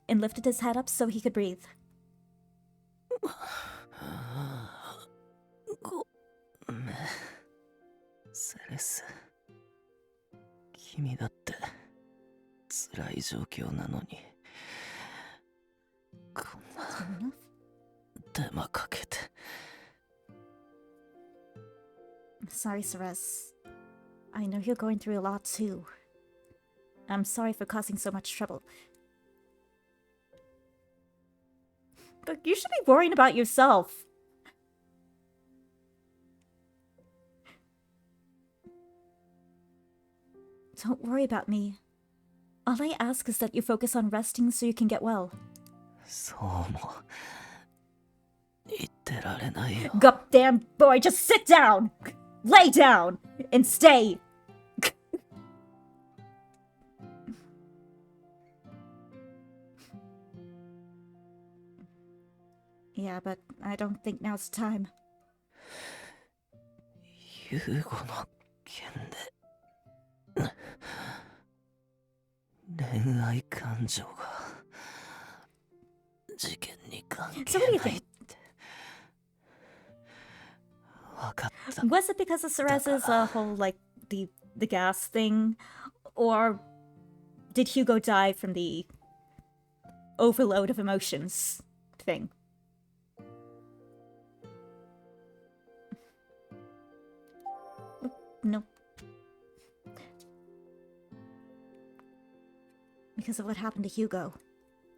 Speaker 1: and lifted his head up so he could breathe.
Speaker 2: ごめん、セレス。君だって辛い状況なのに、こんな手間かけて。
Speaker 1: Sorry, Ceres. I know you're going through a lot too. I'm sorry for causing so much trouble. But you should be worrying about yourself. Don't worry about me. All I ask is that you focus on resting so you can get well.
Speaker 2: そうも言ってられないよ。
Speaker 1: Goddamn boy, just sit down! Lay down! And stay! Yeah, but I don't think now's the time.
Speaker 2: ユーゴの件で恋愛感情が事件に関
Speaker 1: So
Speaker 2: 係
Speaker 1: what do you
Speaker 2: ないっ
Speaker 1: think?
Speaker 2: て分かった
Speaker 1: Was it because of Cerez's whole, like, the gas thing? Or did Hugo die from the overload of emotions thing? No. Because of what happened to Hugo.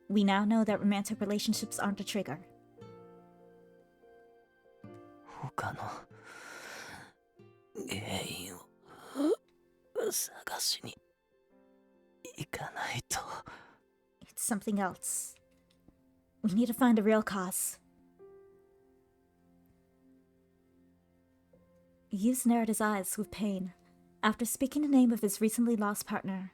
Speaker 1: We now know that romantic relationships aren't a trigger.
Speaker 2: 他の原因を探しに行かないと
Speaker 1: It's something else. We need to find the real cause. Yves narrowed his eyes with pain after speaking the name of his recently lost partner.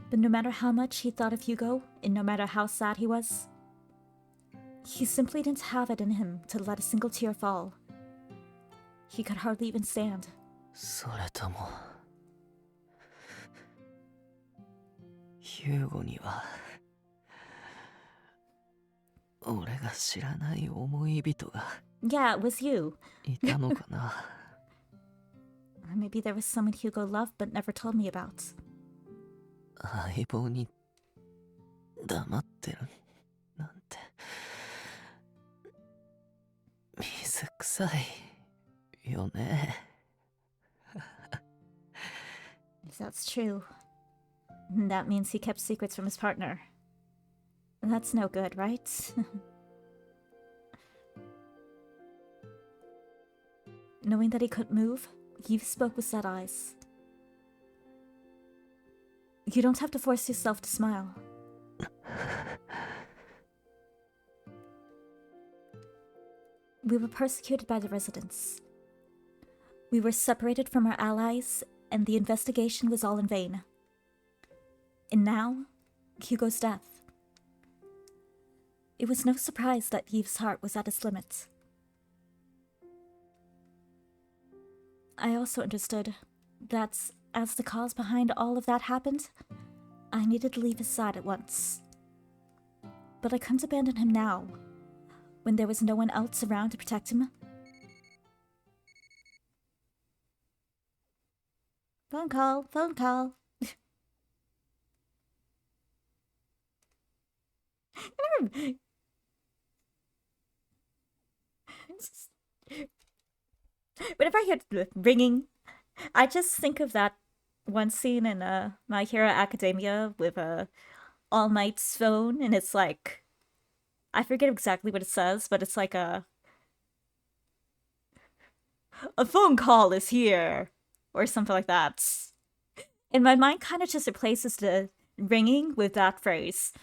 Speaker 1: But no matter how much he thought of Hugo, and no matter how sad he was, he simply didn't have it in him to let a single tear fall. He could hardly even stand.
Speaker 2: それともヒューゴには俺が知らない思い人が
Speaker 1: Yeah, it was you.
Speaker 2: いたのかな
Speaker 1: Or maybe there was someone Hugo loved but never told me about.
Speaker 2: 相棒に黙ってるなんて水臭いよね
Speaker 1: If that's true, then that means he kept secrets from his partner. That's no good, right? Knowing that he couldn't move, Yves spoke with sad eyes. You don't have to force yourself to smile. We were persecuted by the residents. We were separated from our allies, and the investigation was all in vain. And now, Hugo's death. It was no surprise that Yves' heart was at its limit. I also understood that, as the cause behind all of that happened, I needed to leave his side at once. But I couldn't abandon him now, when there was no one else around to protect him. Phone call, phone call. Whenever I hear the ringing, I just think of that one scene in My Hero Academia with All Might's phone, and it's like, I forget exactly what it says, but it's like a phone call is here, or something like that. And my mind kind of just replaces the ringing with that phrase.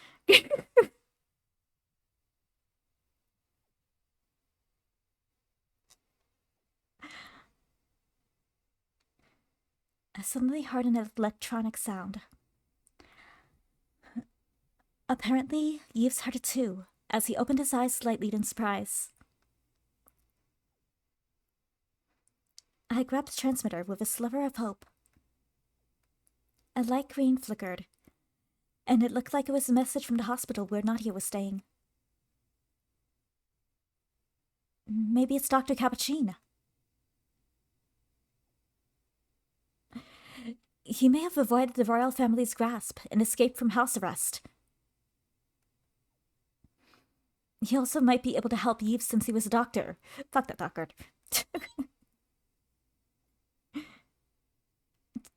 Speaker 1: I suddenly heard an electronic sound. Apparently, Yves heard it too, as he opened his eyes slightly in surprise. I grabbed the transmitter with a sliver of hope. A light green flickered, and it looked like it was a message from the hospital where Nadia was staying. Maybe it's Dr. Capuchin. He may have avoided the royal family's grasp and escaped from house arrest. He also might be able to help Yves since he was a doctor. Fuck that doctor.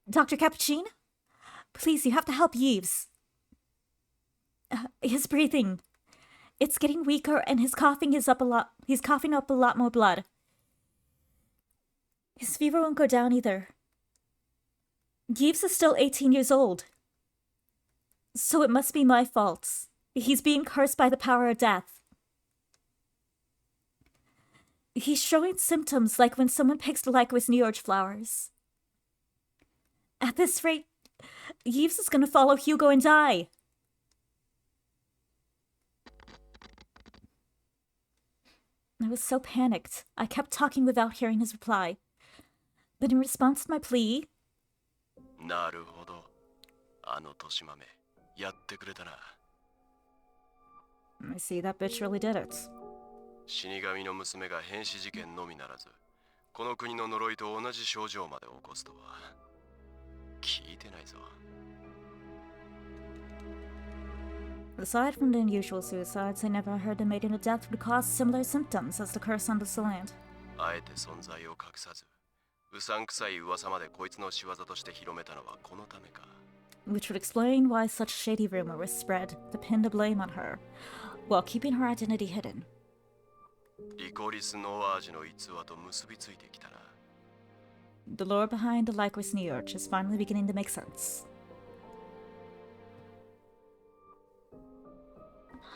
Speaker 1: Dr. Capuchin? Please, you have to help Yves. His breathing. It's getting weaker and his coughing is up a lot. He's coughing up a lot more blood. His fever won't go down either. Yves is still 18 years old. So it must be my fault. He's being cursed by the power of death. He's showing symptoms like when someone picks the Lycoris Neorge flowers. At this rate, Yves is gonna follow Hugo and die. I was so panicked, I kept talking without hearing his reply. But in response to my plea,
Speaker 7: なるほど。あの年豆、やってくれたな。
Speaker 1: I see that bitch really did it.
Speaker 7: 死神の娘が変死事件のみならず、この国の呪いと同じ症状まで起こすとは。聞いてないぞ。
Speaker 1: Aside from the unusual suicides, I never heard the maiden of death would cause similar symptoms as the curse on this land.
Speaker 7: あえて存在を隠さず、うさんくさい噂までこいつの仕業として広めたのはこのためか。
Speaker 1: Which would explain why such shady rumor was spread to pin the blame on her, while keeping her identity hidden.
Speaker 7: リコリス・ノワージの逸話と結びついてきたな。
Speaker 1: The lore behind the Lycris New York is finally beginning to make sense.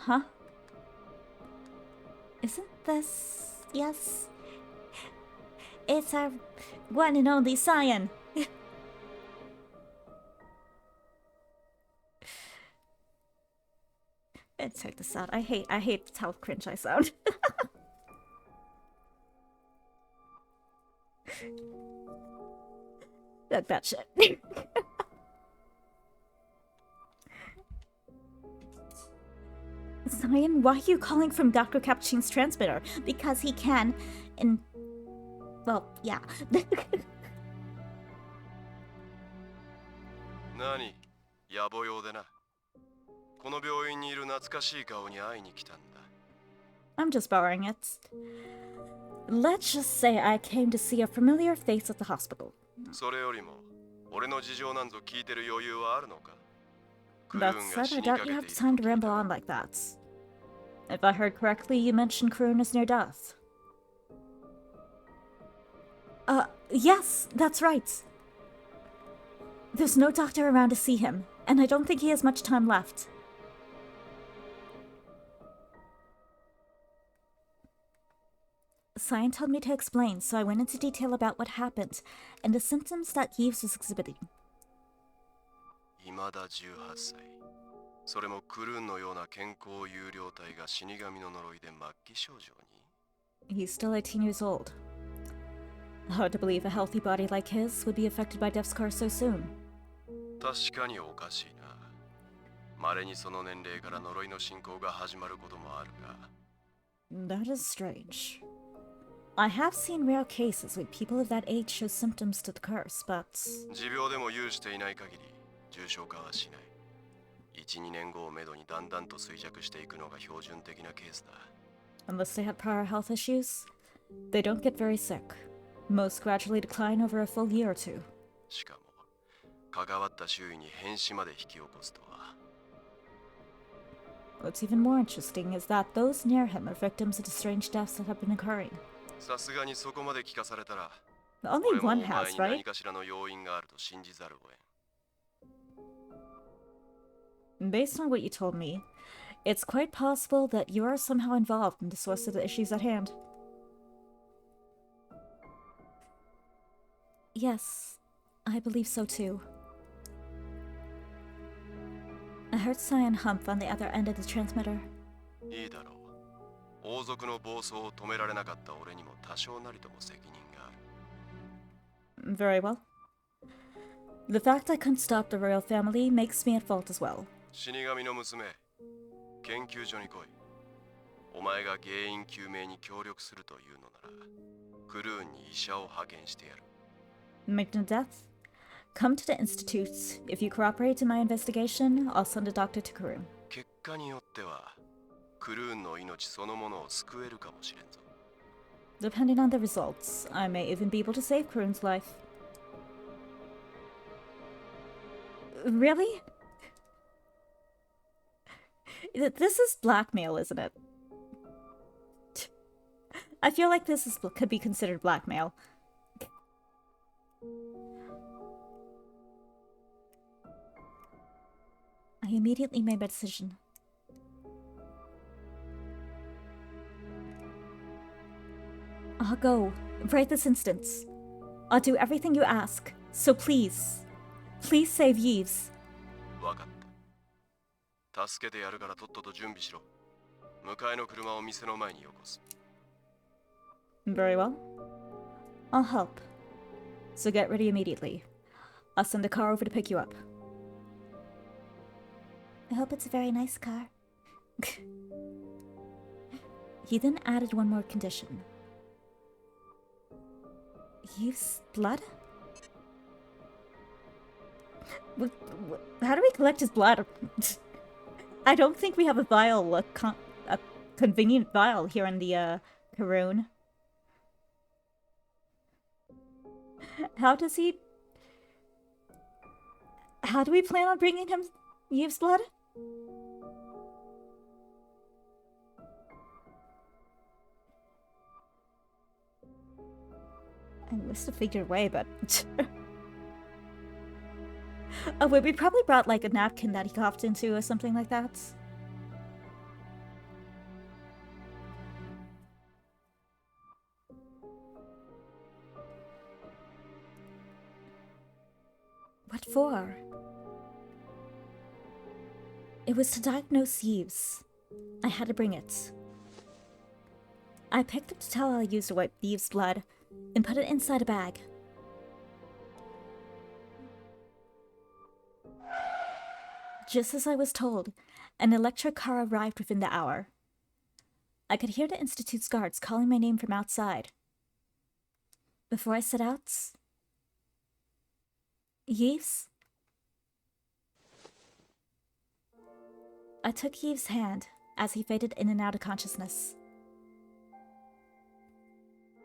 Speaker 1: Huh? Isn't this... Yes? It's our one and only scion! Let's check this out. I hate how cringe I sound. Fuck that shit. Cyan, why are you calling from Dr. Capuchin's transmitter? Because he can, and... Well, yeah.
Speaker 7: 何野暮用でな。この病院にいる懐かしい顔に会いに来たんだ。
Speaker 1: I'm just borrowing it. Let's just say I came to see a familiar face at the hospital.
Speaker 7: それよりも、俺の事情なんぞ聞いてる余裕はあるのか。
Speaker 1: That said, I doubt you have time to ramble on like that. If I heard correctly, you mentioned Karun is near death. Yes, that's right. There's no doctor around to see him, and I don't think he has much time left. Cyan told me to explain, so I went into detail about what happened and the symptoms that Yves was exhibiting.
Speaker 7: 未だ18歳。それもクルーンのような健康有料体が死神の呪いで末期症状に。
Speaker 1: He's still 18 years old. Hard to believe a healthy body like his would be affected by death's curse so soon.
Speaker 7: 確かにおかしいな。稀にその年齢から呪いの進行が始まることもあるが。
Speaker 1: That is strange. I have seen rare cases where people of that age show symptoms to the curse, but...
Speaker 7: 持病でも有していない限り重症化はしない。1、2年後をめどにだんだんと衰弱していくのが標準的なケースだ。
Speaker 1: Unless they had prior health issues, they don't get very sick. Most gradually decline over a full year or two.
Speaker 7: しかも、関わった周囲に変死まで引き起こすとは。
Speaker 1: What's even more interesting is that those near him are victims of the strange deaths that have been occurring.
Speaker 7: さすがにそこまで聞かされたら、
Speaker 1: Only
Speaker 7: 俺も
Speaker 1: one
Speaker 7: お前
Speaker 1: has,
Speaker 7: に
Speaker 1: right?
Speaker 7: 何かしらの要因があると信じざるを得ん。
Speaker 1: Based on what you told me, it's quite possible that you are somehow involved in the source of the issues at hand. Yes, I believe so too. I heard Cyan hump on the other end of the transmitter.
Speaker 7: いいだろう。王族の暴走を止められなかった俺にも多少なりとも責任がある。
Speaker 1: Very well. The fact I couldn't stop the royal family makes me at fault as well.
Speaker 7: 死神の娘、研究所に来い。お前が原因究明に協力するというのなら、クルーンに医者を派遣してやる。
Speaker 1: Making a death? Come to the Institute. If you cooperate in my investigation, I'll send a doctor to Karun.
Speaker 7: 結果によっては、クルーンの命そのものを救えるかもしれんぞ。
Speaker 1: Depending on the results, I may even be able to save Karun's life. Really? This is blackmail, isn't it? I feel like could be considered blackmail. I immediately made my decision. I'll go, right this instant. I'll do everything you ask, so please save Yves.
Speaker 7: わかった。助けてやるからとっとと準備しろ。迎えの車を店の前によこす。
Speaker 1: Very well. I'll help. So get ready immediately. I'll send the car over to pick you up. I hope it's a very nice car. He then added one more condition. Yves' blood? How do we collect his blood? I don't think we have a vial, a convenient vial here in the Karoon. How do we plan on bringing him Yves' blood? I must have figured a way, but... Oh wait, we probably brought like a napkin that he coughed into or something like that. What for? It was to diagnose Yves. I had to bring it. I picked up the towel I used to wipe Yves' blood and put it inside a bag. Just as I was told, an electric car arrived within the hour. I could hear the Institute's guards calling my name from outside. Before I set out... Yves? I took Yves' hand as he faded in and out of consciousness.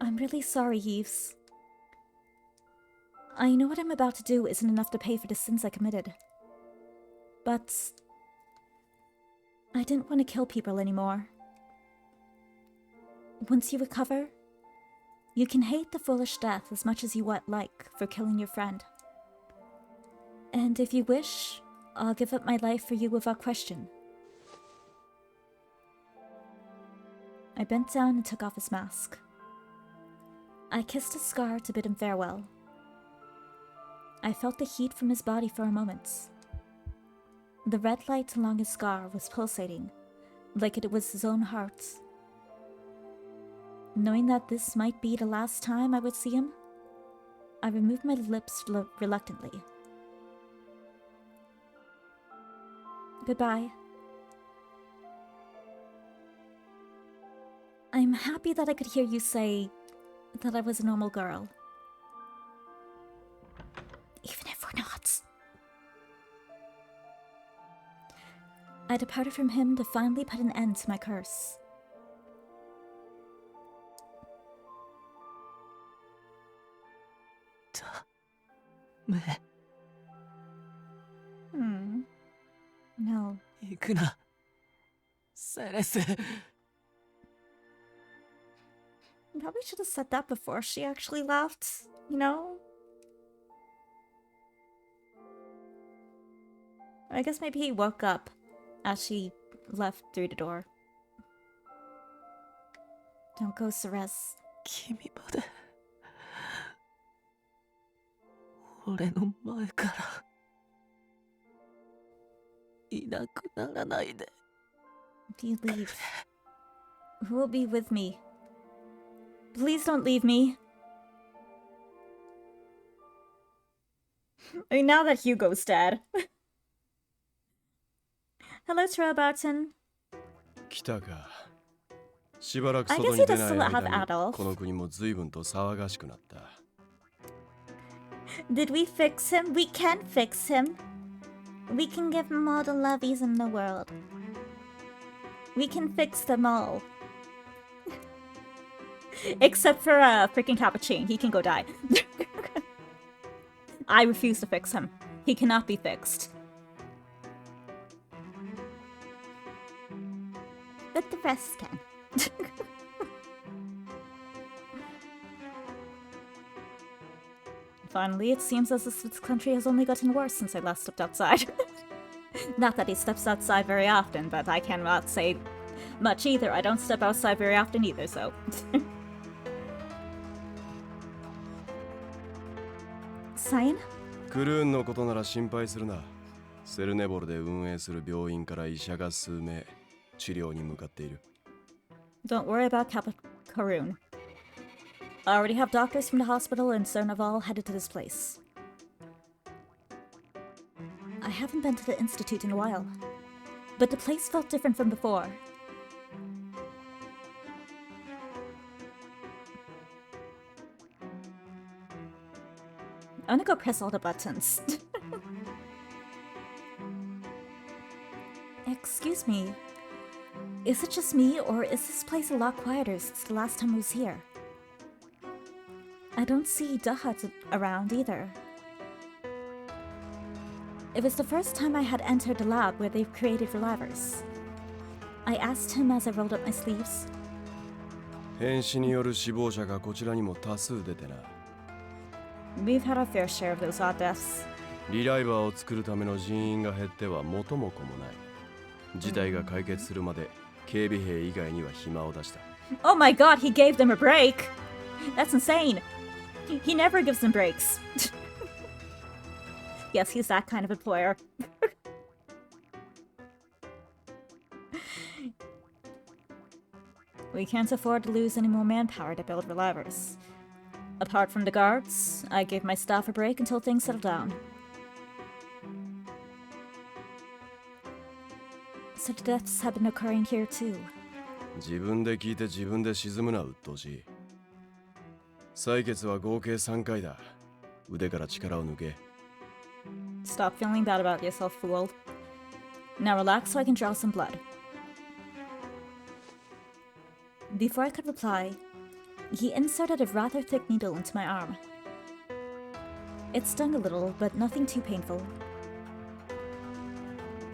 Speaker 1: I'm really sorry, Yves. I know what I'm about to do isn't enough to pay for the sins I committed. But... I didn't want to kill people anymore. Once you recover, you can hate the foolish death as much as you like for killing your friend. And if you wish, I'll give up my life for you without question. I bent down and took off his mask. I kissed his scar to bid him farewell. I felt the heat from his body for a moment. The red light along his scar was pulsating, like it was his own heart. Knowing that this might be the last time I would see him, I removed my lips reluctantly. Goodbye. I'm happy that I could hear you say that I was a normal girl. Even if we're not. I departed from him to finally put an end to my curse. No.
Speaker 2: 行くな。セレス。
Speaker 1: Probably should have said that before she actually left, you know? I guess maybe he woke up as she left through the door. Don't go, Ceres.
Speaker 2: 君まで俺の前からいなくならないで。
Speaker 1: If you leave, who will be with me? Please don't leave me. I mean, now that Hugo's dead. Hello, Trail Barton.
Speaker 7: 来たか。しばらく
Speaker 1: I
Speaker 7: 外
Speaker 1: guess
Speaker 7: に
Speaker 1: he
Speaker 7: 出
Speaker 1: does
Speaker 7: ない
Speaker 1: still have
Speaker 7: 間に
Speaker 1: Adolf.
Speaker 7: この国も随分と騒がしくなった。
Speaker 1: Did we fix him? We can fix him. We can give him all the lovies in the world. We can fix them all. Except for freaking Capuchin. He can go die. I refuse to fix him. He cannot be fixed. But the rest can. Finally, it seems as if this country has only gotten worse since I last stepped outside. Not that he steps outside very often, but I cannot say much either. I don't step outside very often either, so... Sign?
Speaker 7: クルーンのことなら心配するな。セルネボルで運営する病院から医者が数名治療に向かっている。
Speaker 1: Don't worry about Karoon. I already have doctors from the hospital and Cernaval headed to this place. haven't been to the Institute in a while, but the place felt different from before. I'm gonna go press all the buttons. Excuse me. Is it just me, or is this place a lot quieter since the last time I was here? I don't see Dahat around either. It was the first time I had entered the lab where they've created relivers. I asked him as I rolled up my sleeves.
Speaker 7: 変死による死亡者がこちらにも多数出てな。
Speaker 1: We've had our fair share of those odd deaths.
Speaker 7: リライバーを作るための人員が減っては元も子もない。事態が解決するまで警備兵以外には暇を出した。
Speaker 1: Oh my god, he gave them a break! That's insane! He never gives them breaks. Yes, he's that kind of employer. We can't afford to lose any more manpower to build relivers. Apart from the guards, I gave my staff a break until things settle down. Such deaths have been occurring here too.
Speaker 7: 自分で聞いて自分で沈むのは鬱陶しい。採血は合計3回だ。腕から力を抜け。
Speaker 1: Stop feeling bad about yourself, fool. Now relax so I can draw some blood. Before I could reply, he inserted a rather thick needle into my arm. It stung a little, but nothing too painful.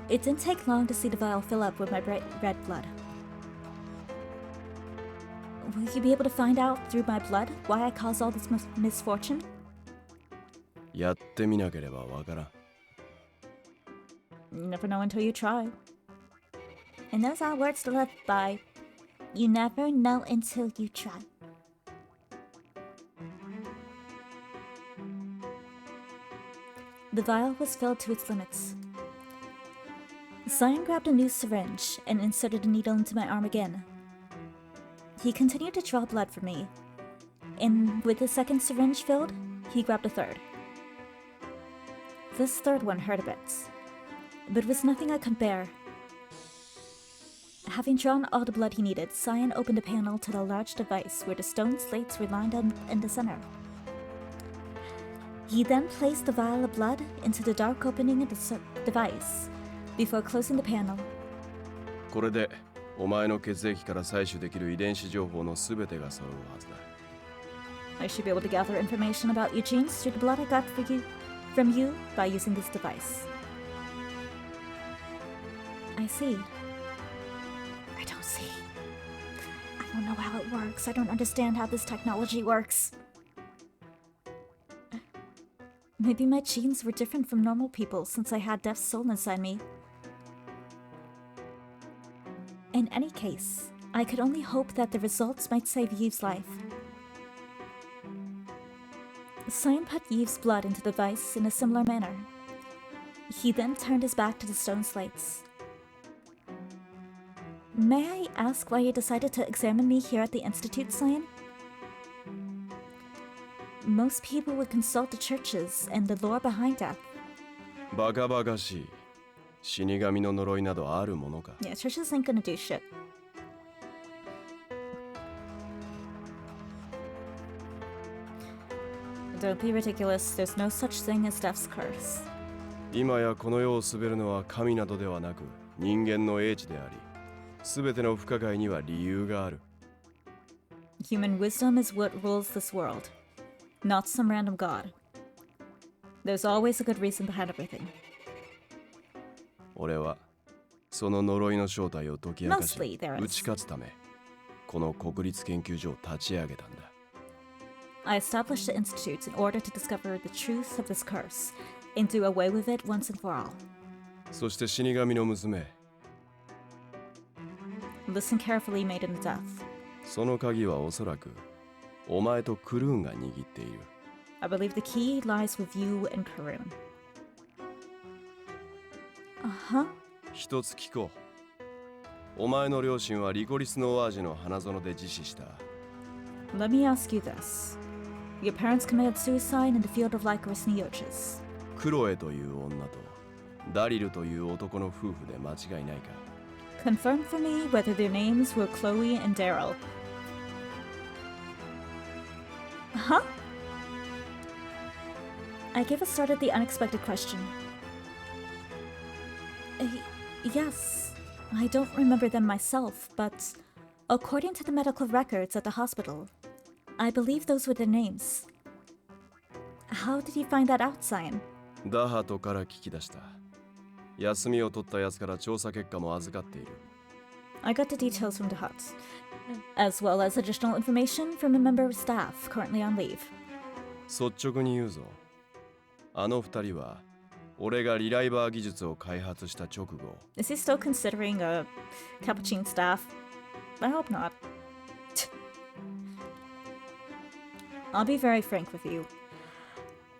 Speaker 1: It didn't take long to see the vial fill up with my bright red blood. Will you be able to find out through my blood why I caused all this misfortune?
Speaker 7: やってみなければわからん。
Speaker 1: You never know until you try. And those are words to live by. You never know until you try. The vial was filled to its limits. Cyan grabbed a new syringe and inserted a needle into my arm again. He continued to draw blood from me, and with the second syringe filled, he grabbed a third. This third one hurt a bit, but it was nothing I could bear. Having drawn all the blood he needed, Cyan opened a panel to the large device where the stone slates were lined up in the center. He then placed the vial of blood into the dark opening of the device before closing the panel.
Speaker 7: これでお前の血液から採取できる遺伝子情報のすべてが揃うはずだ。
Speaker 1: I should be able to gather information about your genes through the blood I got from you by using this device. I see. I don't see. I don't know how it works. I don't understand how this technology works. Maybe my genes were different from normal people since I had Death's soul inside me. In any case, I could only hope that the results might save Yves' life. Cyan put Yves' blood into the device in a similar manner. He then turned his back to the stone slates. May I ask why you decided to examine me here at the Institute, Cyan? Most people would consult the churches and the lore behind death.
Speaker 7: バカバカしい。死神の呪いなどあるものか。
Speaker 1: Yeah, churches ain't gonna do shit. Don't be ridiculous. There's no such thing as death's curse.
Speaker 7: 今やこの世を滑るのは神などではなく人間の英知であり、すべての不可解には理由がある。
Speaker 1: Human wisdom is what rules this world, not some random god. There's always a good reason behind everything.
Speaker 7: 俺はその呪いの正体を解き明かし
Speaker 1: Mostly there is.
Speaker 7: 打ち勝つためこの国立研究所を立ち上げたんだ。
Speaker 1: I established the Institute in order to discover the truth of this curse and do away with it once and for all.
Speaker 7: そして死神の娘、
Speaker 1: Listen carefully, Maiden of Death.
Speaker 7: その鍵はおそらくお前とクルーンが握っている。
Speaker 1: I believe the key lies with you and Karun. Uh-huh.
Speaker 7: 一つ聞こう。お前の両親はリコリスノワージュの花園で自死した。
Speaker 1: Let me ask you this. Your parents committed suicide in the field of Lycoris Neoches.
Speaker 7: クロエという女とダリルという男の夫婦で間違いないか？
Speaker 1: Confirm for me whether their names were Chloe and Daryl. Huh? I gave a start at the unexpected question. Yes, I don't remember them myself, but according to the medical records at the hospital, I believe those were their names. How did you find that out, Cyan?
Speaker 7: ダハトから聞き出した。休みを取ったやつから調査結果も預かっている。
Speaker 1: I got the details from the hut, as well as additional information from a member of staff currently on leave.
Speaker 7: 率直に言うぞ。あの二人は俺がリライバー技術を開発した直後。
Speaker 1: Is he still considering a Capuchin staff? I hope not. I'll be very frank with you.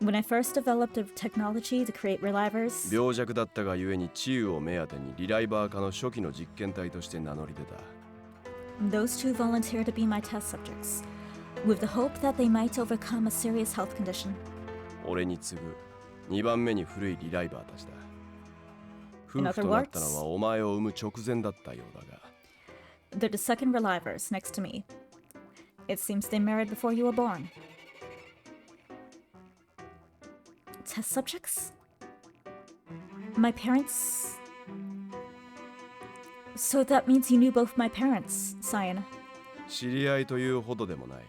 Speaker 1: When I first developed a technology to create relivers,
Speaker 7: 病弱だったがゆえに治癒を目当てにリライバー化の初期の実験体として名乗り出た。
Speaker 1: those two volunteered to be my test subjects, with the hope that they might overcome a serious health condition.
Speaker 7: 俺に次ぐ2番目に古いリライバーたちだ。夫
Speaker 1: In
Speaker 7: 婦
Speaker 1: other
Speaker 7: となったの
Speaker 1: words,
Speaker 7: はお前を産む直前だったようだが。
Speaker 1: they're the second relivers next to me. It seems they married before you were born. Test subjects? My parents... So that means you knew both my parents, Cyan.
Speaker 7: 知り合いというほどでもない。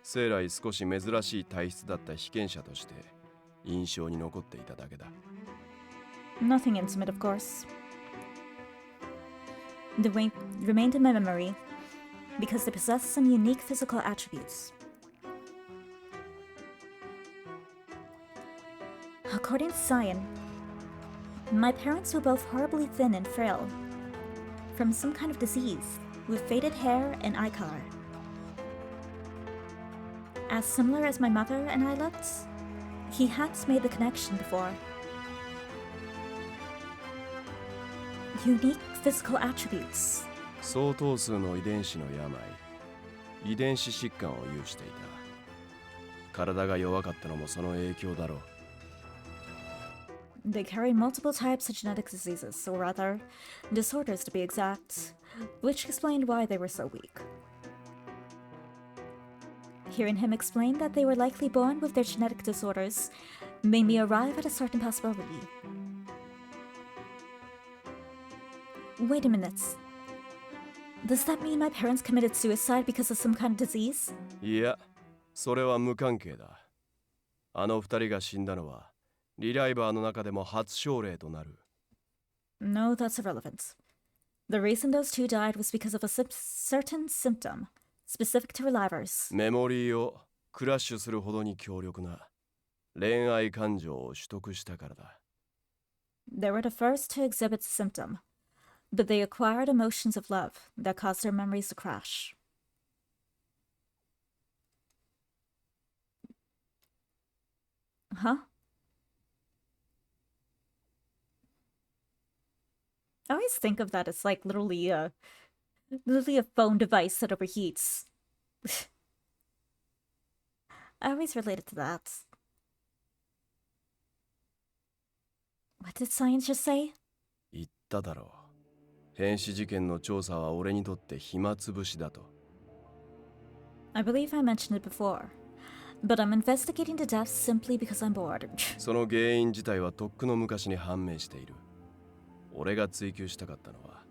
Speaker 7: 生来少し珍しい体質だった被験者として印象に残っていただけだ。
Speaker 1: Nothing intimate, of course. They remained in my memory because they possess some unique physical attributes. According to Cyan, my parents were both horribly thin and frail, from some kind of disease, with faded hair and eye color. As similar as my mother and I looked, he hadn't made the connection before. Unique physical attributes.
Speaker 7: 相当数の遺伝子の病、遺伝子疾患を有していた。体が弱かったのもその影響だろう。
Speaker 1: They carry multiple types of genetic diseases, or rather, disorders to be exact, which explained why they were so weak. Hearing him explain that they were likely born with their genetic disorders made me arrive at a certain possibility. Wait a minute. Does that mean my parents committed suicide because of some kind of disease?
Speaker 7: いや、それは無関係だ。あの二人が死んだのはリライバーの中でも初症例となる。
Speaker 1: No, that's irrelevant. The reason those two died was because of a certain symptom, specific to relivers.
Speaker 7: メモリーをクラッシュするほどに強力な恋愛感情を取得したからだ。
Speaker 1: They were the first to exhibit the symptom, but they acquired emotions of love that caused their memories to crash. Huh? I always think of that as like literally a phone device that overheats. I always related to that. What did science just say?
Speaker 7: 言っただろう。変死事件の調査は俺にとって暇つぶしだと。
Speaker 1: I believe I mentioned it before, but I'm investigating the deaths simply because I'm bored.
Speaker 7: その原因自体はとっくの昔に判明している。俺が追求したかったのは、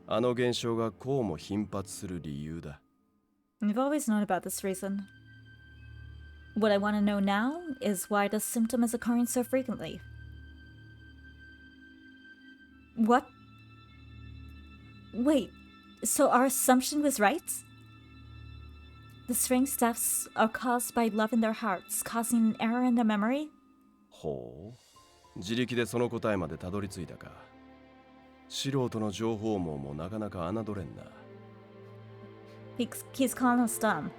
Speaker 7: あの現象がこうも頻発する理由だ。
Speaker 1: You've always known about this reason. What I want to know now is why this symptom is occurring so frequently. What? Wait, so our assumption was right? The strange deaths are caused by love in their hearts, causing an error in their memory?
Speaker 7: ほう。自力でその答えまでたどり着いたか。素人の情報網もなかなか侮れんな。
Speaker 1: He's calling us dumb.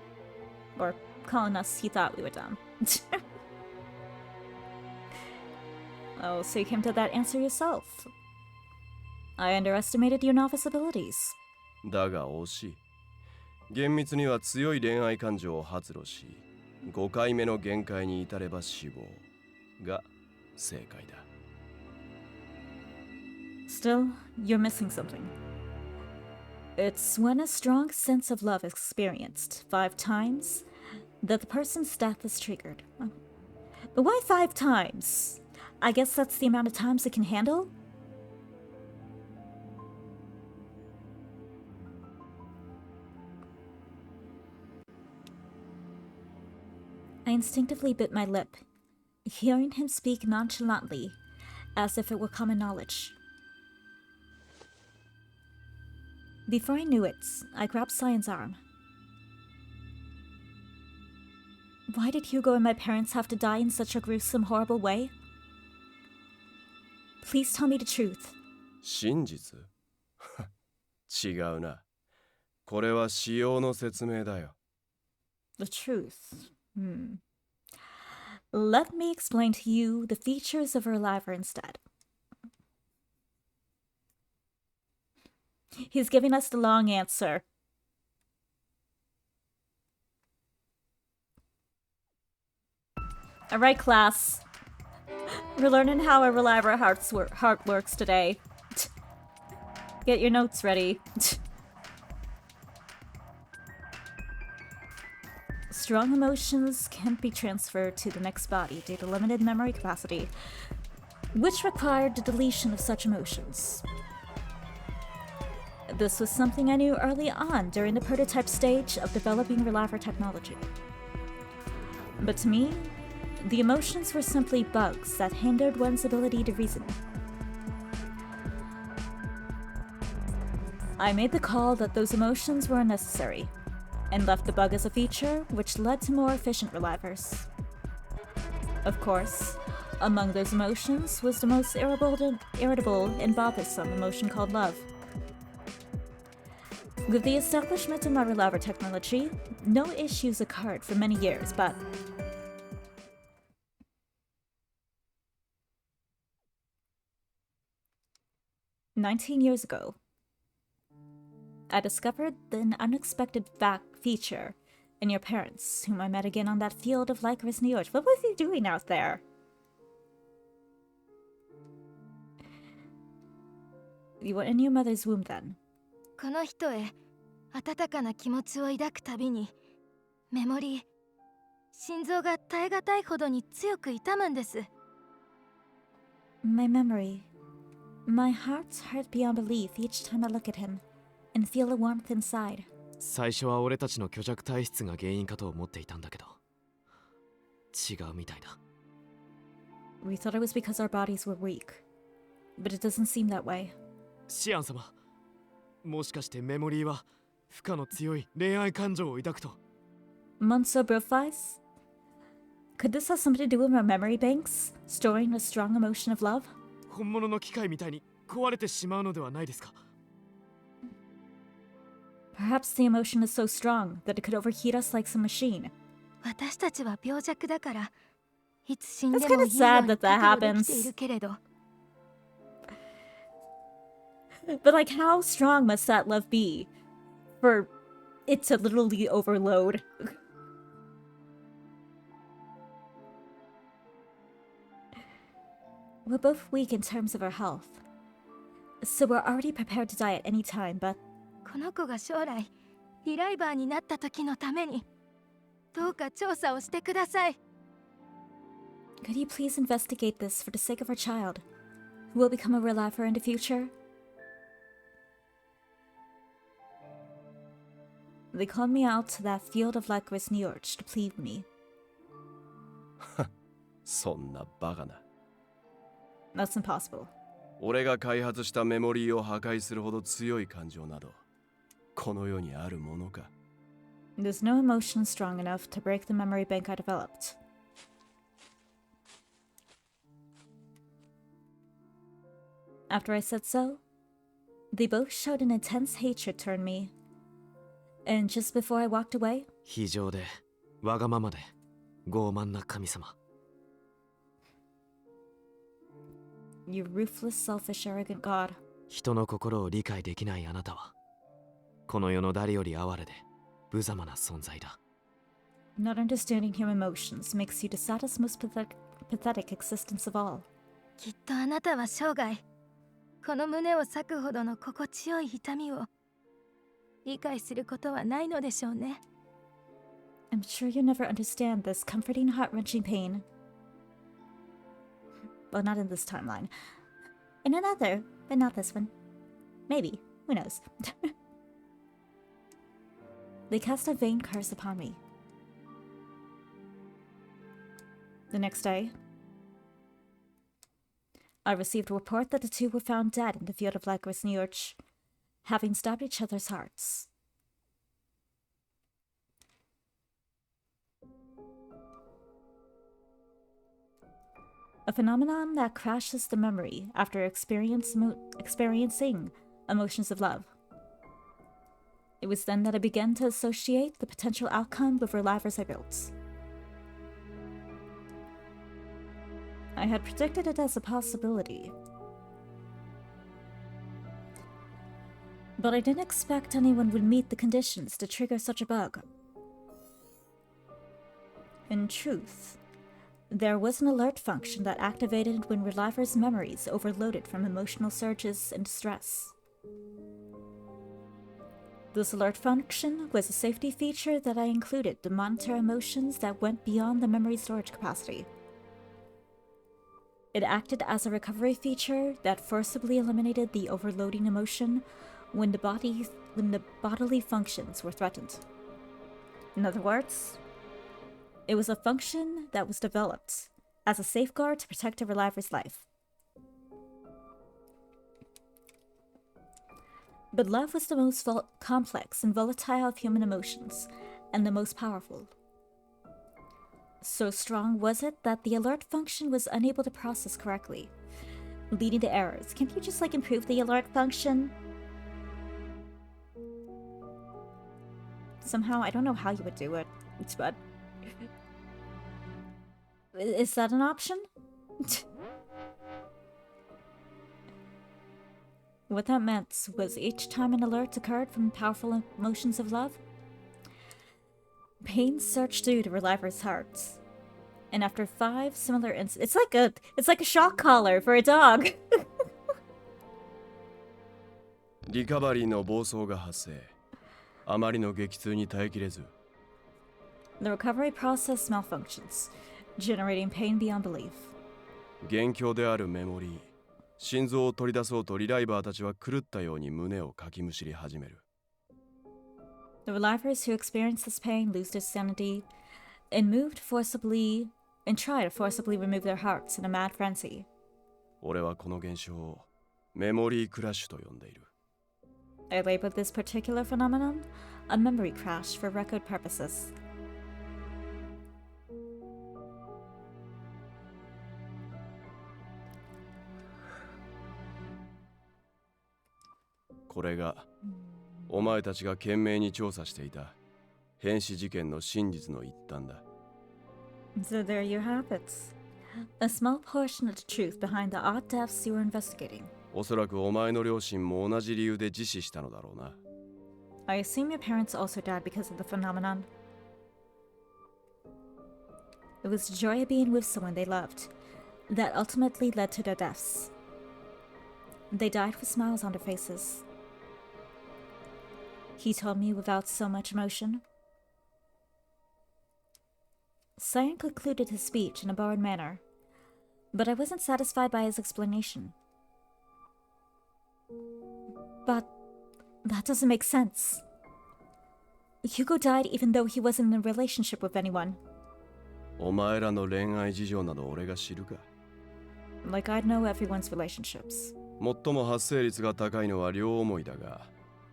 Speaker 1: Or calling us he thought we were dumb. Oh, so you came to that answer yourself. I underestimated your novice abilities.
Speaker 7: だが惜しい。厳密には強い恋愛感情を発露し、5回目の限界に至れば死亡が正解だ。
Speaker 1: Still, you're missing something. It's when a strong sense of love is experienced 5 times that the person's death is triggered. But why 5 times? I guess that's the amount of times it can handle? I instinctively bit my lip, hearing him speak nonchalantly, as if it were common knowledge. Before I knew it, I grabbed Cyan's arm. Why did Hugo and my parents have to die in such a gruesome, horrible way? Please tell me the truth.
Speaker 7: 真実違うな。これは仕様の説明だよ。
Speaker 1: The truth. Let me explain to you the features of a reliver instead. He's giving us the long answer. Alright, class. We're learning how a reliver heart works today. Get your notes ready. Strong emotions can't be transferred to the next body due to limited memory capacity, which required the deletion of such emotions. This was something I knew early on during the prototype stage of developing reliver technology. But to me, the emotions were simply bugs that hindered one's ability to reason. I made the call that those emotions were unnecessary, and left the bug as a feature, which led to more efficient relivers. Of course, among those emotions was the most irritable and bothersome emotion called love. With the establishment of my reliver technology, no issues occurred for many years, but 19 years ago, I discovered an unexpected feature in your parents, whom I met again on that field of Lycoris, New York. What was he doing out there? You were in your mother's womb then.
Speaker 8: この人へ温かな気持ちを抱くたびにメモリー、心臓が耐え難いほどに強く痛むんです。
Speaker 1: My memory. My heart hurt beyond belief each time I look at him and feel a warmth inside.
Speaker 9: 最初は俺たちの虚弱体質が原因かと思っていたんだけど、違うみたいだ。
Speaker 1: We thought it was because our bodies were weak, but it doesn't seem that way.
Speaker 9: シアン様、もしかしてメモリーは負荷の強い恋愛感情を抱くと。
Speaker 1: Monso Broflies? Could this have something to do with our memory banks, storing a strong emotion of love?
Speaker 9: 本物の機械みたいに壊れてしまうのではないですか。
Speaker 1: Perhaps the emotion is so strong that it could overheat us like some machine.
Speaker 8: 私たちは病弱だからいつ死んで
Speaker 1: That's
Speaker 8: も
Speaker 1: kind
Speaker 8: い
Speaker 1: of
Speaker 8: いよう
Speaker 1: sad
Speaker 8: に
Speaker 1: that that
Speaker 8: 覚悟でき
Speaker 1: happens.
Speaker 8: ているけれど、
Speaker 1: But like, how strong must that love be for it to literally overload? We're both weak in terms of our health, so we're already prepared to die at any time, but
Speaker 8: この子が将来リライバーになった時のためにどうか調査をしてください。
Speaker 1: could you please investigate this for the sake of our child, who will become a reliver in the future? They called me out to that field of Lycoris, New York, to plead with me.
Speaker 7: そんなバカな。
Speaker 1: That's impossible.
Speaker 7: 俺が開発したメモリーを破壊するほど強い感情などこの世にあるものか。
Speaker 1: There's no emotion strong enough to break the memory bank I developed. After I said so, they both showed an intense hatred toward me. And just before I walked away,
Speaker 9: 非情でわがままで傲慢な神様。
Speaker 1: you ruthless, selfish, arrogant god.
Speaker 9: 人の心を理解できないあなたはこの世の誰より哀れで無様な存在だ。
Speaker 1: Not understanding human emotions makes you the saddest, most pathetic existence of all.
Speaker 8: きっとあなたは生涯この胸を裂くほどの心地よい痛みを理解することはないのでしょうね。
Speaker 1: I'm sure you never understand this comforting, heart-wrenching pain. Well, not in this timeline. In another, but not this one. Maybe. Who knows? They cast a vain curse upon me. The next day, I received a report that the two were found dead in the field of Lycoris Niorch, having stabbed each other's hearts. A phenomenon that crashes the memory after experiencing emotions of love. It was then that I began to associate the potential outcome with relivers I built. I had predicted it as a possibility, but I didn't expect anyone would meet the conditions to trigger such a bug. In truth, there was an alert function that activated when relivers' memories overloaded from emotional surges and distress. This alert function was a safety feature that I included to monitor emotions that went beyond the memory storage capacity. It acted as a recovery feature that forcibly eliminated the overloading emotion when the bodily functions were threatened. In other words, it was a function that was developed as a safeguard to protect a reliver's life. But love was the most complex and volatile of human emotions, and the most powerful. So strong was it that the alert function was unable to process correctly, leading to errors. Can't you just, improve the alert function? Somehow, I don't know how you would do it, but... Is that an option? What that meant was each time an alert occurred from powerful emotions of love, pain surged through the reliver's hearts. And after 5 similar incidents, it's like a shock collar for a dog.
Speaker 7: リカバリーの暴走が発生。あまりの激痛に耐えきれず。
Speaker 1: The recovery process malfunctions, generating pain beyond belief.
Speaker 7: 元凶であるメモリー。心臓を取り出そうとリライバーたちは狂ったように胸をかきむしり始める。
Speaker 1: The relivers who experience this pain lose their sanity and try to forcibly remove their hearts in a mad frenzy.
Speaker 7: 俺はこの現象をメモリークラッシュと呼んでいる。
Speaker 1: I labeled this particular phenomenon a memory crash for record purposes.
Speaker 7: これがお前たちが懸命に調査していた変死事件の真実の一端だ。
Speaker 1: So there you have it. A small portion of the truth behind the odd deaths you were investigating.
Speaker 7: おそらくお前の両親も同じ理由で自死したのだろうな。
Speaker 1: I assume your parents also died because of the phenomenon. It was the joy of being with someone they loved that ultimately led to their deaths. They died with smiles on their faces. He told me without so much emotion. Cyan concluded his speech in a borrowed manner, but I wasn't satisfied by his explanation. But that doesn't make sense. Hugo died even though he wasn't in a relationship with anyone.
Speaker 7: お前らの恋愛事情など俺が知るか。
Speaker 1: Like I'd know everyone's relationships.
Speaker 7: 最も発生率が高いのは両思いだが、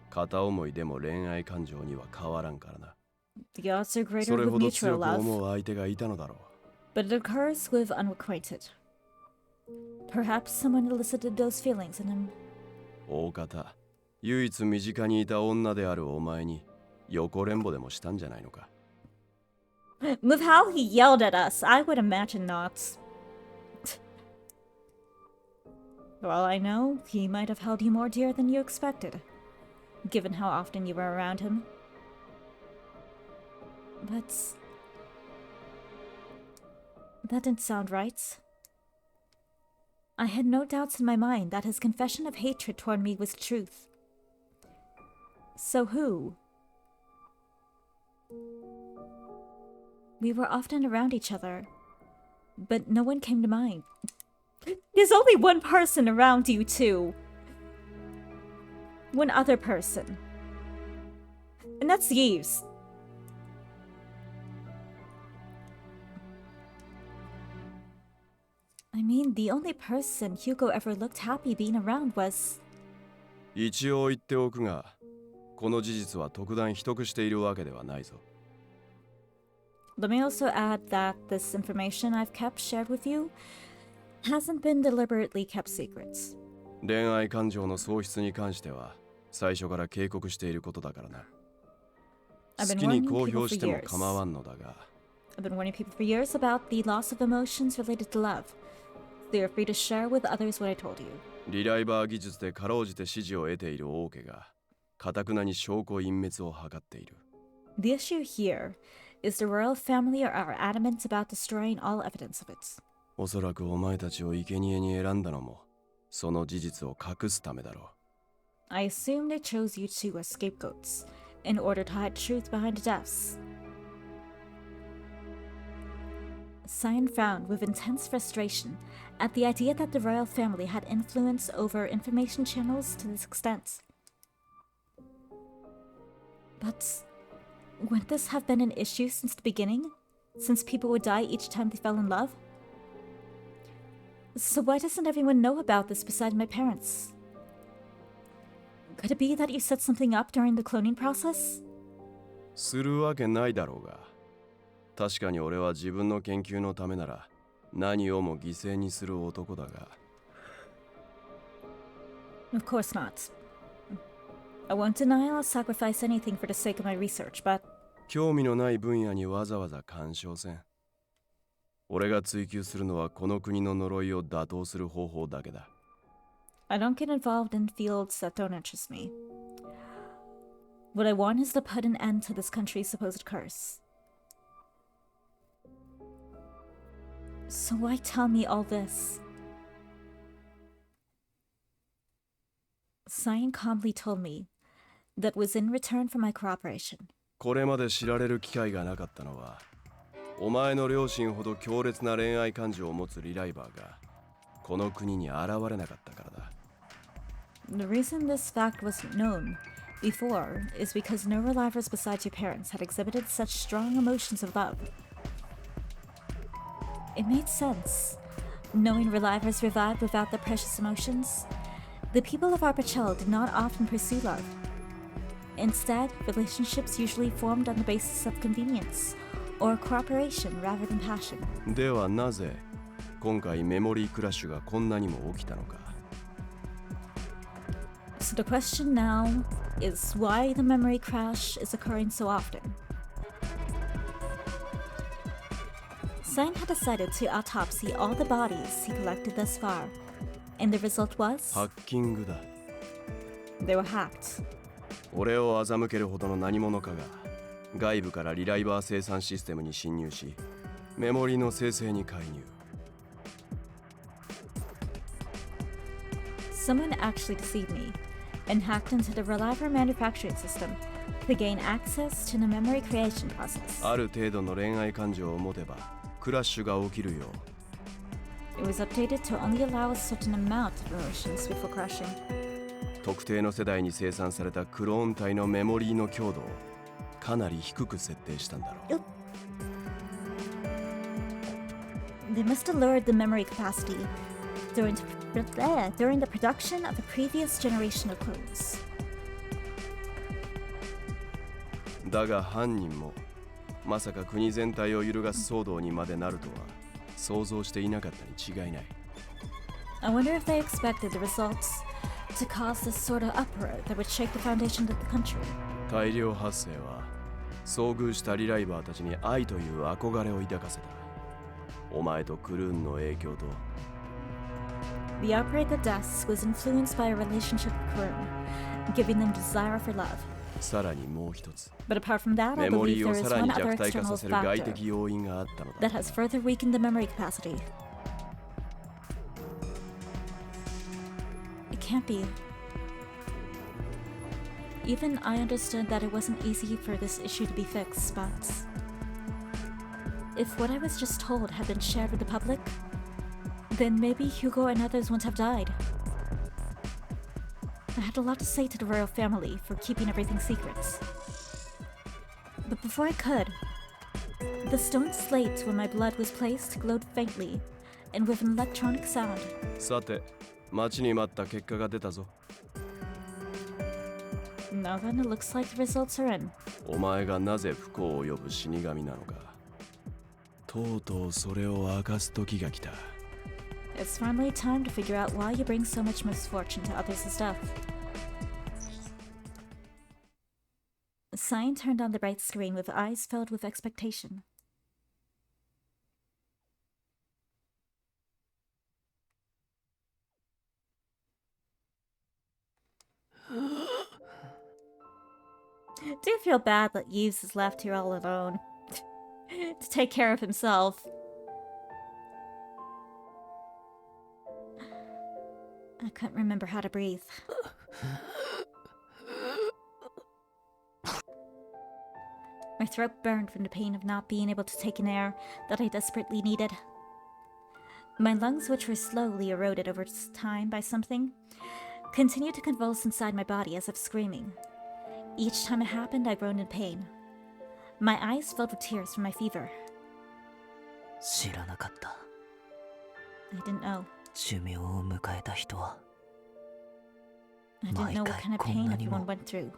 Speaker 7: 片思いでも恋愛感情には変わらんからな。
Speaker 1: The odds are
Speaker 7: そ
Speaker 1: greater
Speaker 7: れ
Speaker 1: with
Speaker 7: ほど
Speaker 1: mutual
Speaker 7: 強く
Speaker 1: love,
Speaker 7: 思う相手がいたのだろう。
Speaker 1: but it occurs with unrequited. Perhaps someone elicited those feelings in him.
Speaker 7: 大方、唯一身近にいた女であるお前に横連母でもしたんじゃないのか。
Speaker 1: With how he yelled at us, I would imagine not. For all I know, he might have held you more dear than you expected, given how often you were around him. But that didn't sound right. I had no doubts in my mind that his confession of hatred toward me was truth. So who? We were often around each other, but no one came to mind. There's only one person around you two. One other person. And that's Yves. I mean, the only person Hugo ever looked happy being around was...
Speaker 7: 一応言っておくが、この事実は特段秘匿しているわけではないぞ。
Speaker 1: Let me also add that this information I've kept shared with you hasn't been deliberately kept secrets.
Speaker 7: 恋愛感情の喪失に関しては最初から警告していることだからな。好きに公表しても構わんのだが。
Speaker 1: I've been warning people for years about the loss of emotions related to love. They are free to share with others what I told you.
Speaker 7: リライバー技術でかろうじて支持を得ている王家が頑なに証拠隠滅を図っている。
Speaker 1: The issue here is the royal family are adamant about destroying all evidence of it.
Speaker 7: おそらくお前たちを生贄に選んだのもその事実を隠すためだろう。
Speaker 1: I assume they chose you two as scapegoats in order to hide truth behind the deaths. Cyan frowned with intense frustration at the idea that the royal family had influence over information channels to this extent. But wouldn't this have been an issue since the beginning? Since people would die each time they fell in love? So why doesn't everyone know about this besides my parents? Could it be that you set something up during the cloning process?
Speaker 7: するわけないだろうが。確かに俺は自分の研究のためなら何をも犠牲にする男だが。
Speaker 1: Of course not. I won't deny I'll sacrifice anything for the sake of my research, but...
Speaker 7: 興味のない分野にわざわざ干渉せん。俺が追求するのはこの国の呪いを打倒する方法だけだ。
Speaker 1: I don't get involved in fields that don't interest me. What I want is to put an end to this country's supposed curse. So why tell me all this? Cyan calmly told me that was in return for my cooperation.
Speaker 7: これまで知られる機会がなかったのは、お前の両親ほど強烈な恋愛感情を持つリライバーがこの国に現れなかったからだ。
Speaker 1: The reason this fact wasn't known before is because no relivers besides your parents had exhibited such strong emotions of love. It made sense. Knowing relivers revived without their precious emotions, the people of our Virche did not often pursue love. Instead, relationships usually formed on the basis of convenience or cooperation rather than passion.
Speaker 7: ではなぜ今回メモリークラッシュがこんなにも起きたのか。
Speaker 1: So the question now is why the memory crash is occurring so often. Cyan had decided to autopsy all the bodies he collected thus far, and the result was
Speaker 7: ハッキングだ。
Speaker 1: they were hacked.
Speaker 7: 俺を欺けるほどの何者かが外部からリライバー生産システムに侵入し、メモリーの生成に介入。
Speaker 1: Someone actually deceived me and hacked into the reliver manufacturing system to gain access to the memory creation process.
Speaker 7: ある程度の恋愛感情を持てばクラッシュが起きるよ。
Speaker 1: It was updated to only allow a certain amount of emotions before crashing.
Speaker 7: 特定の世代に生産されたクローン体のメモリーの強度をかなり低く設定したんだろう。
Speaker 1: They must have lowered the memory capacity during the production of the previous generation of clones.
Speaker 7: だが犯人もまさか国全体を揺るがす騒動にまでなるとは想像していなかったに違いない。
Speaker 1: I wonder if they expected the results to cause this sort of uproar that would shake the foundation of the country.
Speaker 7: 大量発生は遭遇したリライバーたちに愛という憧れを抱かせた。お前とクルーンの影響と。
Speaker 1: The outbreak of deaths was influenced by a relationship with Karun, giving them desire for love.
Speaker 7: さらにもう一つ。
Speaker 1: But apart from that,
Speaker 7: メ
Speaker 1: I
Speaker 7: モリ
Speaker 1: believe
Speaker 7: ーを
Speaker 1: there is
Speaker 7: さら
Speaker 1: one
Speaker 7: に
Speaker 1: other
Speaker 7: 弱体化
Speaker 1: external
Speaker 7: させる外
Speaker 1: factor
Speaker 7: 的要因があったのだ。
Speaker 1: that has further weakened the memory capacity. can't be. Even I understood that it wasn't easy for this issue to be fixed, but if what I was just told had been shared with the public, then maybe Hugo and others wouldn't have died. I had a lot to say to the royal family for keeping everything secret. But before I could, the stone slate where my blood was placed glowed faintly, and with an electronic sound.
Speaker 7: さて、待ちに待った結果が出たぞ。
Speaker 1: Now then, it looks like the results are in.
Speaker 7: お前がなぜ不幸を呼ぶ死神なのか。とうとうそれを明かす時が来た。
Speaker 1: It's finally time to figure out why you bring so much misfortune to others' death. Cyan turned on the bright screen with eyes filled with expectation. Do you feel bad that Yves is left here all alone to take care of himself? I couldn't remember how to breathe. My throat burned from the pain of not being able to take in air that I desperately needed. My lungs, which were slowly eroded over time by something, continued to convulse inside my body as if screaming. Each time it happened, I groaned in pain. My eyes filled with tears from my fever.
Speaker 2: 知らなかった。
Speaker 1: I didn't know.
Speaker 2: 寿命を迎えた人は
Speaker 1: I didn't know what kind of pain everyone went through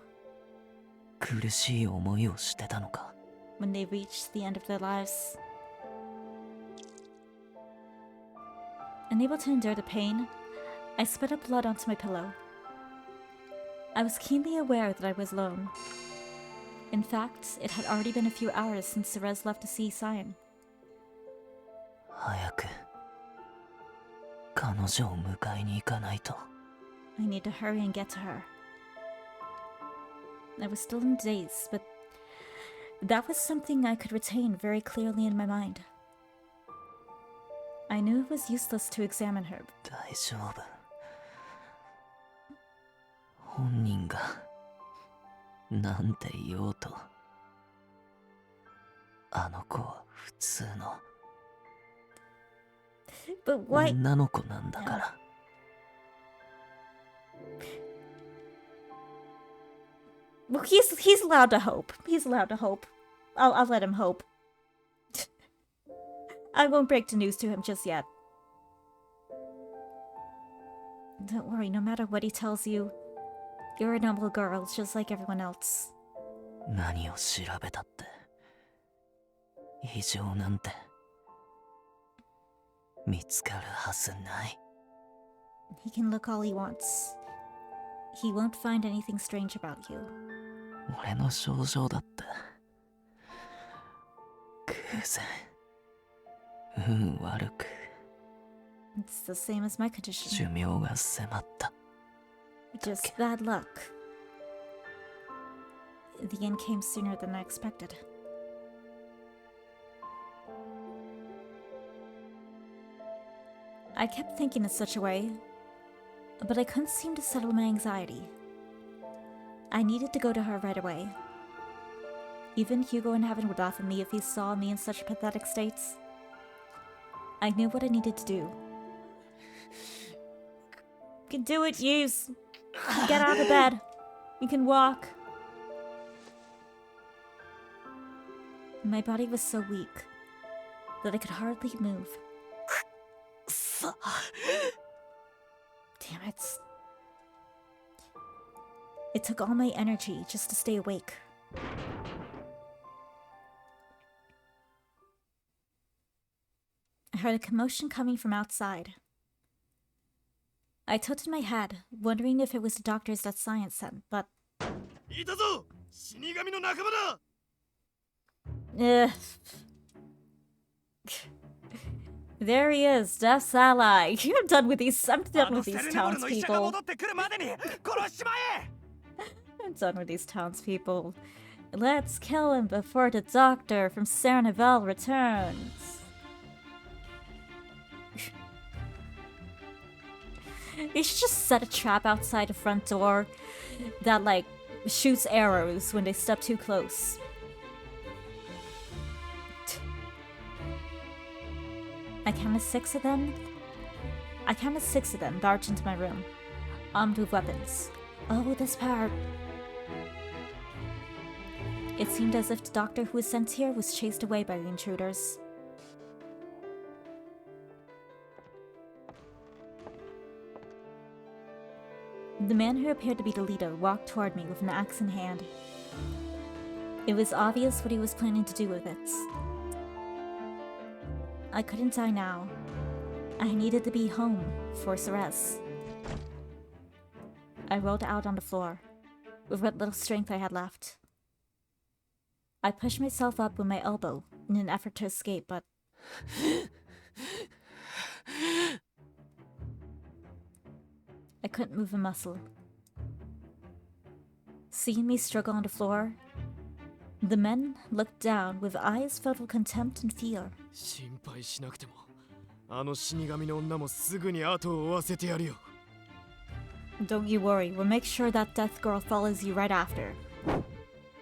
Speaker 2: 苦しい思いをしてたのか。
Speaker 1: when they reached the end of their lives. Unable to endure the pain, I spit up blood onto my pillow. I was keenly aware that I was alone. In fact, it had already been a few hours since Therese left to see Cyan.
Speaker 2: 早く彼女を迎えに行かないと。
Speaker 1: I need to hurry and get to her. I was still in daze, but that was something I could retain very clearly in my mind. I knew it was useless to examine her.
Speaker 2: 大丈夫。本人がなんて言おうと、あの子は普通の
Speaker 1: But why?
Speaker 2: 女の子なんだから。
Speaker 1: Well, he's allowed to hope. He's allowed to hope. I'll let him hope. I won't break the news to him just yet. Don't worry, no matter what he tells you, you're a noble girl just like everyone else.
Speaker 2: 何を調べたって、異常なんて見つかるはずない。
Speaker 1: He can look all he wants. He won't find anything strange about you.
Speaker 2: 俺の症状だって偶然運悪く
Speaker 1: It's the same as my condition.
Speaker 2: 寿命が迫った。
Speaker 1: Just bad luck. The end came sooner than I expected. I kept thinking in such a way, but I couldn't seem to settle my anxiety. I needed to go to her right away. Even Hugo in heaven would laugh at me if he saw me in such pathetic states. I knew what I needed to do. You can do it, Yves. You can get out of bed. You can walk. My body was so weak that I could hardly move. Damn it. It took all my energy just to stay awake. I heard a commotion coming from outside. I tilted my head, wondering if it was the doctors that Cyan sent, but... Ugh. There he is, Death's ally. I'm done with these townspeople. I'm done with these townspeople. Let's kill him before the doctor from Cernavel returns. You should just set a trap outside the front door that, like, shoots arrows when they step too close. I counted 6 of them. Barged into my room, armed with weapons. Oh, this part. It seemed as if the doctor who was sent here was chased away by the intruders. The man who appeared to be the leader walked toward me with an axe in hand. It was obvious what he was planning to do with it. I couldn't die now. I needed to be home for Ceres. I rolled out on the floor, with what little strength I had left. I pushed myself up with my elbow in an effort to escape, but... I couldn't move a muscle. Seeing me struggle on the floor, the men looked down with eyes filled with contempt and fear.
Speaker 9: 心配しなくても、あの死神の女もすぐに後を追わせてやるよ。
Speaker 1: Don't you worry, we'll make sure that death girl follows you right after.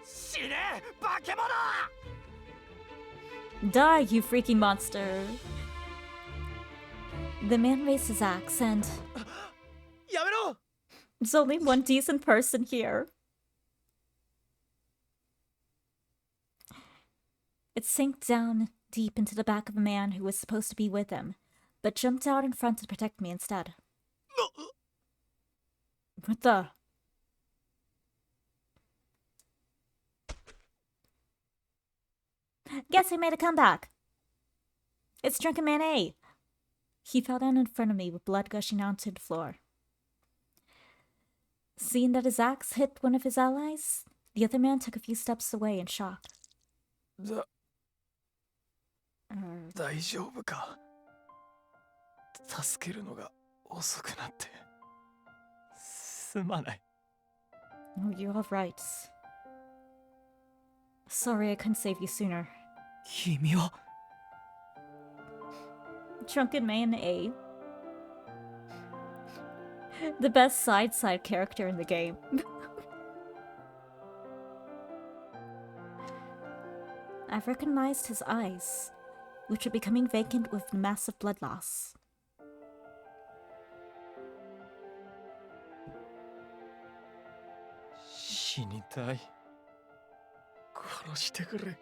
Speaker 9: 死ね、化け物
Speaker 1: Die, you freaking monster! The man raised his axe and...
Speaker 9: やめろ
Speaker 1: There's only one decent person here. It sank down deep into the back of a man who was supposed to be with him, but jumped out in front to protect me instead. What the? Guess I made a comeback. It's Drunken Man A. He fell down in front of me with blood gushing onto the floor. Seeing that his axe hit one of his allies, the other man took a few steps away in shock.
Speaker 9: 大丈夫か助けるのが遅くなってすまない
Speaker 1: Oh, you're all right. Sorry I couldn't save you sooner.
Speaker 9: 君は
Speaker 1: Drunken Man A. The best side character in the game. I've recognized his eyes, which are becoming vacant with massive blood loss.
Speaker 9: 死にたい殺してくれ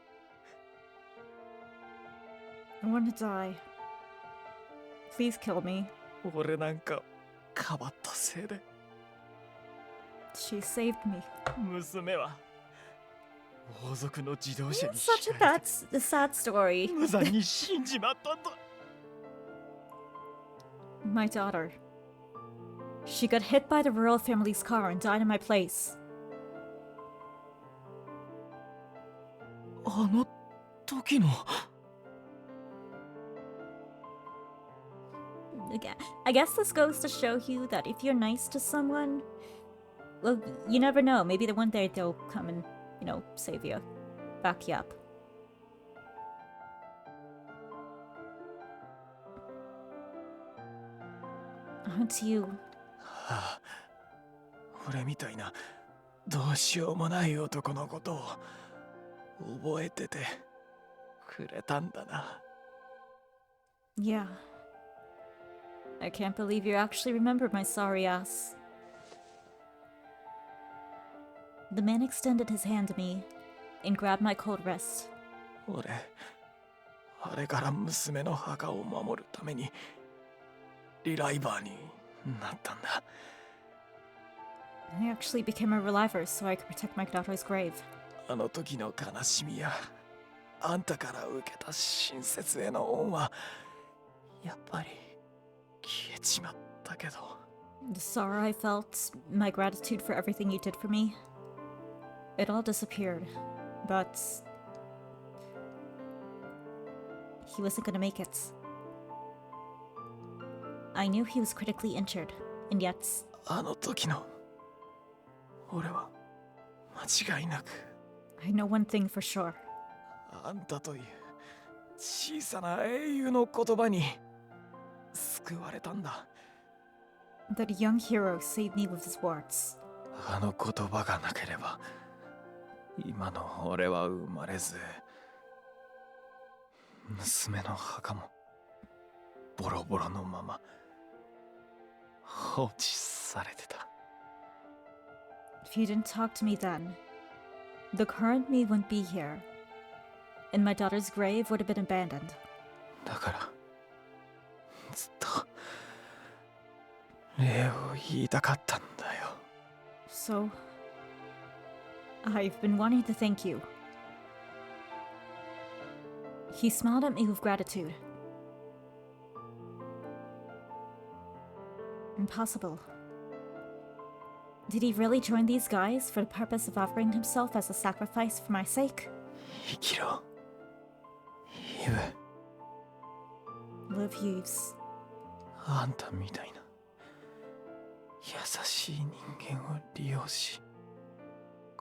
Speaker 1: I want to die. Please kill me.
Speaker 9: 俺なんかかばったせいで
Speaker 1: She saved me.
Speaker 9: 娘は王族の自動車に
Speaker 1: It's such a sad story.
Speaker 9: 無残に死んじまったんだ
Speaker 1: My daughter. She got hit by the royal family's car and died in my place.
Speaker 9: あの時の
Speaker 1: I guess this goes to show you that if you're nice to someone, well, you never know. Maybe the one day they'll come and, you know, save you. Back you up. Aren't you?
Speaker 9: はあ、俺みたいなどうしようもない男のことを覚えててくれたんだな。
Speaker 1: Yeah. I can't believe you actually remembered my sorry ass. The man extended his hand to me and grabbed my cold wrist.
Speaker 9: 俺、あれから娘の墓を守るためにリライバーになったんだ。
Speaker 1: I actually became a reliver so I could protect my daughter's grave.
Speaker 9: あの時の悲しみやあんたから受けた親切への恩はやっぱり消えちまったけど。
Speaker 1: The sorrow I felt, my gratitude for everything you did for me, it all disappeared. But he wasn't gonna make it. I knew he was critically injured, and yet
Speaker 9: あの時の俺は間違いなく
Speaker 1: I know one thing for sure.
Speaker 9: あんたという小さな英雄の言葉に救われたんだ。
Speaker 1: That a young hero saved me with his words.
Speaker 9: あの言葉がなければ今の俺は生まれず、娘の墓もボロボロのまま放置されてた。
Speaker 1: If you didn't talk to me then, the current me wouldn't be here, and my daughter's grave would have been abandoned.
Speaker 9: だからずっと礼を言いたかったんだよ。
Speaker 1: So, I've been wanting to thank you. He smiled at me with gratitude. Impossible. Did he really join these guys for the purpose of offering himself as a sacrifice for my sake?
Speaker 9: 生きろ、イブ。
Speaker 1: Live Yves.
Speaker 9: あんたみたいな優しい人間を利用し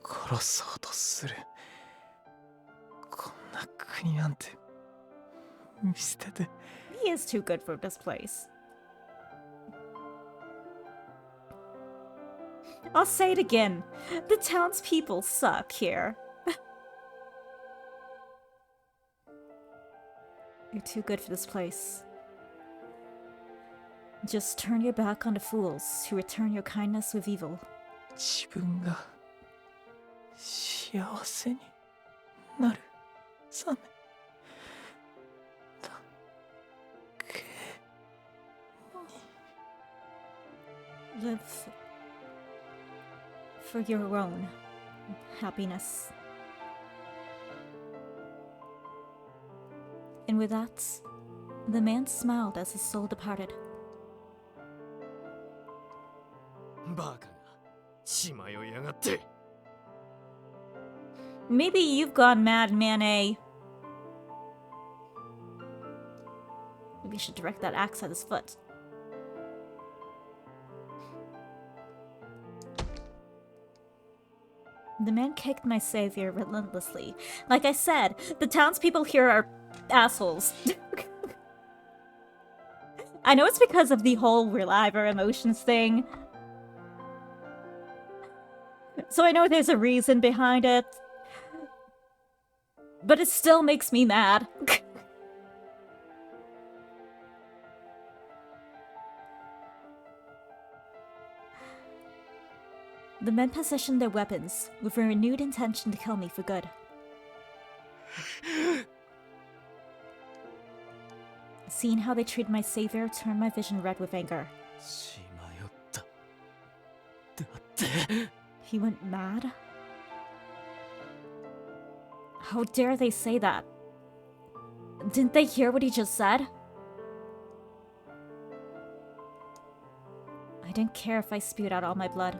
Speaker 9: 殺そうとするこんな国なんて見捨てて。
Speaker 1: He is too good for this place. I'll say it again. The townspeople suck here. You're too good for this place. Just turn your back on the fools who return your kindness with evil.
Speaker 9: 自分が幸せになるためだけ
Speaker 1: Live for your own happiness. And with that, the man smiled as his soul departed.
Speaker 3: バカが血迷いやがって。
Speaker 1: Maybe you've gone mad, man-a. Maybe you should direct that axe at his foot. The man kicked my savior relentlessly. Like I said, the townspeople here are assholes. I know it's because of the whole relive our emotions thing. So I know there's a reason behind it. But it still makes me mad. The men positioned their weapons with a renewed intention to kill me for good. Seeing how they treated my savior turned my vision red with anger.
Speaker 3: 血迷った。だって。
Speaker 1: He went mad? How dare they say that? Didn't they hear what he just said? I didn't care if I spewed out all my blood.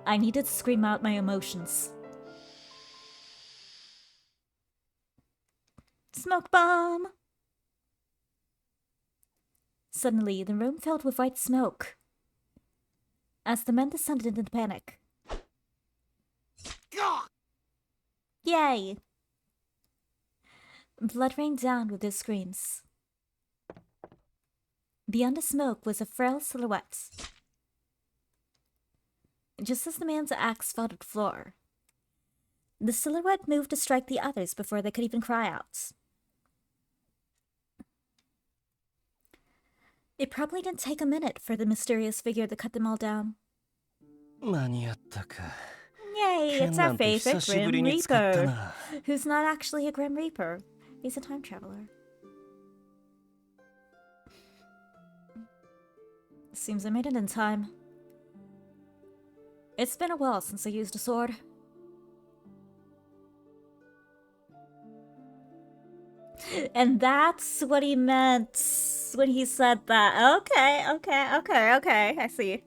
Speaker 1: I needed to scream out my emotions. Smoke bomb! Suddenly, the room filled with white smoke. As the men descended into panic. Yay! Blood rained down with their screams. Beyond the smoke was a frail silhouette. Just as the man's axe fell to the floor, the silhouette moved to strike the others before they could even cry out. It probably didn't take a minute for the mysterious figure to cut them all down.
Speaker 2: 間に合ったか。
Speaker 1: Yay, it's our favorite
Speaker 2: 久しぶり
Speaker 1: Grim
Speaker 2: に使った
Speaker 1: Reaper,
Speaker 2: な。
Speaker 1: who's not actually a Grim Reaper. He's a time traveler. Seems I made it in time. It's been a while since I used a sword. And that's what he meant when he said that. Okay. I see.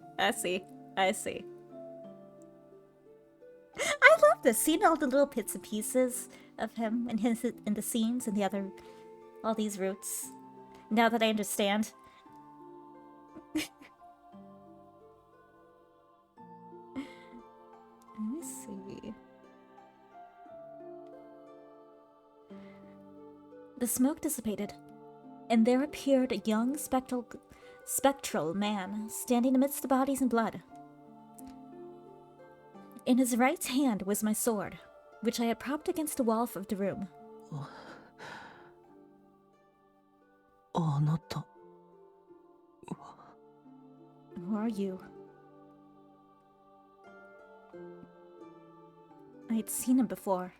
Speaker 1: I love this. Seeing all the little bits and pieces of him and his in the scenes and all these roots. Now that I understand. Let me see. The smoke dissipated, and there appeared a young spectral spectral man standing amidst the bodies and blood. In his right hand was my sword, which I had propped against the wall of the room.
Speaker 2: あなた
Speaker 1: Who are you? I had seen him before.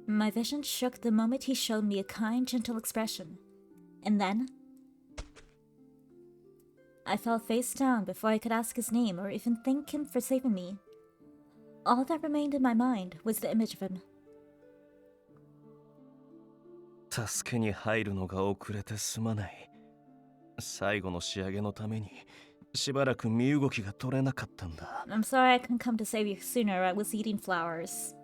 Speaker 1: My vision shook the moment he showed me a kind, gentle expression. And then I fell face down before I could ask his name or even thank him for saving me. All that remained in my mind was the image of him.
Speaker 7: 助けに入るのが遅れてすまない。最後の仕上げのためにしばらく身動きが取れなかったんだ。
Speaker 1: I'm sorry I couldn't come to save you sooner. I was eating flowers.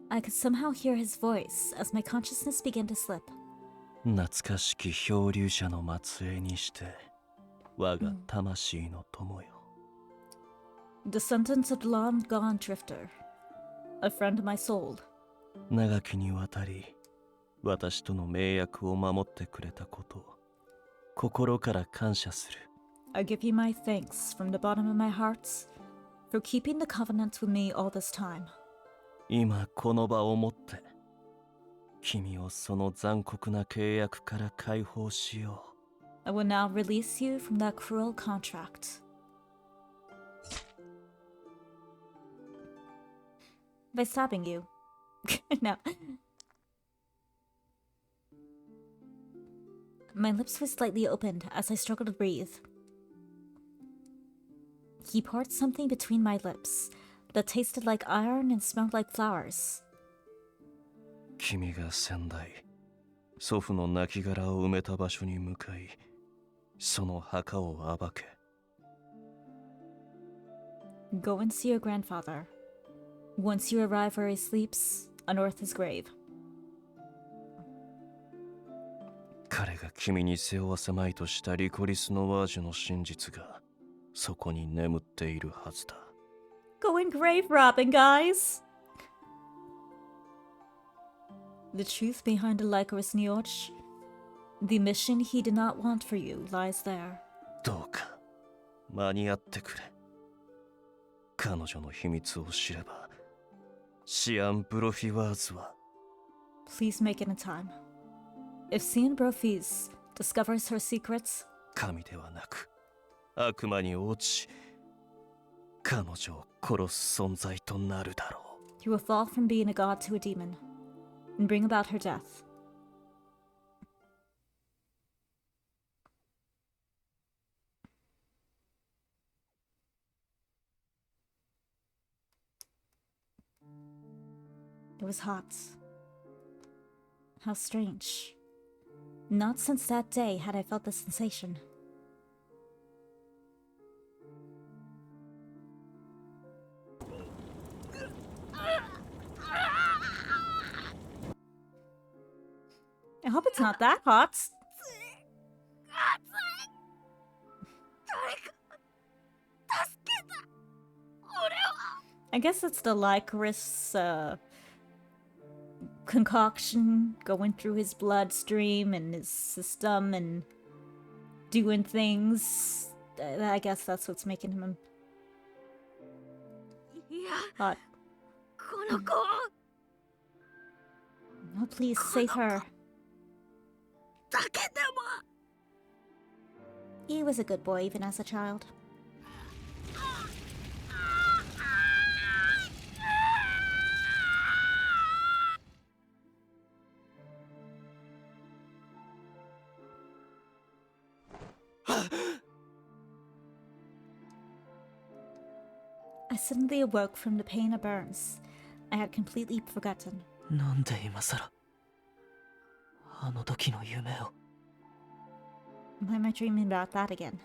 Speaker 1: I could somehow hear his voice as my consciousness began to slip.
Speaker 7: 懐かしき漂流者の末裔にして我が魂の友よ。
Speaker 1: Descendants of the long gone drifter. A friend of my soul.
Speaker 7: 長きにわたり私との盟約を守ってくれたことを心から感謝する。
Speaker 1: I give you my thanks from the bottom of my heart for keeping the covenant with me all this time.
Speaker 7: 今この場をもって君をその残酷な契約から解放しよう。
Speaker 1: I will now release you from that cruel contract. By stabbing you. No. My lips were slightly opened as I struggled to breathe. He poured something between my lips that tasted like iron and smelled like flowers.
Speaker 7: 君が先代祖父の亡骸を埋めた場所に向かいその墓を暴け。
Speaker 1: Go and see your grandfather. Once you arrive where he sleeps, unearth his grave.
Speaker 7: 彼が君に背負わせまいとしたリコリスのワージュの真実がそこに眠っているはずだ。
Speaker 1: Go in grave robbing, guys! The truth behind the Lycoris Nioch, the mission he did not want for you, lies there.
Speaker 7: どうか間に合ってくれ。彼女の秘密を知ればシアン・ブロフィワーズは
Speaker 1: Please make it in time. If Cian Brofis discovers her secrets,
Speaker 7: 神ではなく悪魔に落ち彼女を殺す存在となるだろう。
Speaker 1: he will fall from being a god to a demon and bring about her death. It was hot. How strange. Not since that day had I felt this sensation. I hope it's not that hot. I guess it's the licorice concoction going through his bloodstream and his system and doing things. I guess that's what's making him hot. Oh, please save her. He was a good boy even as a child. I suddenly awoke from the pain of burns I had completely forgotten.
Speaker 2: なんで今さらあの時の夢を。
Speaker 1: Why am I dreaming about that again?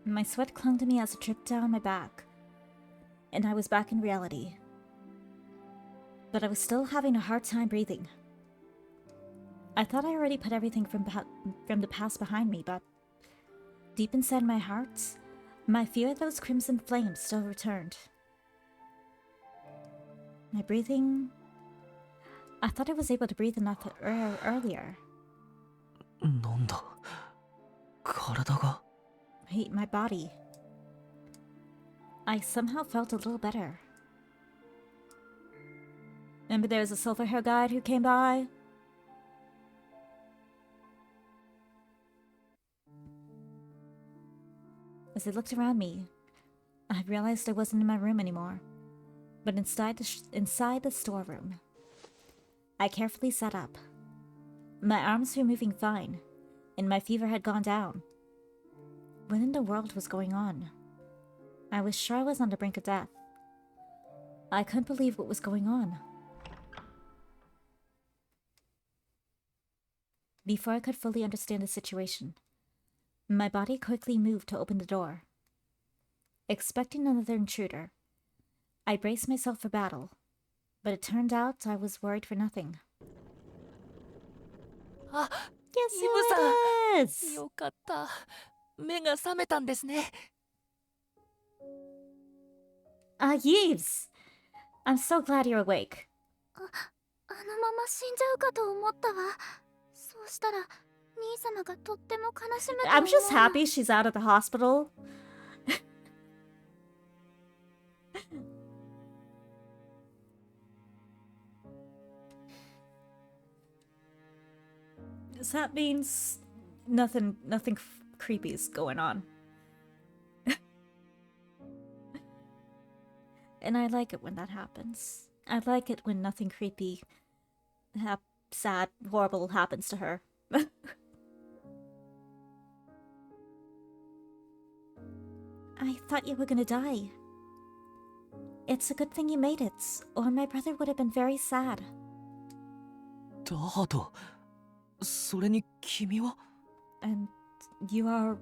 Speaker 1: My sweat clung to me as it dripped down my back, and I was back in reality. But I was still having a hard time breathing. I thought I already put everything from the past behind me, but deep inside my heart, My fear of those crimson flames still returned. My breathing... I thought I was able to breathe enough earlier.
Speaker 2: なんだ体が
Speaker 1: Hate my body. I somehow felt a little better. Remember there was a silver hair guide who came by? As I looked around me, I realized I wasn't in my room anymore, but inside the storeroom. I carefully sat up. My arms were moving fine, and my fever had gone down. What in the world was going on? I was sure I was on the brink of death. I couldn't believe what was going on. Before I could fully understand the situation, my body quickly moved to open the door. Expecting another intruder, I braced myself for battle, but it turned out I was worried for nothing.
Speaker 10: Ah,
Speaker 1: Yes,
Speaker 10: Yves-san!
Speaker 1: it is!
Speaker 10: よかった。目が覚めたんですね。
Speaker 1: Yves! I'm so glad you're awake.
Speaker 8: あのまま死んじゃうかと思ったわ。そうしたら兄様がとっても悲しむと思う。
Speaker 1: I'm just happy she's out of the hospital. So that means nothing creepy's going on. And I like it when that happens. I like it when nothing creepy, sad, horrible happens to her. I thought you were gonna die. It's a good thing you made it, or my brother would have been very sad.
Speaker 2: ダートそれに君は
Speaker 1: And you are...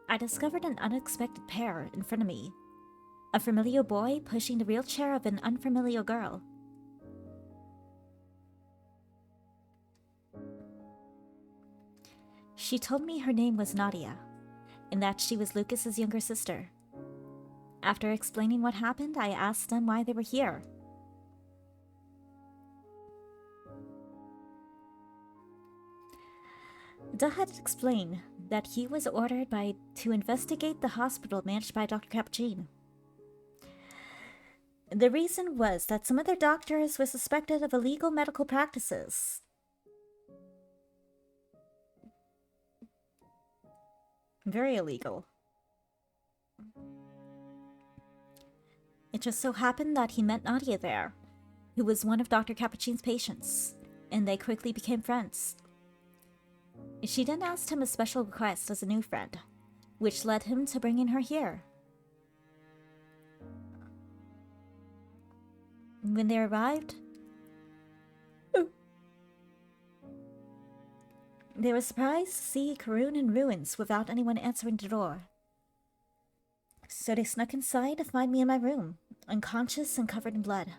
Speaker 1: I discovered an unexpected pair in front of me. A familiar boy pushing the wheelchair of an unfamiliar girl. She told me her name was Nadia, and that she was Lucas's younger sister. After explaining what happened, I asked them why they were here. Dahad explained that he was ordered to investigate the hospital managed by Dr. Capuchin. The reason was that some of their doctors were suspected of illegal medical practices. Very illegal. It just so happened that he met Nadia there, who was one of Dr. Capuchin's patients, and they quickly became friends. She then asked him a special request as a new friend, which led him to bringing her here. When they arrived, they were surprised to see Karun in ruins without anyone answering the door. So they snuck inside to find me in my room, unconscious and covered in blood.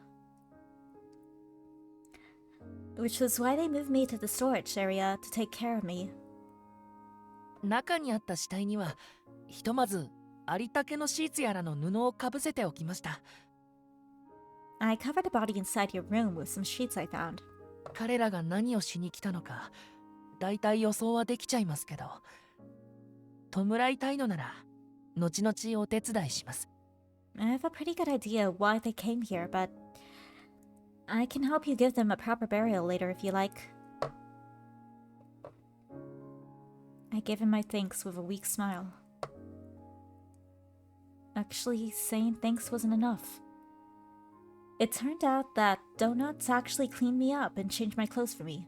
Speaker 1: Which was why they moved me to the storage area to take care of me.
Speaker 10: 中にあった死体にはひとまずありったけのシーツやらの布をかぶせておきました。
Speaker 1: I covered the body inside your room with some sheets I found.
Speaker 10: 彼らが何をしに来たのかだいたい予想はできちゃいますけど、弔いたいのなら後々お手伝いします。
Speaker 1: I have a pretty good idea why they came here, but I can help you give them a proper burial later if you like. I gave him my thanks with a weak smile. Actually, saying thanks wasn't enough. It turned out that Donuts actually cleaned me up and changed my clothes for me.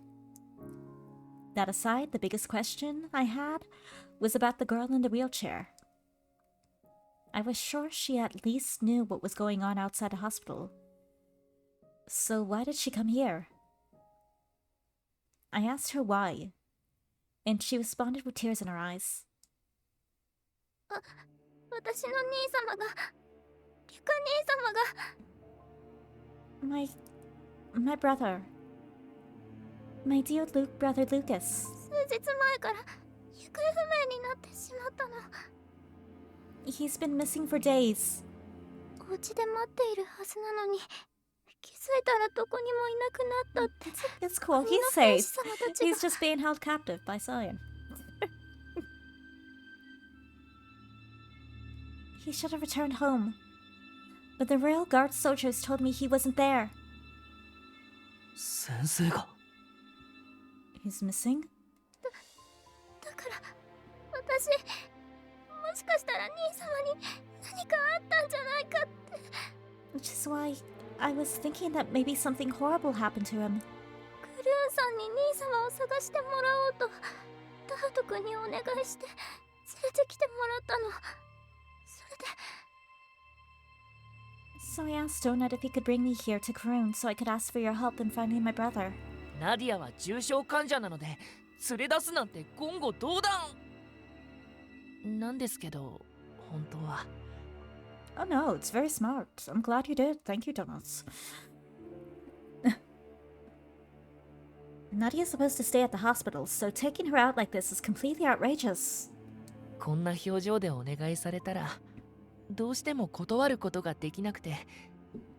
Speaker 1: That aside, the biggest question I had was about the girl in the wheelchair. I was sure she at least knew what was going on outside the hospital. So why did she come here? I asked her why, and she responded with tears in her eyes.
Speaker 8: 私の兄様が、リカ兄様が。
Speaker 1: My brother. My dear brother Lucas.
Speaker 8: 数日前から
Speaker 11: 行方不明になってしまったの。
Speaker 1: He's been missing for days.
Speaker 11: お家で待っているはずなのに、気づいたらどこにもいなくなったって。
Speaker 1: It's cool, he's
Speaker 11: この兵
Speaker 1: safe.
Speaker 11: 士様たちが
Speaker 1: He's just being held captive by Cyan. He should have returned home. But the Royal Guard soldiers told me he wasn't there.
Speaker 2: 先生が
Speaker 1: He's missing?
Speaker 11: だから私、もしかしたら兄様に何かあったんじゃないかって。
Speaker 1: Which is why I was thinking that maybe something horrible happened to him.
Speaker 11: クルーさんに兄様を探してもらおうとダート君にお願いして連れてきてもらったの。それで
Speaker 1: So I asked Donut if he could bring me here to Karun so I could ask for your help in finding my brother.
Speaker 10: ナディアは重症患者なので連れ出すなんて言語道断なんですけど、本当は。
Speaker 1: Oh no, it's very smart. I'm glad you did. Thank you, Donuts. Nadia's supposed to stay at the hospital, so taking her out like this is completely outrageous.
Speaker 10: こんな表情でお願いされたらどうしても断ることができなくて、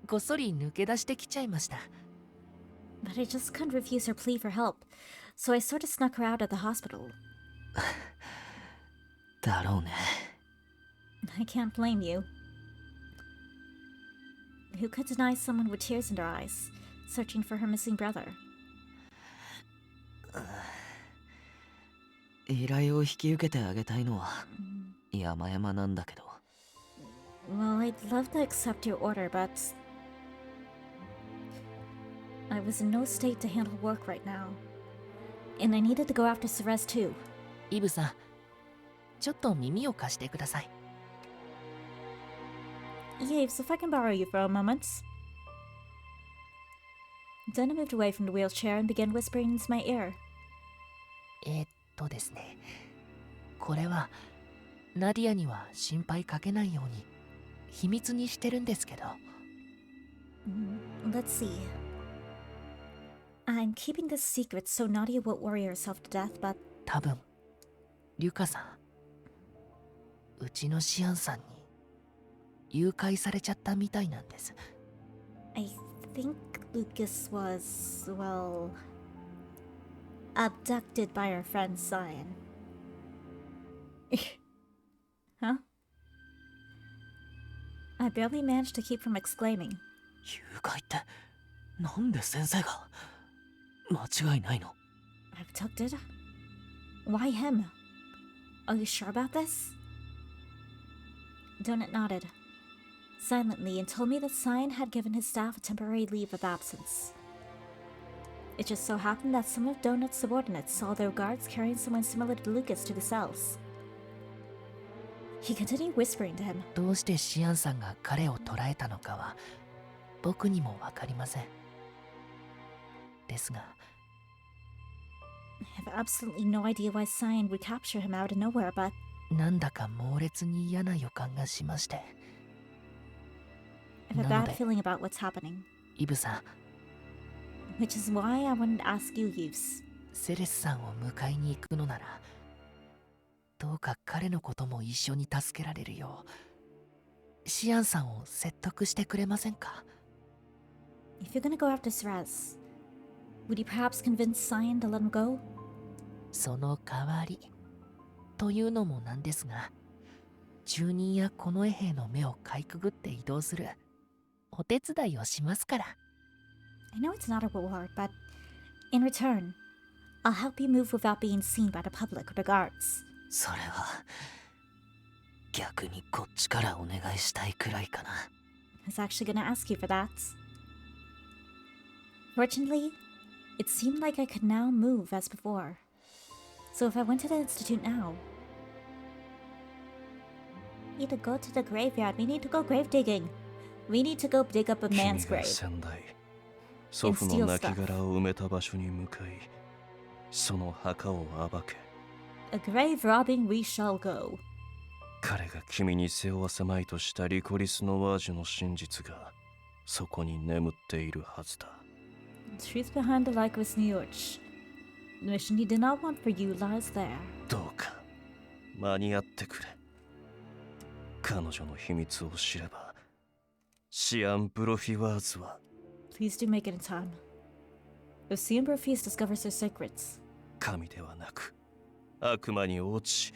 Speaker 10: こっそり抜け出してきちゃいました。
Speaker 1: But I just couldn't refuse her plea for help, so I sort of snuck her out of the hospital.
Speaker 2: だろうね。
Speaker 1: I can't blame you. Who could deny someone with tears in their eyes, searching for her missing brother?
Speaker 2: 依頼を引き受けてあげたいのは山々なんだけど。
Speaker 1: Well, I'd love to accept your order, but I was in no state to handle work right now. And I needed to go after Ceres too.
Speaker 10: イブさん、ちょっと耳を貸してください。
Speaker 1: Yves, if I can borrow you for a moment. Dana moved away from the wheelchair and began whispering into my ear.
Speaker 10: ですね。これはナディアには心配かけないように秘密にしてるんですけど。
Speaker 1: Let's see. I'm keeping this secret so Nadia won't worry herself to death, but
Speaker 10: 多分リュカさん、うちのシアンさんに誘拐されちゃったみたいなんです。
Speaker 1: I think Lucas was, well, abducted by our friend Cyan. Huh? I barely managed to keep from exclaiming.
Speaker 2: 誘拐ってなんで先生が？間違いないの？
Speaker 1: Abducted? Why him? Are you sure about this? Donut nodded silently and told me that Cyan had given his staff a temporary leave of absence. It just so happened that some of Donut's subordinates saw their guards carrying someone similar to Lucas to the cells. He continued whispering to him.
Speaker 10: どうしてシアンさんが彼を捕らえたのかは僕にもわかりません。ですが、
Speaker 1: I have absolutely no idea why Cyan would capture him out of nowhere, but
Speaker 10: なんだか猛烈に嫌な予感がしまして。
Speaker 1: I have a bad feeling about what's happening.
Speaker 10: イブさん、
Speaker 1: Which is why I wanted to ask you, Yves.
Speaker 10: セレスさんを迎えに行くのなら、どうか彼のことも一緒に助けられるよう、シアンさんを説得してくれませんか？
Speaker 1: If you're gonna go after Ceres, would you perhaps convince Cyan to let him go?
Speaker 10: その代わりというのもなんですが、住人や近衛兵の目をかいくぐって移動するお手伝いをしますから。
Speaker 1: I know it's not a reward, but in return, I'll help you move without being seen by the public or the guards.
Speaker 2: それは逆にこっちからお願いしたいくらいかな。
Speaker 1: I was actually gonna ask you for that. Fortunately, it seemed like I could now move as before. So if I went to the institute now, we need to go to the graveyard. We need to go grave digging. We need to go dig up a man's
Speaker 7: 君が
Speaker 1: grave.
Speaker 7: 先代祖父の亡骸を埋めた場所に向かい、その墓を暴け。
Speaker 1: A grave robbing we shall go.
Speaker 7: 彼が君に背負わせまいとしたリコリスのワージュの真実がそこに眠っているはずだ。
Speaker 1: The truth behind the Lycos New York. The mission he did not want for you lies there.
Speaker 7: どうか
Speaker 3: 間に合ってくれ。彼女の秘密を知れば、シアン・プロフィワーズは
Speaker 12: Please do make it in time. If Cian Burfeast discovers their secrets,
Speaker 3: 神ではなく悪魔に落ち、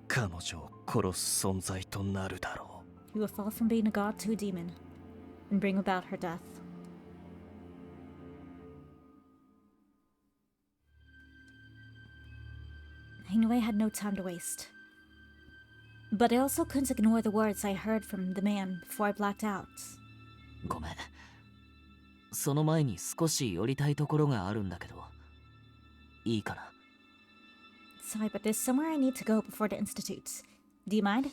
Speaker 3: 彼女を殺す存在となるだろう。
Speaker 12: he will fall from being a god to a demon and bring about her death. I knew I had no time to waste. But I also couldn't ignore the words I heard from the man before I blacked out.
Speaker 2: ごめん。その前に少し寄りたいところがあるんだけど、いいかな？
Speaker 12: Sorry, but there's somewhere I need to go before the Institute. Do you mind?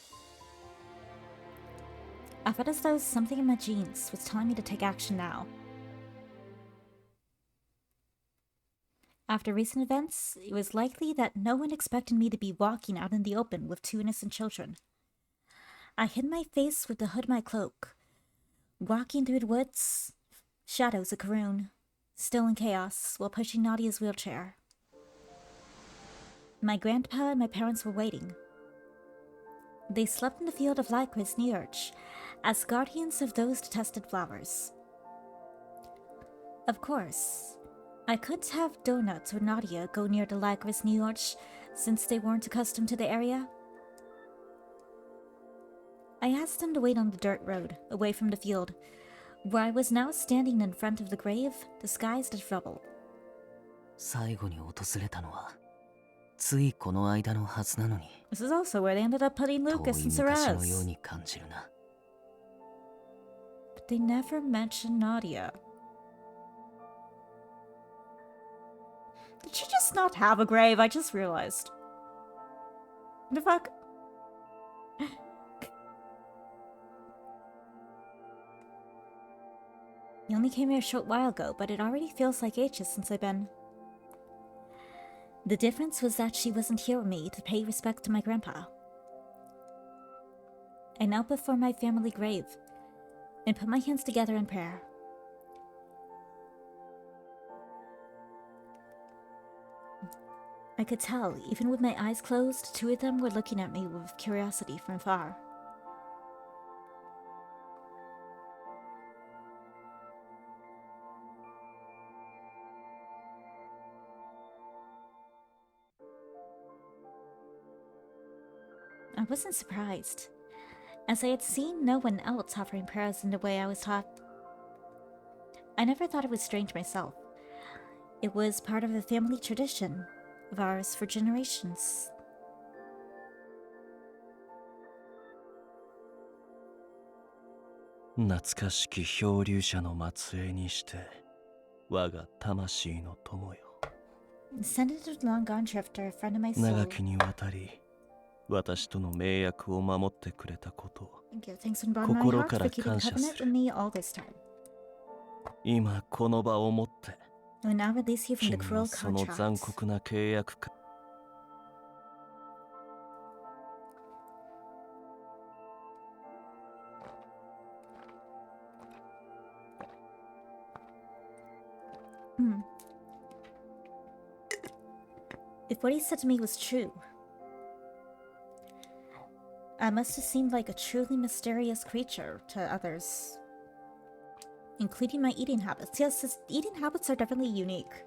Speaker 12: I felt as though something in my genes was telling me to take action now. After recent events, it was likely that no one expected me to be walking out in the open with two innocent children. I hid my face with the hood of my cloak, walking through the woods, shadows of Karun, still in chaos, while pushing Nadia's wheelchair. My grandpa and my parents were waiting. They slept in the field of Lycris Neurch, as guardians of those detested flowers. Of course, I couldn't have Donuts or Nadia go near the Lycris Neurch, since they weren't accustomed to the area. I asked them to wait on the dirt road, away from the field, where I was now standing in front of the grave, disguised as rubble.
Speaker 2: 最後に訪れたのはついこの間のはずなのに。
Speaker 12: This is also where they ended up putting
Speaker 2: 遠い
Speaker 12: Lucas and
Speaker 2: 昔のよう
Speaker 12: Saraz.
Speaker 2: に感じるな。
Speaker 12: But they never mentioned Nadia. Did she just not have a grave? I just realized. The fuck? You only came here a short while ago, but it already feels like ages since I've been. The difference was that she wasn't here with me to pay respect to my grandpa. I knelt before my family grave and put my hands together in prayer. I could tell, even with my eyes closed, two of them were looking at me with curiosity from afar. I wasn't surprised, as I had seen no one else offering prayers in the way I was taught. I never thought it was strange myself. It was part of a family tradition of ours for generations.
Speaker 3: 懐かしき漂流者の末裔にして我が魂の友よ。
Speaker 12: Descended of the long gone drifter, a friend of my soul.
Speaker 3: 長きにわたり私との盟約を守ってくれたことを
Speaker 12: Give thanks and bond my
Speaker 3: 心
Speaker 12: heart
Speaker 3: か
Speaker 12: for
Speaker 3: ら
Speaker 12: keeping
Speaker 3: 感謝
Speaker 12: covenant
Speaker 3: す
Speaker 12: with
Speaker 3: る。
Speaker 12: me all this time.
Speaker 3: 今この場をもって
Speaker 12: I will now release you from
Speaker 3: 君
Speaker 12: the
Speaker 3: の
Speaker 12: cruel
Speaker 3: その残
Speaker 12: contract.
Speaker 3: 酷な契約か
Speaker 12: If what he said to me was true, I must have seemed like a truly mysterious creature to others, including my eating habits. Yes, his eating habits are definitely unique.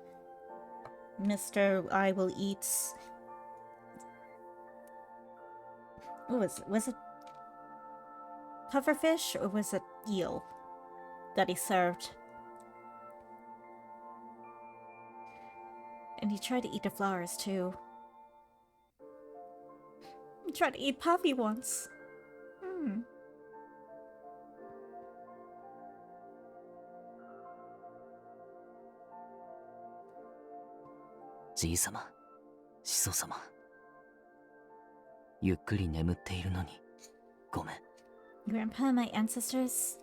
Speaker 12: Mr. I will eat... What was it? Was it pufferfish or was it eel that he served? And he tried to eat the flowers too. He tried to eat Puffy once.
Speaker 2: じいさま、始祖様。ゆっくり眠っているのに、ごめん。
Speaker 12: Grandpa and my ancestors,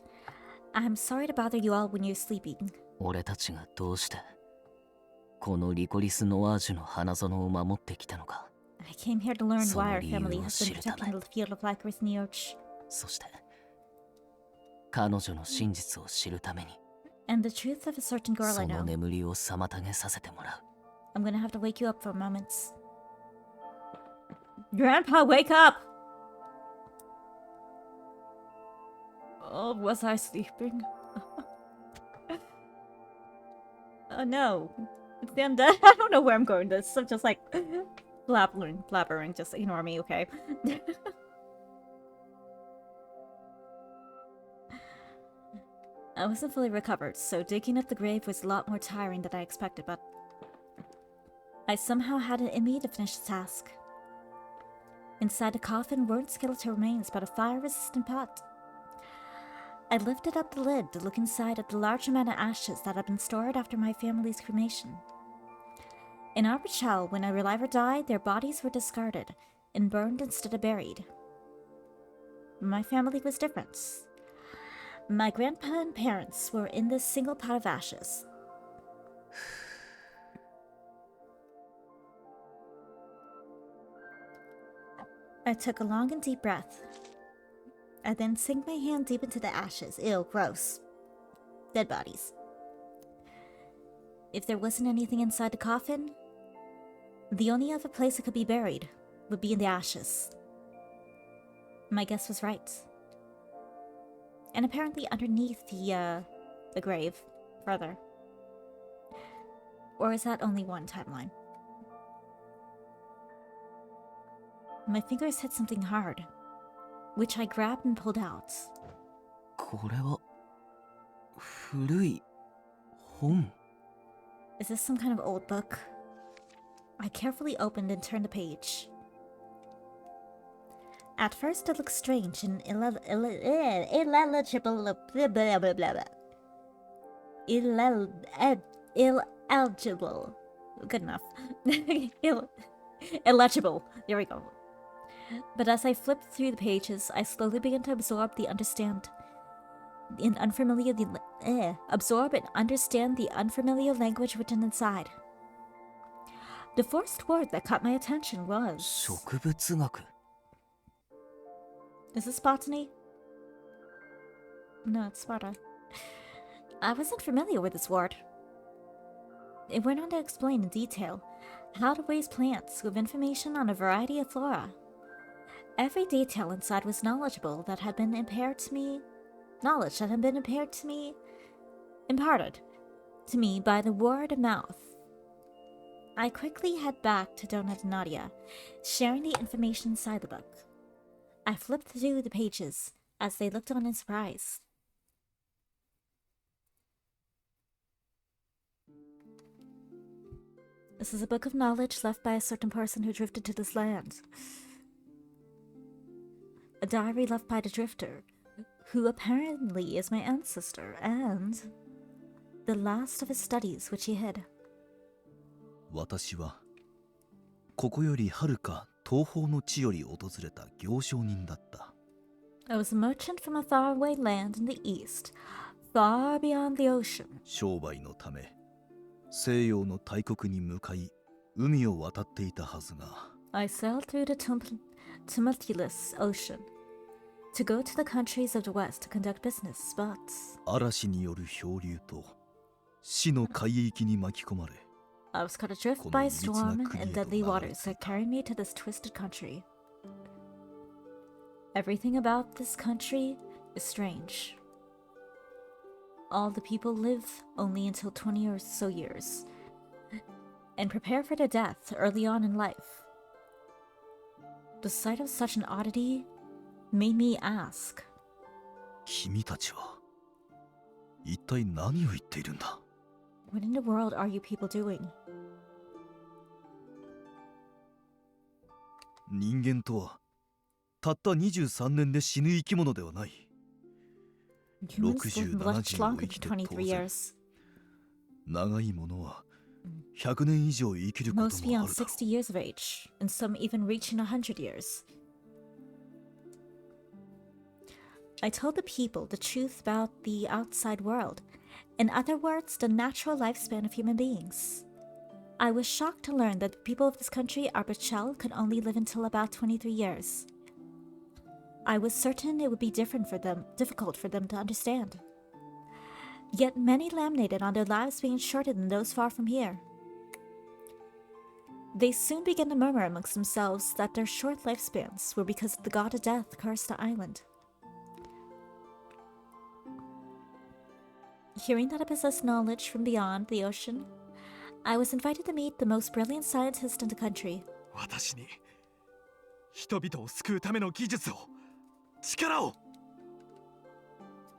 Speaker 12: I'm sorry to bother you all when you're sleeping.
Speaker 2: 俺たちがどうしてこのリコリス・ノワージュの花園を守ってきたのか。
Speaker 12: I came here to learn why our
Speaker 2: その理由を
Speaker 12: family has been
Speaker 2: 知るため。
Speaker 12: protecting the field of Lycris Neurch,
Speaker 2: そして彼女の真実を知るために
Speaker 12: and the truth of a certain girl I
Speaker 2: その
Speaker 12: know.
Speaker 2: 眠りを妨げさせてもらう。
Speaker 12: I'm gonna have to wake you up for moments. Grandpa, wake up! Oh, was I sleeping? Oh no. It's the undead. I don't know where I'm going with this. I'm just like blabbering. Just ignore me, okay? I wasn't fully recovered, so digging up the grave was a lot more tiring than I expected, but I somehow had it in me to finish the task. Inside the coffin weren't skeletal remains, but a fire-resistant pot. I lifted up the lid to look inside at the large amount of ashes that had been stored after my family's cremation. In our Virche, when a reviver died, their bodies were discarded and burned instead of buried. My family was different. My grandpa and parents were in this single pot of ashes. I took a long and deep breath. I then sank my hand deep into the ashes. Ew, gross. Dead bodies. If there wasn't anything inside the coffin, the only other place it could be buried would be in the ashes. My guess was right. And apparently underneath the grave, further. Or is that only one timeline? My fingers hit something hard, which I grabbed and pulled out.
Speaker 2: これは古い本。
Speaker 12: Is this some kind of old book? I carefully opened and turned the page. At first it looked strange and illegible. Good enough. Illegible. There we go. But as I flipped through the pages, I slowly began to absorb and understand the unfamiliar language written inside. The first word that caught my attention was...
Speaker 2: 植物学.
Speaker 12: Is this botany? No, it's Sparta. I wasn't familiar with this word. It went on to explain in detail how to raise plants with information on a variety of flora. Every detail inside was knowledge that had been imparted to me by the word of mouth. I quickly head back to Donut and Nadia, sharing the information inside the book. I flipped through the pages as they looked on in surprise. This is a book of knowledge left by a certain person who drifted to this land. A diary left by the drifter, who apparently is my ancestor, and the last of his studies which he hid.
Speaker 4: 私はここよりはるか東方の地より訪れた行商人だった。
Speaker 12: I was a merchant from a faraway land in the east, far beyond the ocean.
Speaker 4: 商売のため西洋の大国に向かい海を渡っていたはずが。
Speaker 12: I sailed through the tumultuous ocean to go to the countries of the west to conduct business, but
Speaker 4: 嵐による漂流と死の海域に巻き込まれ。
Speaker 12: I was caught adrift by a storm and deadly waters that carried me to this twisted country. Everything about this country is strange. All the people live only until 20 or so years, and prepare for their death early on in life. The sight of such an oddity made me ask,
Speaker 4: 君たちは一体何を言っているんだ?
Speaker 12: What in the world are you people doing?
Speaker 4: 人間とはたった23年で死ぬ生き物ではない。
Speaker 12: Humans live much
Speaker 4: 60、70を
Speaker 12: longer
Speaker 4: 生き
Speaker 12: than
Speaker 4: て当
Speaker 12: 23
Speaker 4: 然。
Speaker 12: years.
Speaker 4: 長いものは100年以上生きること
Speaker 12: Most
Speaker 4: もあ
Speaker 12: beyond
Speaker 4: るだろう。
Speaker 12: 60 years of age, and some even reaching 100 years. I told the people the truth about the outside world, in other words, the natural lifespan of human beings. I was shocked to learn that the people of this country, our Virche, could only live until about 23 years. I was certain it would be difficult for them to understand. Yet many laminated on their lives being shorter than those far from here. They soon began to murmur amongst themselves that their short lifespans were because the god of death cursed the island. Hearing that I possessed knowledge from beyond the ocean, I was invited to meet the most brilliant scientist in the country.
Speaker 13: 私に人々を救うための技術を、力を。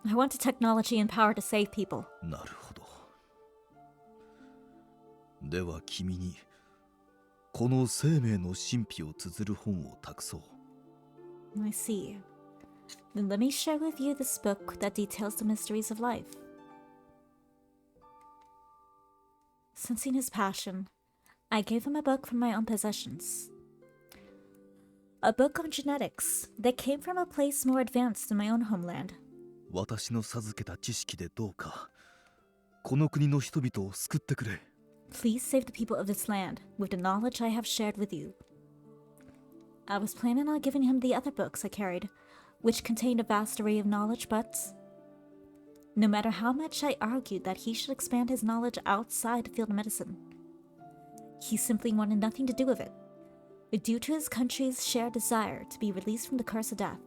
Speaker 12: I wanted technology and power to save people.
Speaker 4: なるほど。では君にこの生命の神秘を綴る本を託そう。
Speaker 12: I see. Then let me share with you this book that details the mysteries of life. Sensing his passion, I gave him a book from my own possessions. A book on genetics that came from a place more advanced than my own homeland.
Speaker 4: 私の授けた知識でどうかこの国の人々を救ってくれ。
Speaker 12: Please save the people of this land with the knowledge I have shared with you. I was planning on giving him the other books I carried, which contained a vast array of knowledge, but no matter how much I argued that he should expand his knowledge outside the field of medicine, he simply wanted nothing to do with it, due to his country's shared desire to be released from the curse of death.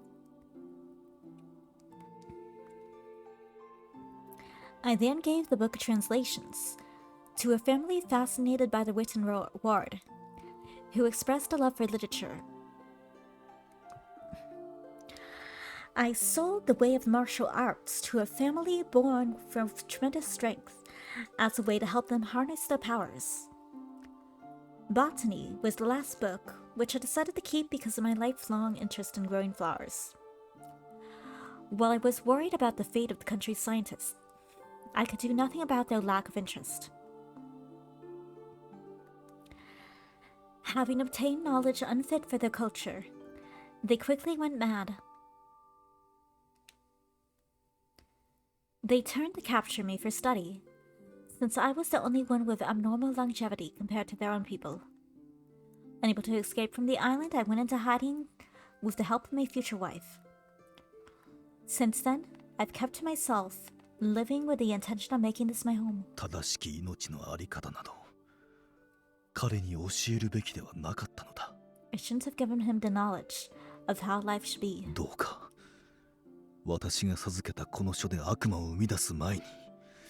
Speaker 12: I then gave the book translations to a family fascinated by the written word, who expressed a love for literature. I sold the way of martial arts to a family born from tremendous strength as a way to help them harness their powers. Botany was the last book, which I decided to keep because of my lifelong interest in growing flowers. While I was worried about the fate of the country's scientists, I could do nothing about their lack of interest. Having obtained knowledge unfit for their culture, they quickly went mad. They turned to capture me for study, since I was the only one with abnormal longevity compared to their own people. Unable to escape from the island, I went into hiding with the help of my future wife. Since then, I've kept to myself, living with the intention of making this my home.
Speaker 4: 正しき命のあり方など彼に教えるべきではなかったのだ。
Speaker 12: I shouldn't have given him the knowledge of how life should be.
Speaker 4: どうか私が授けたこの書で悪魔を生み出す前に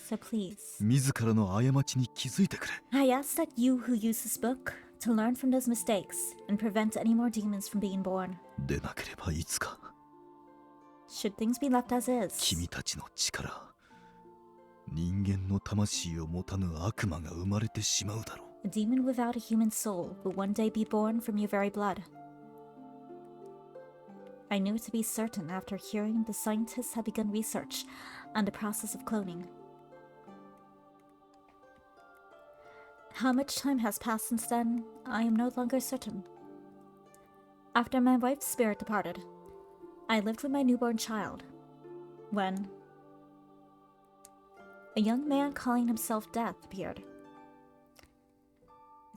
Speaker 12: So please,
Speaker 4: 自らの過ちに気づいてくれ。
Speaker 12: I ask that you who use this book to learn from those mistakes and prevent any more demons from being born.
Speaker 4: でなければいつか
Speaker 12: Should things be left as is,
Speaker 4: 君たちの力人間の魂を持たぬ悪魔が生まれてしまうだろう。
Speaker 12: a demon without a human soul will one day be born from your very blood. I knew it to be certain after hearing the scientists had begun research on the process of cloning. How much time has passed since then, I am no longer certain. After my wife's spirit departed, I lived with my newborn child, when a young man calling himself Death appeared.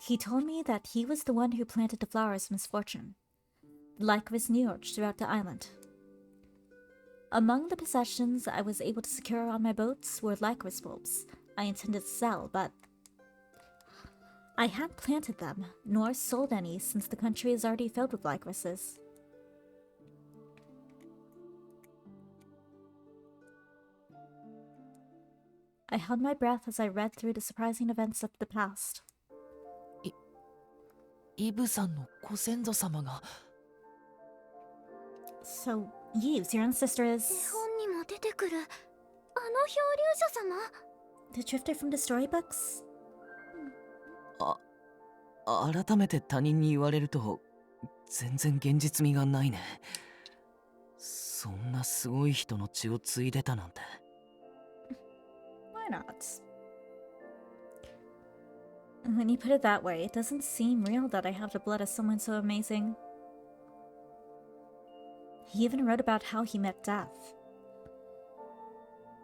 Speaker 12: He told me that he was the one who planted the flowers of misfortune, like of his Neurge throughout the island. Among the possessions I was able to secure on my boats were licorice bulbs I intended to sell, but I hadn't planted them, nor sold any since the country is already filled with licorices. I held my breath as I read through the surprising events of the past.
Speaker 10: イブさんのご先祖様が
Speaker 12: So, Yves, your ancestor
Speaker 11: 絵
Speaker 12: is
Speaker 11: 本にも出てくるあの漂流者様。
Speaker 12: the drifter from the storybooks?
Speaker 2: 改めて他人に言われると全然現実味がないね。そんなすごい人の血を継いでたなんて。
Speaker 12: Why not? When you put it that way, it doesn't seem real that I have the blood of someone so amazing. He even wrote about how he met death.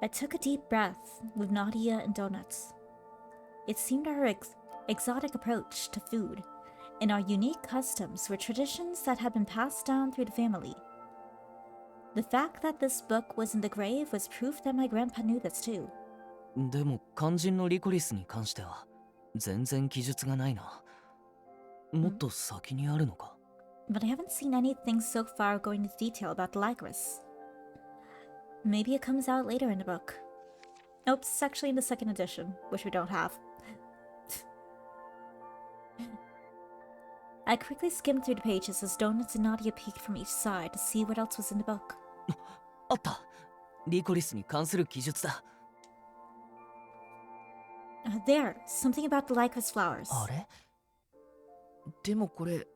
Speaker 12: I took a deep breath with Nadia and donuts. It seemed our exotic approach to food and our unique customs were traditions that had been passed down through the family. The fact that this book was in the grave was proof that my grandpa knew this too.
Speaker 2: でも肝心のリコリスに関しては全然記述がないな。もっと先にあるのか？
Speaker 12: But I haven't seen anything so far going into detail about the Lycris. Maybe it comes out later in the book. Nope, it's actually in the second edition, which we don't have. I quickly skimmed through the pages as Donuts and Nadia peeked from each side to see what else was in the book.
Speaker 2: あった。リコリスに関する記述だ。
Speaker 12: There, something about the Lycris flowers.
Speaker 10: あれ？でもこれ、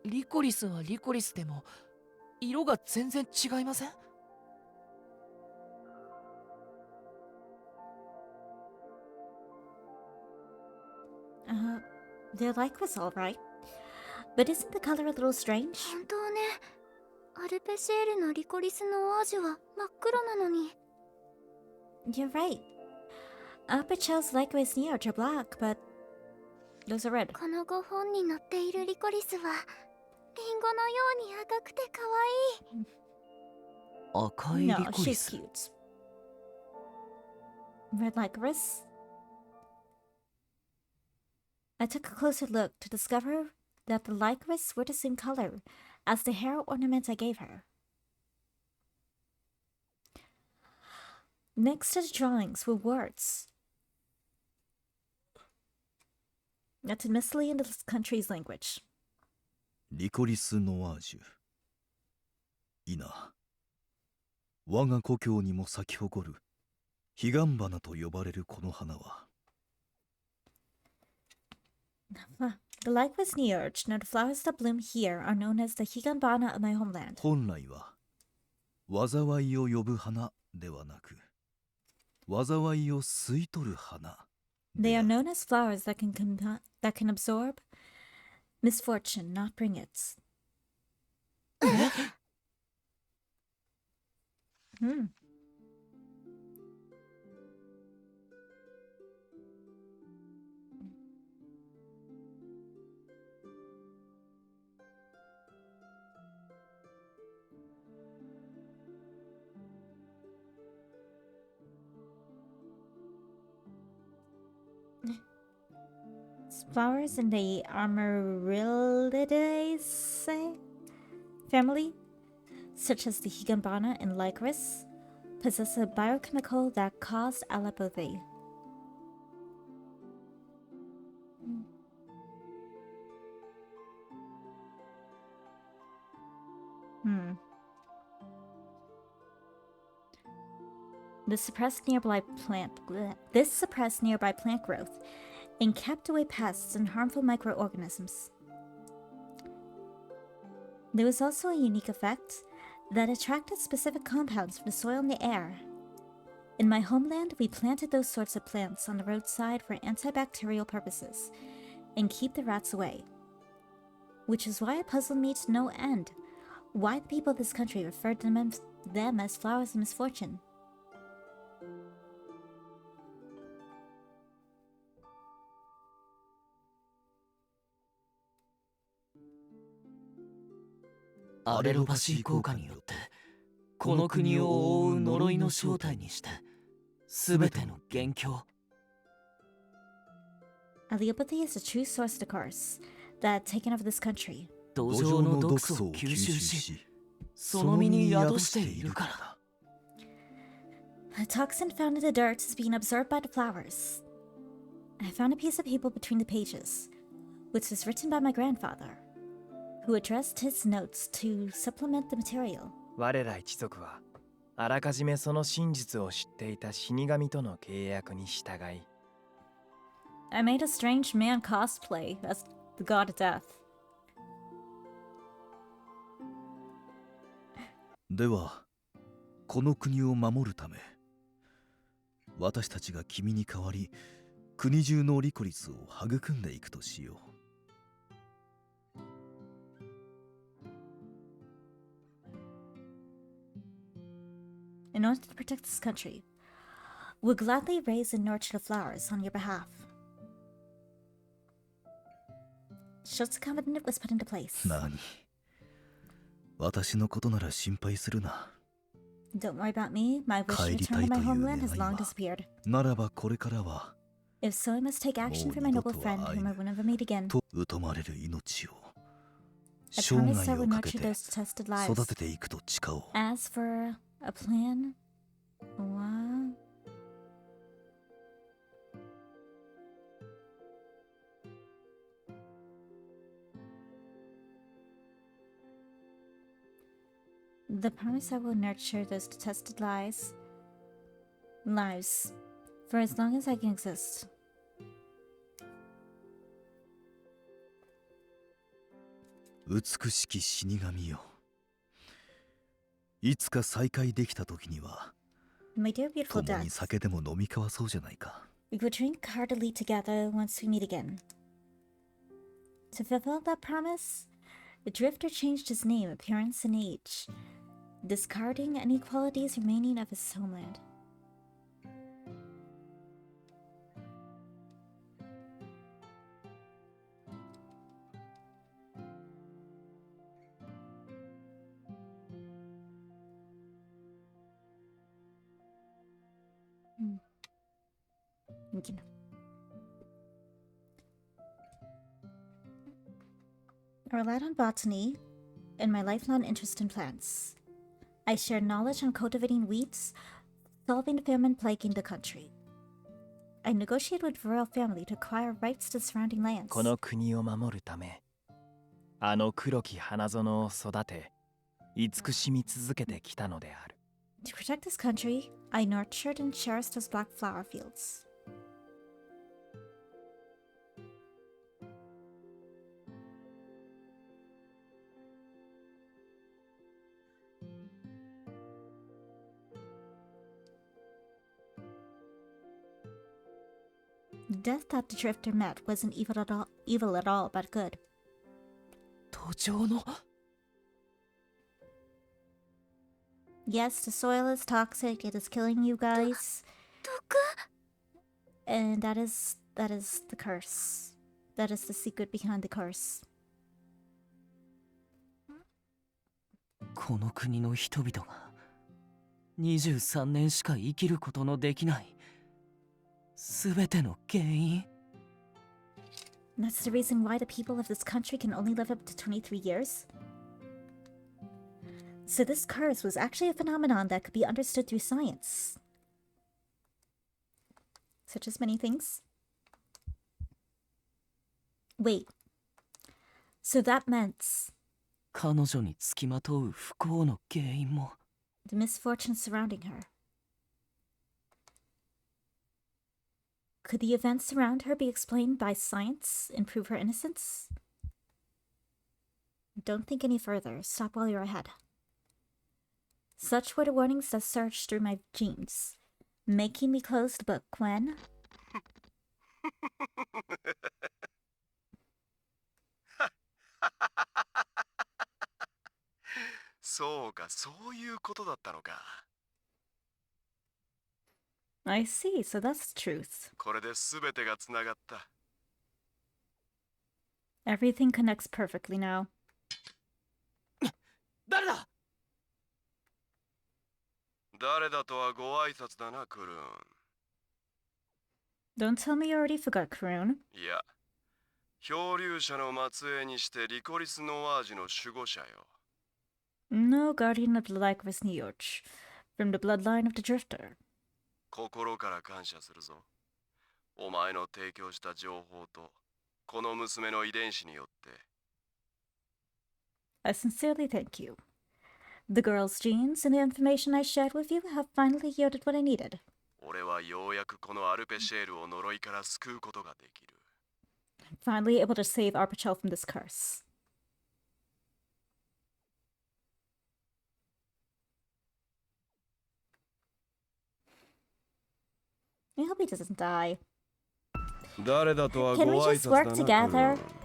Speaker 10: リコリスはリコリスでも、色が全然違いません
Speaker 12: ？They're Lycris, all right. But isn't the color a little strange?
Speaker 11: 本当ね。アルペシエルのリコリスのオアージュは真っ黒なのに。
Speaker 12: You're right. Apichel's Lycris nears are black, but those are red.
Speaker 11: この5本に載っているリコリスはリンゴのように赤くて可愛い。
Speaker 2: 赤いリ
Speaker 12: No,
Speaker 2: コリ
Speaker 12: she's
Speaker 2: ス。
Speaker 12: cute. Red Lycris? I took a closer look to discover that the Lycris were the same color as the hair ornament I gave her. Next to the drawings were words. That's admittedly in the country's language.
Speaker 4: リコリス・ノワージュ。いいな。我が故郷にも咲き誇る彼岸花と呼ばれるこの花は。
Speaker 12: The Lycris nears, now the flowers that bloom here are known as the higanbana of my homeland.
Speaker 4: 本来は災いを呼ぶ花ではなく、災いを吸い取る花。
Speaker 12: They are known as flowers that can absorb misfortune, not bring it. Flowers in the Amaryllidae family, such as the Higanbana and Lycris, possess a biochemical that caused allopathy. This suppressed nearby plant growth and kept away pests and harmful microorganisms. There was also a unique effect that attracted specific compounds from the soil and the air. In my homeland, we planted those sorts of plants on the roadside for antibacterial purposes and keep the rats away. Which is why it puzzled me to no end why the people of this country referred to them as flowers of misfortune.
Speaker 2: I
Speaker 12: Allopathy is the true source of the curse that had taken over this country.
Speaker 2: 土壌の毒素を吸収し、その身に宿しているからだ。
Speaker 12: A toxin found in the dirt is being absorbed by the flowers. I found a piece of paper between the pages, which was written by my grandfather, who addressed his notes to supplement the material.
Speaker 9: 我ら一族はあらかじめその真実を知っていた死神との契約に従い、
Speaker 12: I made a strange man cosplay as the god of death.
Speaker 4: では、この国を守るため、私たちが君に代わり、国中のリコリスを育んでいくとしよう。
Speaker 12: In order to protect this country, we'll gladly raise and nurture the flowers on your behalf. Schultz's covenant was put into place.
Speaker 4: 何？私のことなら心配するな。
Speaker 12: Don't worry about me. My wish to return to my homeland has long disappeared.
Speaker 4: ならばこれからは
Speaker 12: If so, I must take action for my noble friend, whom I will never meet again.
Speaker 4: と疎まれる命を
Speaker 12: I
Speaker 4: 生
Speaker 12: promise I
Speaker 4: 涯
Speaker 12: will
Speaker 4: をかけ
Speaker 12: nurture
Speaker 4: て
Speaker 12: those detested lives.
Speaker 4: 育てていくと誓おう。
Speaker 12: As for a plan, what? The promise I will nurture those detested lives for as long as I can exist.
Speaker 4: 美しき死神よ。いつか再会できた時には
Speaker 12: My dear beautiful
Speaker 4: 共に
Speaker 12: death,
Speaker 4: 酒でも飲み交わそうじゃないか。
Speaker 12: we will drink heartily together once we meet again. To fulfill that promise, the drifter changed his name, appearance, and age, discarding any qualities remaining of his homeland. Thank you. I relied on botany and my lifelong interest in plants. I shared knowledge on cultivating weeds, solving the famine plaguing the country. I negotiated with the royal family to acquire rights to surrounding lands.
Speaker 13: この国を守るため、あの黒き花園を育て、慈しみ続けてきたのである。
Speaker 12: To protect this country, I nurtured and cherished those black flower fields. The death that the drifter met wasn't evil at all, but good.
Speaker 10: 途上の
Speaker 12: Yes, the soil is toxic. It is killing you guys. And that is the curse. That is the secret behind the curse.
Speaker 2: この国の人々が23年しか生きることのできない全ての原因。
Speaker 12: That's the reason why the people of this country can only live up to 23 years? So this curse was actually a phenomenon that could be understood through science. Such as many things. Wait. So that meant
Speaker 2: 彼女につきまとう不幸の原因も
Speaker 12: the misfortune surrounding her. Could the events around her be explained by science and prove her innocence? Don't think any further. Stop while you're ahead. Such were the warnings that surged through my genes, making me close the book when...
Speaker 7: そうか、そういうことだったのか。
Speaker 12: I see, so that's the truth.
Speaker 7: これで全てがつながった。
Speaker 12: Everything connects perfectly now.
Speaker 2: 誰だ？
Speaker 7: 誰だとはご挨拶だな、クルーン。
Speaker 12: Don't tell me you already forgot, Karun.
Speaker 7: いや、漂流者の末裔にしてリコリス・ノワージの守護者よ。
Speaker 12: No guardian of the Lycris Neoch, from the bloodline of the Drifter.
Speaker 7: 心から感謝するぞ。お前の提供した情報と、この娘の遺伝子によって。
Speaker 12: I sincerely thank you. The girl's genes and the information I shared with you have finally yielded what I needed.
Speaker 7: 俺はようやくこのアルペシェールを呪いから救うことができる。
Speaker 12: I'm finally able to save Arpachel from this curse. I hope he doesn't die.
Speaker 7: 誰だとは
Speaker 12: Can
Speaker 7: ご
Speaker 12: we
Speaker 7: 挨
Speaker 12: just
Speaker 7: 拶だ
Speaker 12: work
Speaker 7: な、
Speaker 12: together?
Speaker 7: クルーン。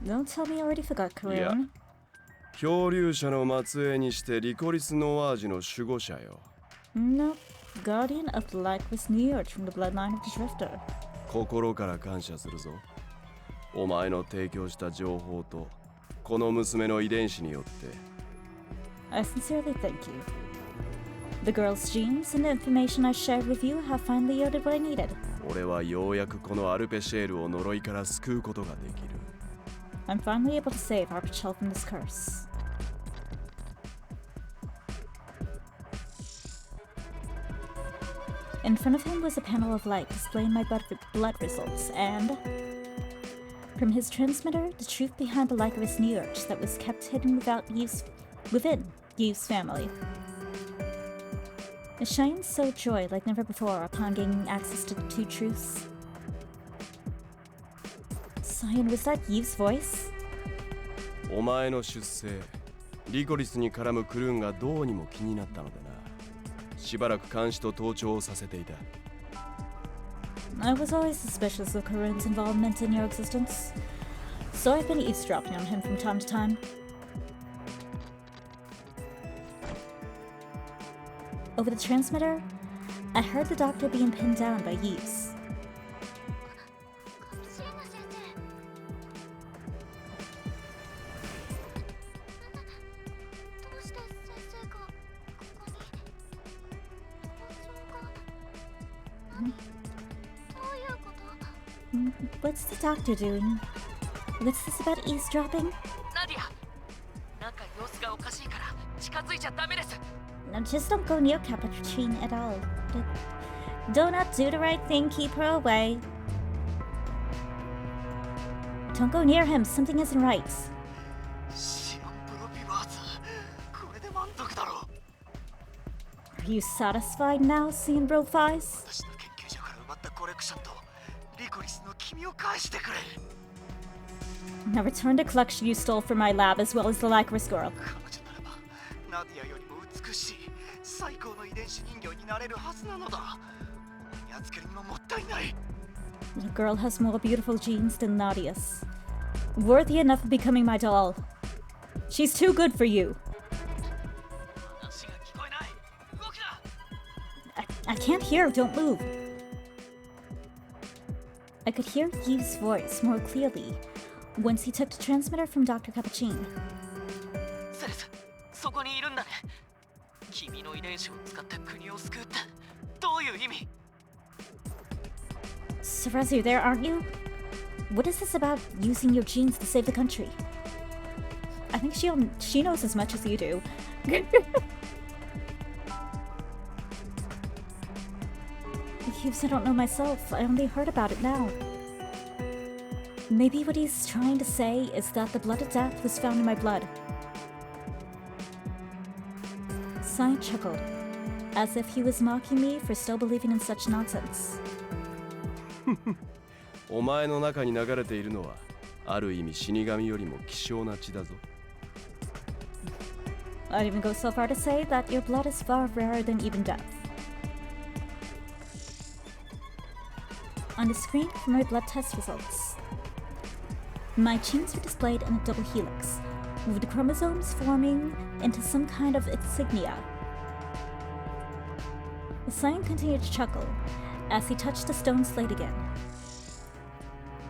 Speaker 12: Don't tell me you already forgot,
Speaker 7: いや、
Speaker 12: Karun.
Speaker 7: 漂流者の末裔にしてリコリス・ノワージの守護者よ。
Speaker 12: No, guardian of the Lycris Neoch from the bloodline of the Drifter.
Speaker 7: 心から感謝するぞ。お前の提供した情報と、この娘の遺伝子によって。
Speaker 12: I sincerely thank you. The girl's genes and the information I shared with you have finally yielded what I needed.
Speaker 7: 俺はようやくこのアルペシェールを呪いから救うことができる。
Speaker 12: I'm finally able to save our child from this curse. In front of him was a panel of light displaying my blood results, and from his transmitter, the truth behind the Lycoris Neurge that was kept hidden within Yves' family. The Cheyenne sowed joy like never before upon gaining access to the two truths. Cyan, was that Yves' voice?
Speaker 7: お前の出生、リコリスに絡むクルーンがどうにも気になったのでな。しばらく監視と盗聴をさせていた。
Speaker 12: I was always suspicious of Karun's involvement in your existence, so I've been eavesdropping on him from time to time. Over the transmitter, I heard the doctor being pinned down by Yves. What's the doctor doing? What's this about eavesdropping? No, just don't go near Capuchin at all. Do not do the right thing, keep her away. Don't go near him, something isn't right. Are you satisfied now, seeing Brofies? Now return the collection you stole from my lab as well as the Lycoris girl. The girl has more beautiful genes than Nadia's. Worthy enough of becoming my doll. She's too good for you. I can't hear, don't move. I could hear Yves' voice more clearly once he took the transmitter from Dr. Capuchin. Cerezu, there aren't you? What is this about using your genes to save the country? I think she knows as much as you do. Yves, I don't know myself. I only heard about it now. Maybe what he's trying to say is that the blood of death was found in my blood. Cyan chuckled, as if he was mocking me for still believing in such nonsense.
Speaker 7: お前の中に流れているのは、ある意味死神よりも希少な血だぞ。
Speaker 12: I'd even go so far to say that your blood is far rarer than even death. On the screen for my blood test results, my genes were displayed in a double helix, with the chromosomes forming into some kind of insignia. The Cyan continued to chuckle as he touched the stone slate again.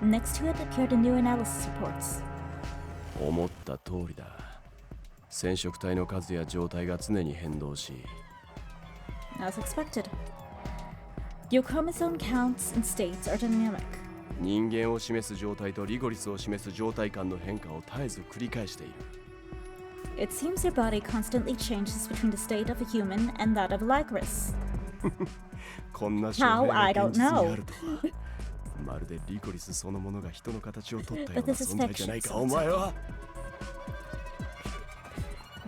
Speaker 12: Next to it appeared the new analysis reports.
Speaker 7: 思った通りだ。染色体の数や状態が常に変動し。
Speaker 12: As expected. Your chromosome counts and states are dynamic.
Speaker 7: 人間を示す状態とリゴリスを示す状態間の変化を絶えず繰り返している。
Speaker 12: It seems your body constantly changes between the state of a human and that of a Lycoris.
Speaker 7: こんな証明が現実にあるとは。まるでリコリスそのものが人の形をとったような存在じゃないか、お前は。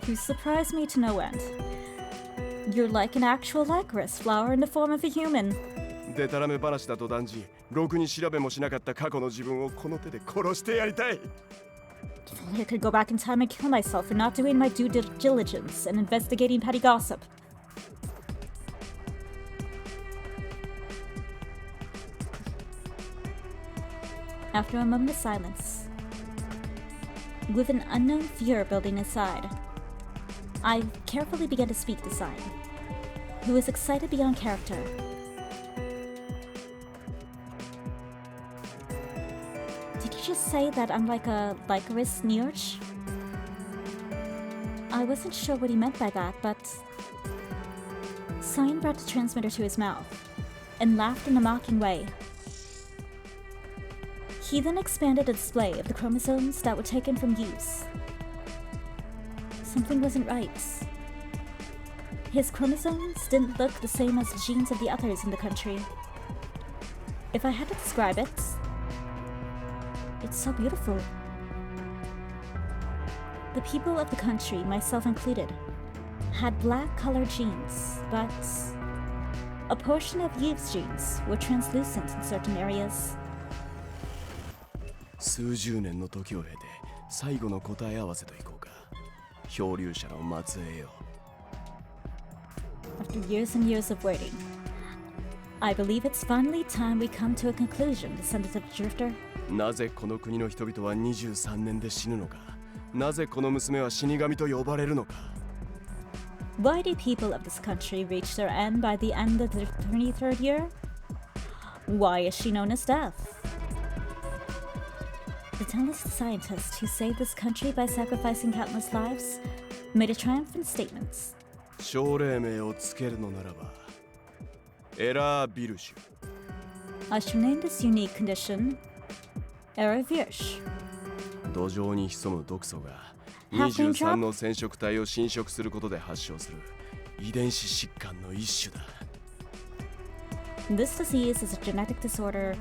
Speaker 12: You surprise me to no end. You're like an actual Lycoris flower in the form of a human.
Speaker 7: デタラメ話だと断じ、ろくに調べもしなかった過去の自分をこの手で殺してやりたい。
Speaker 12: I could go back in time and kill myself for not doing my due diligence and investigating petty gossip. After a moment of silence, with an unknown fear building inside, I carefully began to speak to Cyan, who was excited beyond character. Did you just say that I'm like a Lycoris Neurge? I wasn't sure what he meant by that, but sign brought the transmitter to his mouth, and laughed in a mocking way. He then expanded a display of the chromosomes that were taken from Yves. Something wasn't right. His chromosomes didn't look the same as the genes of the others in the country. If I had to describe it, it's so beautiful. The people of the country, myself included, had black-colored genes, but a portion of Yves' genes were translucent in certain areas.
Speaker 7: 数十年の時を経て最後の答え合わせといこうか。漂流者の末裔よ。
Speaker 12: After years and years of waiting, I believe it's finally time we come to a conclusion, descendant of the Drifter.
Speaker 7: なぜこの国の人々は23年で死ぬのか。なぜこの娘は死神と呼ばれるのか。
Speaker 12: Why do people of this country reach their end by the end of the 23rd year? Why is she known as Death? The talented scientist who saved this country by sacrificing countless lives made a triumphant statement.
Speaker 7: 奨励名をつけるのならば、エラー・ビルシュ。
Speaker 12: I shall name this unique condition Virche.
Speaker 7: 土壌に潜む毒素が23の染色体を侵食することで発症する遺伝子疾患の一種だ。
Speaker 12: This disease is a genetic disorder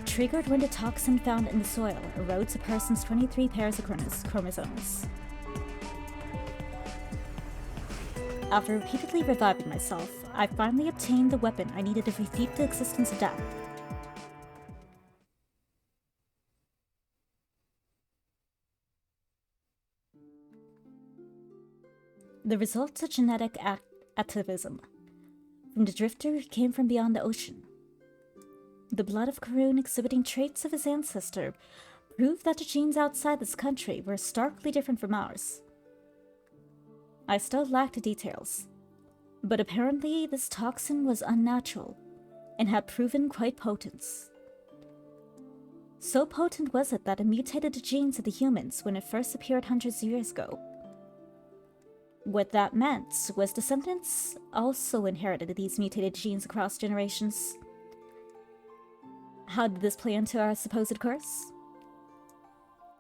Speaker 12: triggered when the toxin found in the soil erodes a person's 23 pairs of chromosomes. After repeatedly reviving myself, I finally obtained the weapon I needed to defeat the existence of death. The results of genetic activism from the drifter who came from beyond the ocean. The blood of Karun exhibiting traits of his ancestor proved that the genes outside this country were starkly different from ours. I still lacked the details, but apparently this toxin was unnatural and had proven quite potent. So potent was it that it mutated the genes of the humans when it first appeared hundreds of years ago. What that meant was descendants also inherited these mutated genes across generations. How did this play into our supposed curse?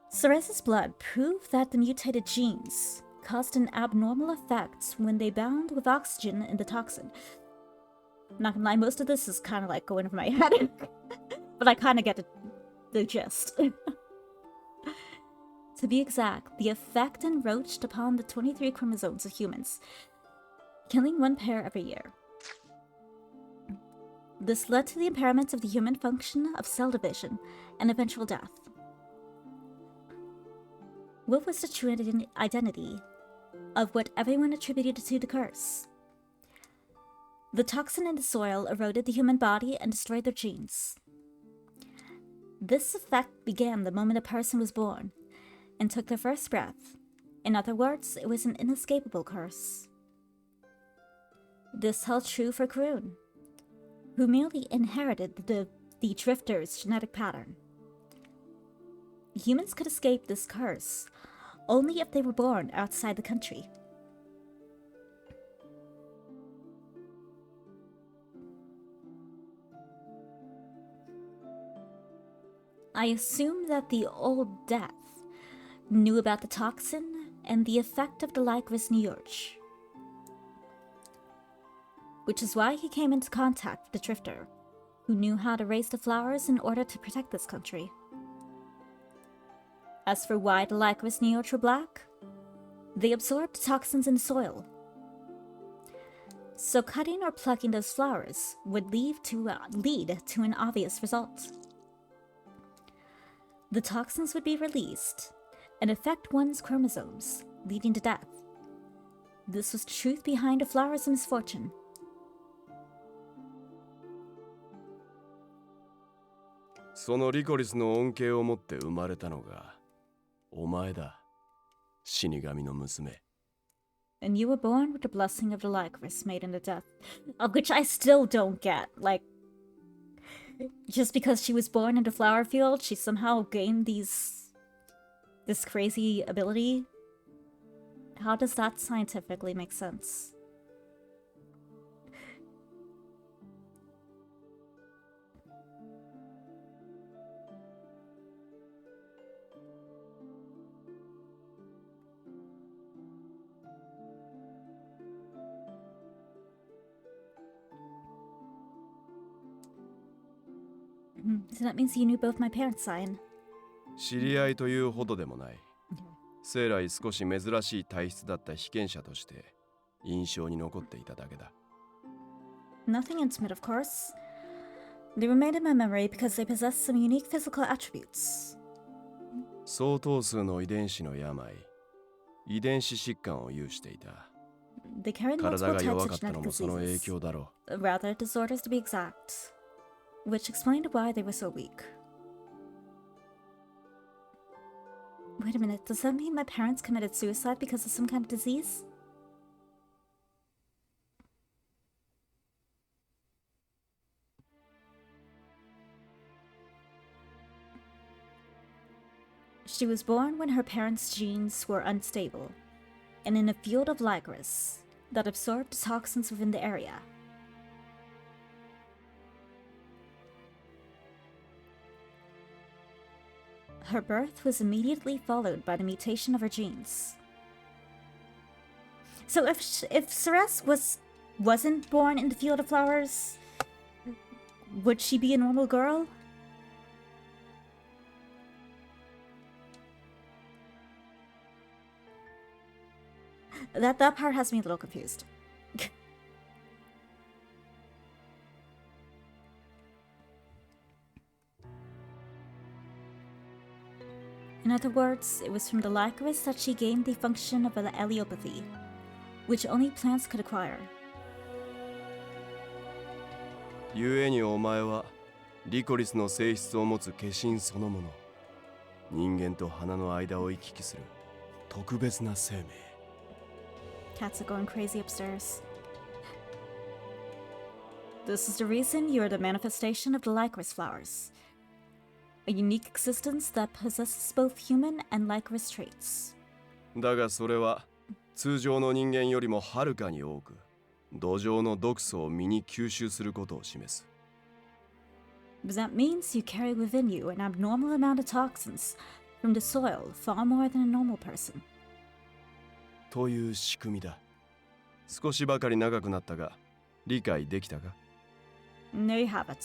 Speaker 12: Cerese's blood proved that the mutated genes caused an abnormal effect when they bound with oxygen in the toxin. Not gonna lie, most of this is kind of like going over my head, but I kind of get the gist. To be exact, the effect encroached upon the 23 chromosomes of humans, killing one pair every year. This led to the impairment of the human function of cell division and eventual death. What was the true identity of what everyone attributed to the curse? The toxin in the soil eroded the human body and destroyed their genes. This effect began the moment a person was born and took their first breath. In other words, it was an inescapable curse. This held true for Karun, who merely inherited the drifter's genetic pattern. Humans could escape this curse only if they were born outside the country. I assume that the old Death knew about the toxin and the effect of the Lycris New York, which is why he came into contact with the Drifter, who knew how to raise the flowers in order to protect this country. As for why the Lycris New York were black, they absorbed toxins in the soil. So cutting or plucking those flowers would lead to an obvious result. The toxins would be released and affect one's chromosomes, leading to death. This was the truth behind a flower's misfortune.
Speaker 7: So リコリスの恩恵を持って生まれたのがお前だ、死神の娘。
Speaker 12: And you were born with the blessing of the Lycris made in the death, of which I still don't get. Like, just because she was born in the flower field, she somehow gained this crazy ability. How does that scientifically make sense? So that means you knew both my parents, Cyan.
Speaker 7: 知り合いというほどでもない。生来少し珍しい体質だった被験者として印象に残っていただけだ。
Speaker 12: Nothing intimate, of course. They remained in my memory because they possess some unique physical attributes.
Speaker 7: 相当数の遺伝子の病、遺伝子疾患を有していた。
Speaker 12: They carried
Speaker 7: 体
Speaker 12: multiple
Speaker 7: が
Speaker 12: types
Speaker 7: 弱
Speaker 12: of
Speaker 7: かったの
Speaker 12: genetic
Speaker 7: もその影
Speaker 12: diseases.
Speaker 7: 響だろ
Speaker 12: Rather, disorders to be exact. Which explained why they were so weak. Wait a minute, does that mean my parents committed suicide because of some kind of disease? She was born when her parents' genes were unstable, and in a field of Ligris that absorbed toxins within the area. Her birth was immediately followed by the mutation of her genes. So if Ceres wasn't born in the field of flowers, would she be a normal girl? That part has me a little confused. In other words, it was from the Lycoris that she gained the function of allelopathy, which only plants could acquire.
Speaker 7: 故にお前はリコリスの性質を持つ化身そのもの。人間と花の間を行き来する特別な生命。
Speaker 12: Cats are going crazy upstairs. This is the reason you are the manifestation of the Lycoris flowers. A unique existence that possesses both human and Lycoris traits.
Speaker 7: だがそれは通常の人間よりもはるかに多く土壌の毒素を身に吸収することを示す。
Speaker 12: But that means you carry within you an abnormal amount of toxins from the soil, far more than a normal person.
Speaker 7: という仕組みだ。少しばかり長くなったが理解できたか？
Speaker 12: There you have it.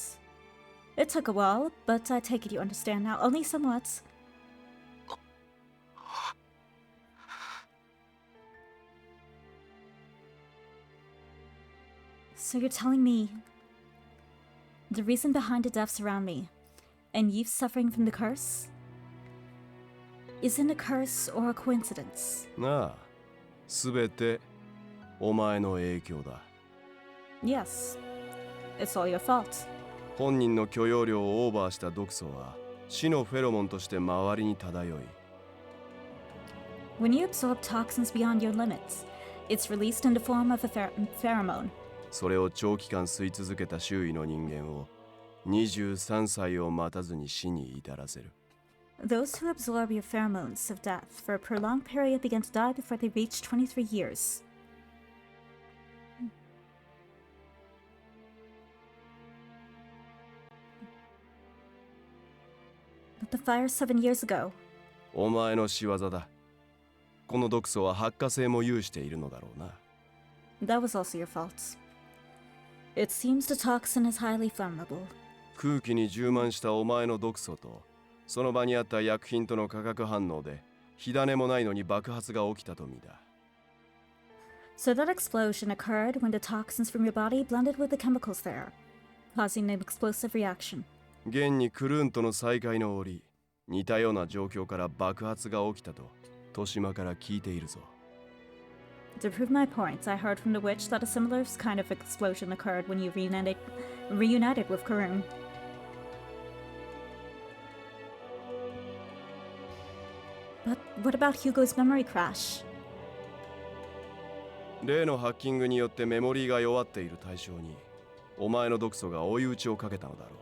Speaker 12: It took a while, but I take it you understand now, only somewhat. So you're telling me the reason behind the deaths around me and Yves suffering from the curse isn't a curse or a coincidence?
Speaker 7: なあ、すべてお前の影響だ。
Speaker 12: Yes, it's all your fault.
Speaker 7: 本人の許容量をオーバーした毒素は死のフェロモンとして周りに漂い
Speaker 12: When you absorb toxins beyond your limits, it's released in the form of a pheromone.
Speaker 7: それを長期間吸い続けた周囲の人間を23歳を待たずに死に至らせる。
Speaker 12: Those who absorb your pheromones of death for a prolonged period begin to die before they reach 23 years. But the fire 7 years ago.
Speaker 7: お前の仕業だ。この毒素は発火性も有しているのだろうな。
Speaker 12: That was also your fault. It seems the toxin is highly flammable.
Speaker 7: 空気に充満したお前の毒素とその場にあった薬品との化学反応で火種もないのに爆発が起きたと見た。
Speaker 12: So that explosion occurred when the toxins from your body blended with the chemicals there, causing an explosive reaction.
Speaker 7: 現にクルーンとの再会の折、似たような状況から爆発が起きたと豊島から聞いているぞ。
Speaker 12: To prove my point, I heard from the witch that a similar kind of explosion occurred when you reunited with Karun. But what about Hugo's memory crash?
Speaker 7: 例のハッキングによってメモリーが弱っている対象にお前の毒素が追い打ちをかけたのだろう。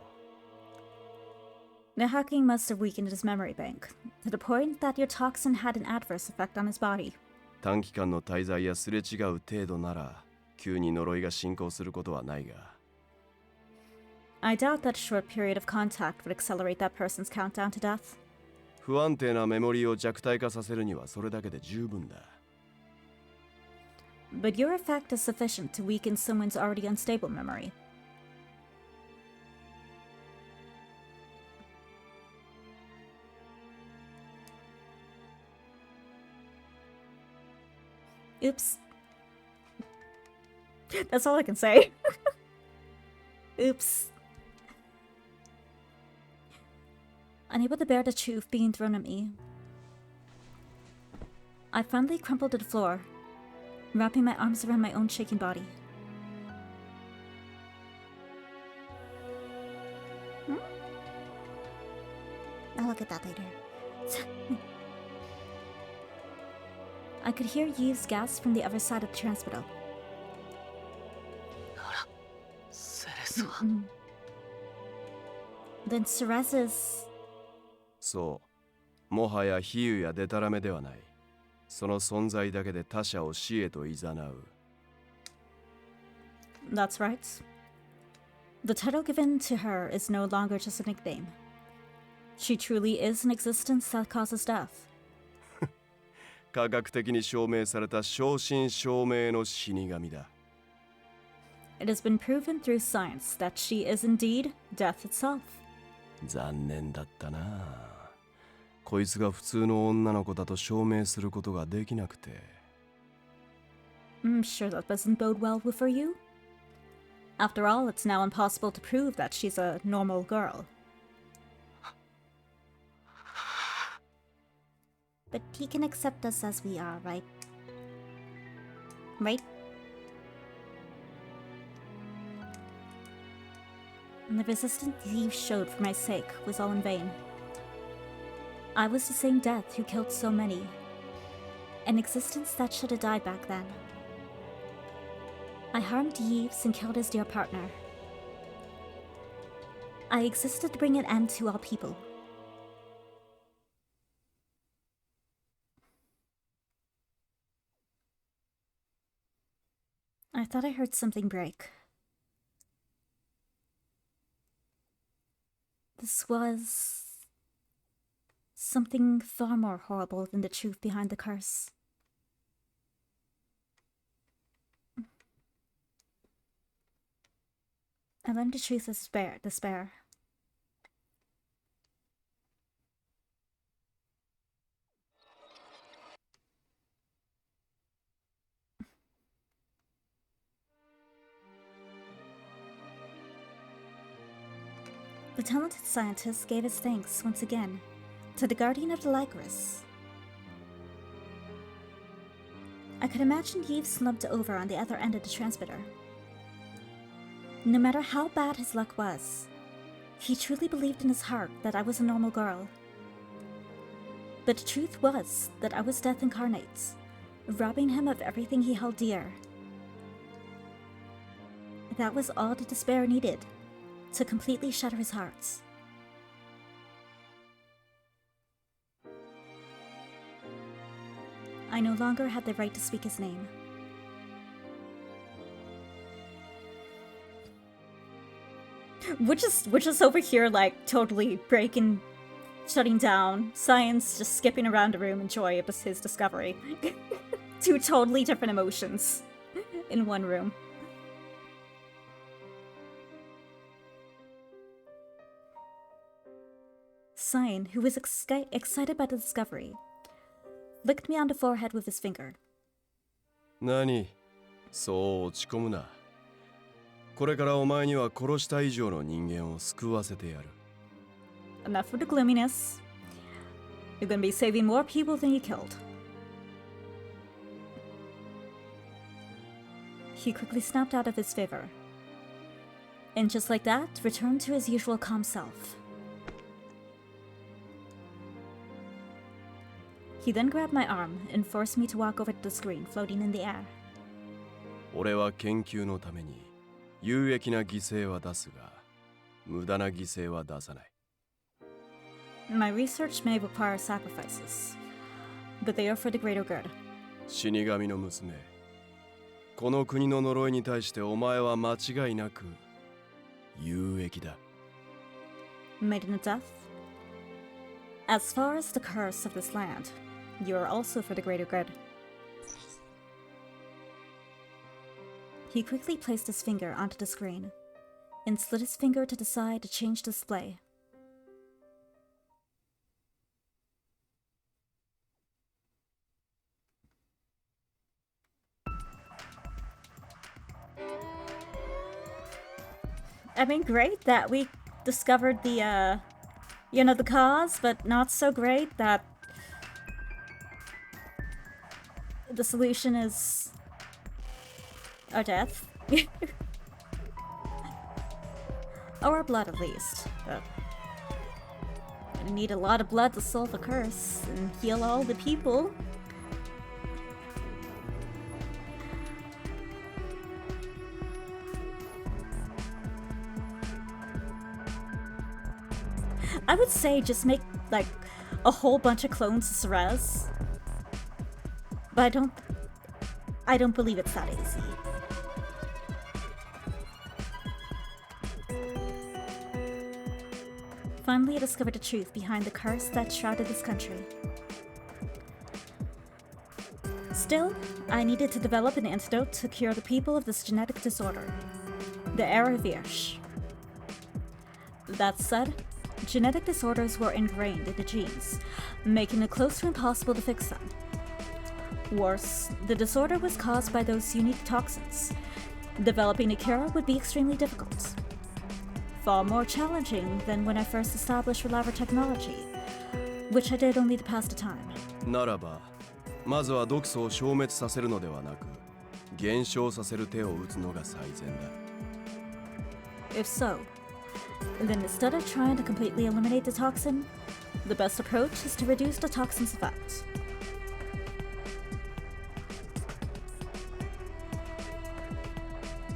Speaker 12: The hacking must have weakened his memory bank, to the point that your toxin had an adverse effect on his body.
Speaker 7: 短期間の滞在やすれ違う程度なら急に呪いが進行することはないが
Speaker 12: I doubt that a short period of contact would accelerate that person's countdown to death.
Speaker 7: 不安定なメモリーを弱体化させるにはそれだけで十分だ。
Speaker 12: But your effect is sufficient to weaken someone's already unstable memory. Oops. That's all I can say. Oops. Unable to bear the truth being thrown at me, I finally crumpled to the floor, wrapping my arms around my own shaking body. I'll look at that later. I could hear Yves' gasp from the other side of the transmitter. Then Cerez's...
Speaker 7: そう、もはや比喩やデタラメではない。その存在だけで他者を死へと誘う。
Speaker 12: That's right. The title given to her is no longer just a nickname. She truly is an existence that causes death.
Speaker 7: 科学的に証明された正真正銘の死神だ。
Speaker 12: It has been proven through science that she is indeed death itself.
Speaker 7: 残念だったな。こいつが普通の女の子だと証明することができなくて。
Speaker 12: I'm sure that doesn't bode well for you. After all, it's now impossible to prove that she's a normal girl. But he can accept us as we are, right? Right? And the resistance Yves showed for my sake was all in vain. I was the same death who killed so many. An existence that should have died back then. I harmed Yves and killed his dear partner. I existed to bring an end to all people. I thought I heard something break. This was something far more horrible than the truth behind the curse. I learned the truth of despair. The talented scientist gave his thanks once again to the guardian of the Lycoris. I could imagine Yves slumped over on the other end of the transmitter. No matter how bad his luck was, he truly believed in his heart that I was a normal girl. But the truth was that I was death incarnate, robbing him of everything he held dear. That was all the despair needed to completely shatter his heart. I no longer had the right to speak his name. We're just over here like totally breaking, shutting down, science just skipping around the room in joy of his discovery. Two totally different emotions in one room. Cyan, who was excited by the discovery, licked me on the forehead with his finger.
Speaker 7: 何？そう落ち込むな。これからお前には殺した以上の人間を救わせてやる。
Speaker 12: Enough with the gloominess. You're gonna be saving more people than you killed. He quickly snapped out of his favor, and just like that, returned to his usual calm self. He then grabbed my arm and forced me to walk over to the screen floating in the air.
Speaker 7: 俺は研究のために有益な犠牲は出すが、無駄な犠牲は出さない。
Speaker 12: My research may require sacrifices, but they are for the greater good.
Speaker 7: 死神の娘、この国の呪いに対してお前は間違いなく有益だ。
Speaker 12: Maiden of Death? As far as the curse of this land, you are also for the greater good. He quickly placed his finger onto the screen and slid his finger to the side to change display. I mean, great that we discovered the, the cause, but not so great that the solution is our death. Or our blood, at least. But we need a lot of blood to solve the curse and heal all the people. I would say just make, like, a whole bunch of clones of Ceres. But I don't believe it's that easy. Finally, I discovered the truth behind the curse that shrouded this country. Still, I needed to develop an antidote to cure the people of this genetic disorder, the era Virche. That said, genetic disorders were ingrained in the genes, making it close to impossible to fix them. Worse, the disorder was caused by those unique toxins. Developing a cure would be extremely difficult. Far more challenging than when I first established reliable technology, which I did only to pass the time.
Speaker 7: ならば、まずは毒素を消滅させるのではなく、減少させる手を打つのが最善だ。
Speaker 12: If so, then instead of trying to completely eliminate the toxin, the best approach is to reduce the toxin's effect.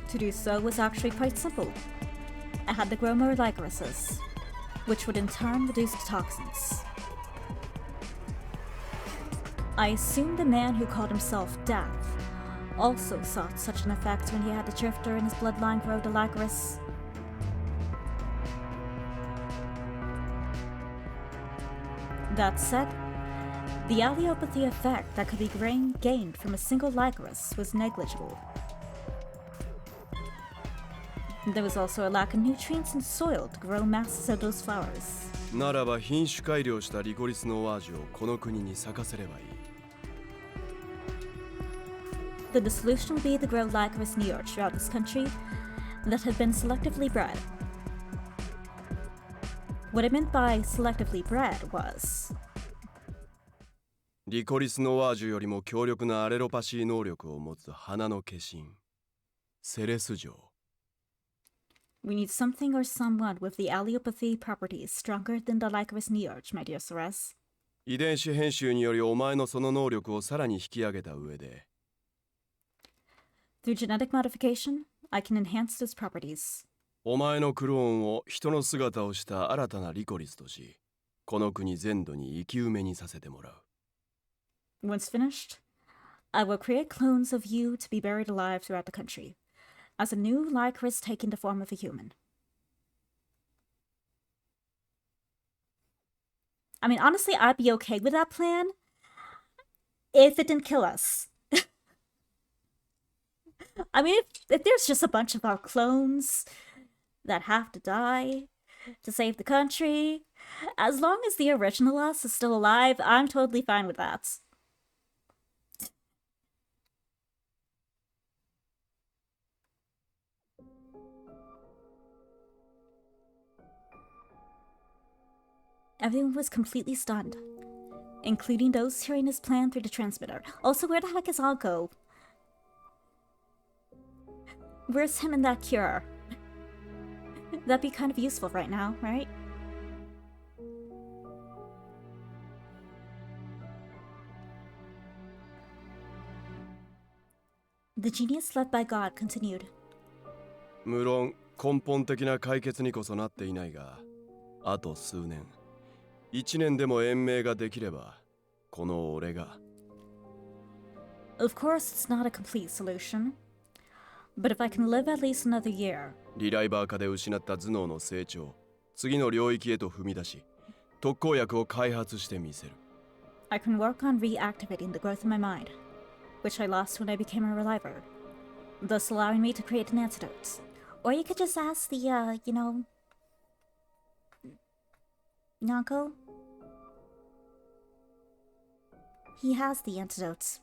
Speaker 12: To do so was actually quite simple. I had to grow more lycoryses, which would in turn reduce the toxins. I assumed the man who called himself Death also sought such an effect when he had a drifter in his bloodline grow the lycoris. That said, the allelopathy effect that could be gained from a single lycoris was negligible. There was also a lack of nutrients in the soil to grow masses of those flowers.
Speaker 7: ならば品種改良したリコリスのワージュをこの国に咲かせればいい。
Speaker 12: Then the solution would be to grow lycoris neor throughout this country that had been selectively bred. What I meant by selectively bred was...
Speaker 7: リコリスのワージュよりも強力なアレロパシー能力を持つ花の化身、セレス城。
Speaker 12: We need something or someone with the allelopathy properties stronger than the lycoris neorch, my dear Ceres.
Speaker 7: 遺伝子編集によりお前のその能力をさらに引き上げた上で。
Speaker 12: Through genetic modification, I can enhance those properties.
Speaker 7: お前のクローンを人の姿をした新たなリコリスとし、この国全土に生き埋めにさせてもらう。
Speaker 12: Once finished, I will create clones of you to be buried alive throughout the country, as a new lycoris taking the form of a human. I mean, honestly, I'd be okay with that plan if it didn't kill us. I mean, if there's just a bunch of our clones that have to die to save the country, as long as the original us is still alive, I'm totally fine with that. Everyone was completely stunned, including those hearing his plan through the transmitter. Also, where the heck is Alko? Where's him in that cure? That'd be kind of useful right now, right? The genius led by God continued.
Speaker 7: 無論根本的な解決にこそなっていないが、あと数年、1年でも延命ができれば、この俺が。
Speaker 12: Of course, it's not a complete solution. But if I can live at least another year.
Speaker 7: リライバー化で失った頭脳の成長、次の領域へと踏み出し、特効薬を開発してみせる。
Speaker 12: I can work on reactivating the growth of my mind, which I lost when I became a reliver, thus allowing me to create an antidote. Or you could just ask the, Nyanko? He has the antidotes.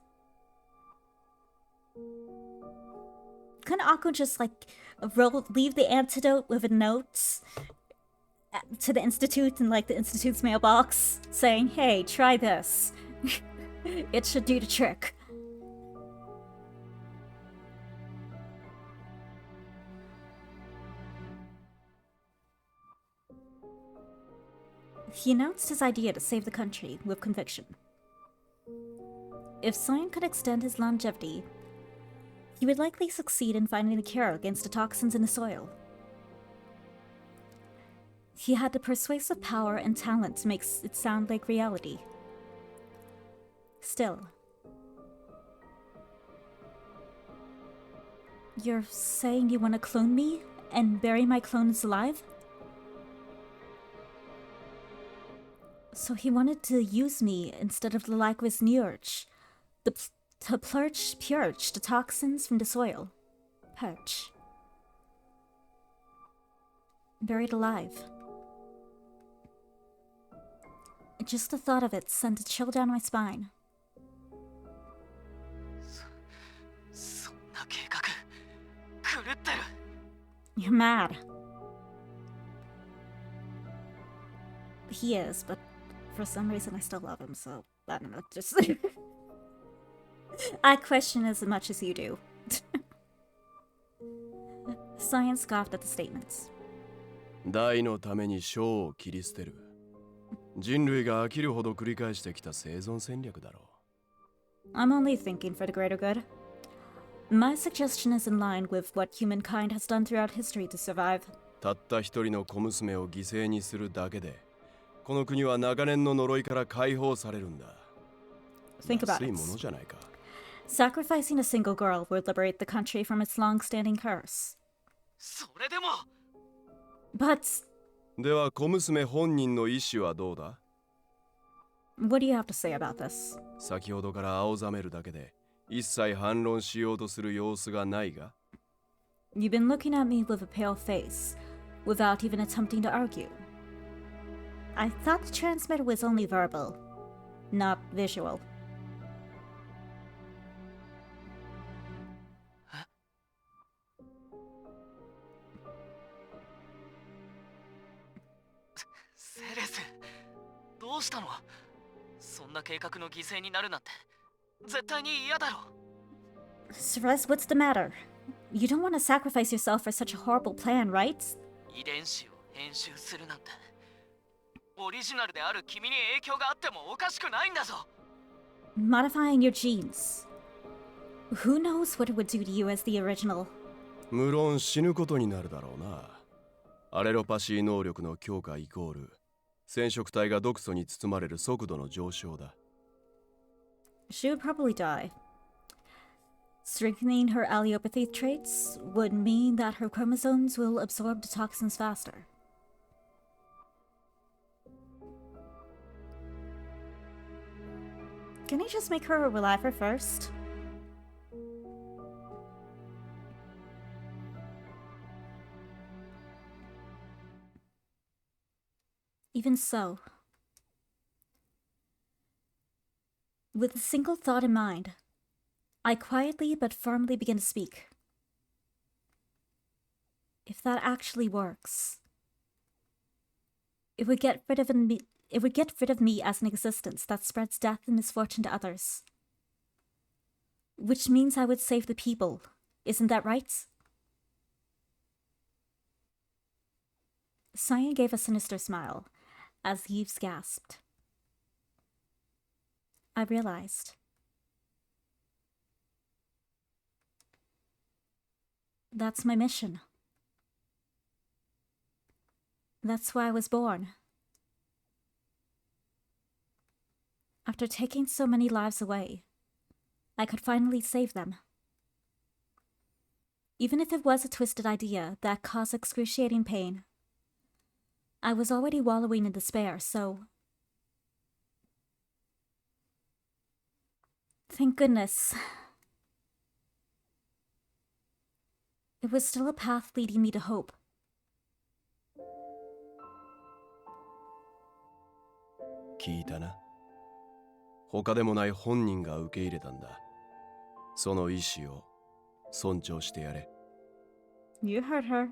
Speaker 12: couldn't Akko just like leave the antidote with a note to the Institute in like the Institute's mailbox saying, hey, try this. It should do the trick. He announced his idea to save the country with conviction. If Cyan could extend his longevity, he would likely succeed in finding a cure against the toxins in the soil. He had the persuasive power and talent to make it sound like reality. Still, you're saying you want to clone me and bury my clones alive? So he wanted to use me instead of the Lyquis Nurge, to purge the toxins from the soil. Purge. Buried alive. Just the thought of it sent a chill down my spine. You're mad. He is, but for some reason I still love him, so I don't know, just... I question as much as you do. Cyan scoffed at the statements.
Speaker 7: 大のために小を切り捨てる。人類が飽きるほど繰り返してきた生存戦略だろう。
Speaker 12: I'm only thinking for the greater good. My suggestion is in line with what humankind has done throughout history to survive.
Speaker 7: たった一人の小娘を犠牲にするだけで、この国は長年の呪いから解放されるんだ。
Speaker 12: Think about
Speaker 7: 安い
Speaker 12: it.
Speaker 7: ものじゃないか。
Speaker 12: Sacrificing a single girl would liberate the country from its long-standing curse.
Speaker 13: それでも
Speaker 12: But
Speaker 7: では小娘本人の意思はどうだ？
Speaker 12: what do you have to say about this?
Speaker 7: 先ほどから青ざめるだけで一切反論しようとする様子がないが。
Speaker 12: You've been looking at me with a pale face, without even attempting to argue. I thought the transmitter was only verbal, not visual.
Speaker 13: セレス、どうしたの？そんな計画の犠牲になるなんて絶対に嫌だろ。
Speaker 12: Ceres, what's the matter? You don't want to sacrifice yourself for such a horrible plan, right?
Speaker 13: 遺伝子を編集するなんてオリジナルである君に影響があってもおかしくないんだぞ。
Speaker 12: Modifying your genes. Who knows what it would do to you as the original?
Speaker 7: 無論死ぬことになるだろうな。アレロパシー能力の強化イコール染色体が毒素に包まれる速度の上昇だ。
Speaker 12: She would probably die. Strengthening her allelopathy traits would mean that her chromosomes will absorb the toxins faster. Can you just make her a reliver first? Even so, with a single thought in mind, I quietly but firmly begin to speak. If that actually works, it would get rid of me as an existence that spreads death and misfortune to others. Which means I would save the people, isn't that right? Cyan gave a sinister smile as Yves gasped. I realized. That's my mission. That's why I was born. After taking so many lives away, I could finally save them. Even if it was a twisted idea that caused excruciating pain, I was already wallowing in despair, so... Thank goodness. It was still a path leading me to hope.
Speaker 7: 聞いたな。他でもない本人が受け入れたんだ。その意志を尊重してやれ。
Speaker 12: You heard her.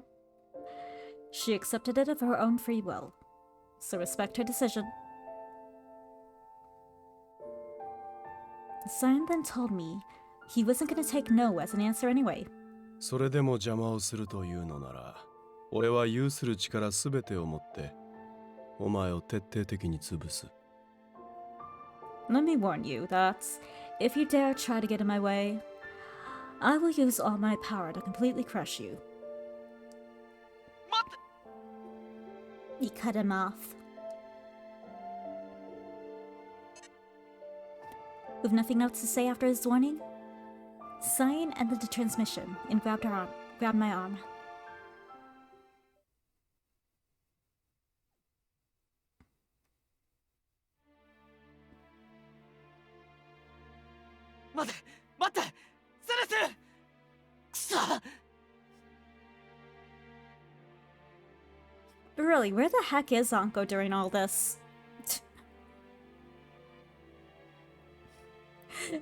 Speaker 12: She accepted it of her own free will, so respect her decision. Cyan then told me he wasn't going to take no as an answer anyway.
Speaker 7: それでも邪魔をするというのなら、俺は有する力すべてを持ってお前を徹底的に潰す。
Speaker 12: Let me warn you that if you dare try to get in my way, I will use all my power to completely crush you. He cut him off. With nothing else to say after his warning, Cyan ended the transmission and grabbed my arm.
Speaker 5: 待ってセレス！くそ！
Speaker 12: Really, where the heck is Anko during all this?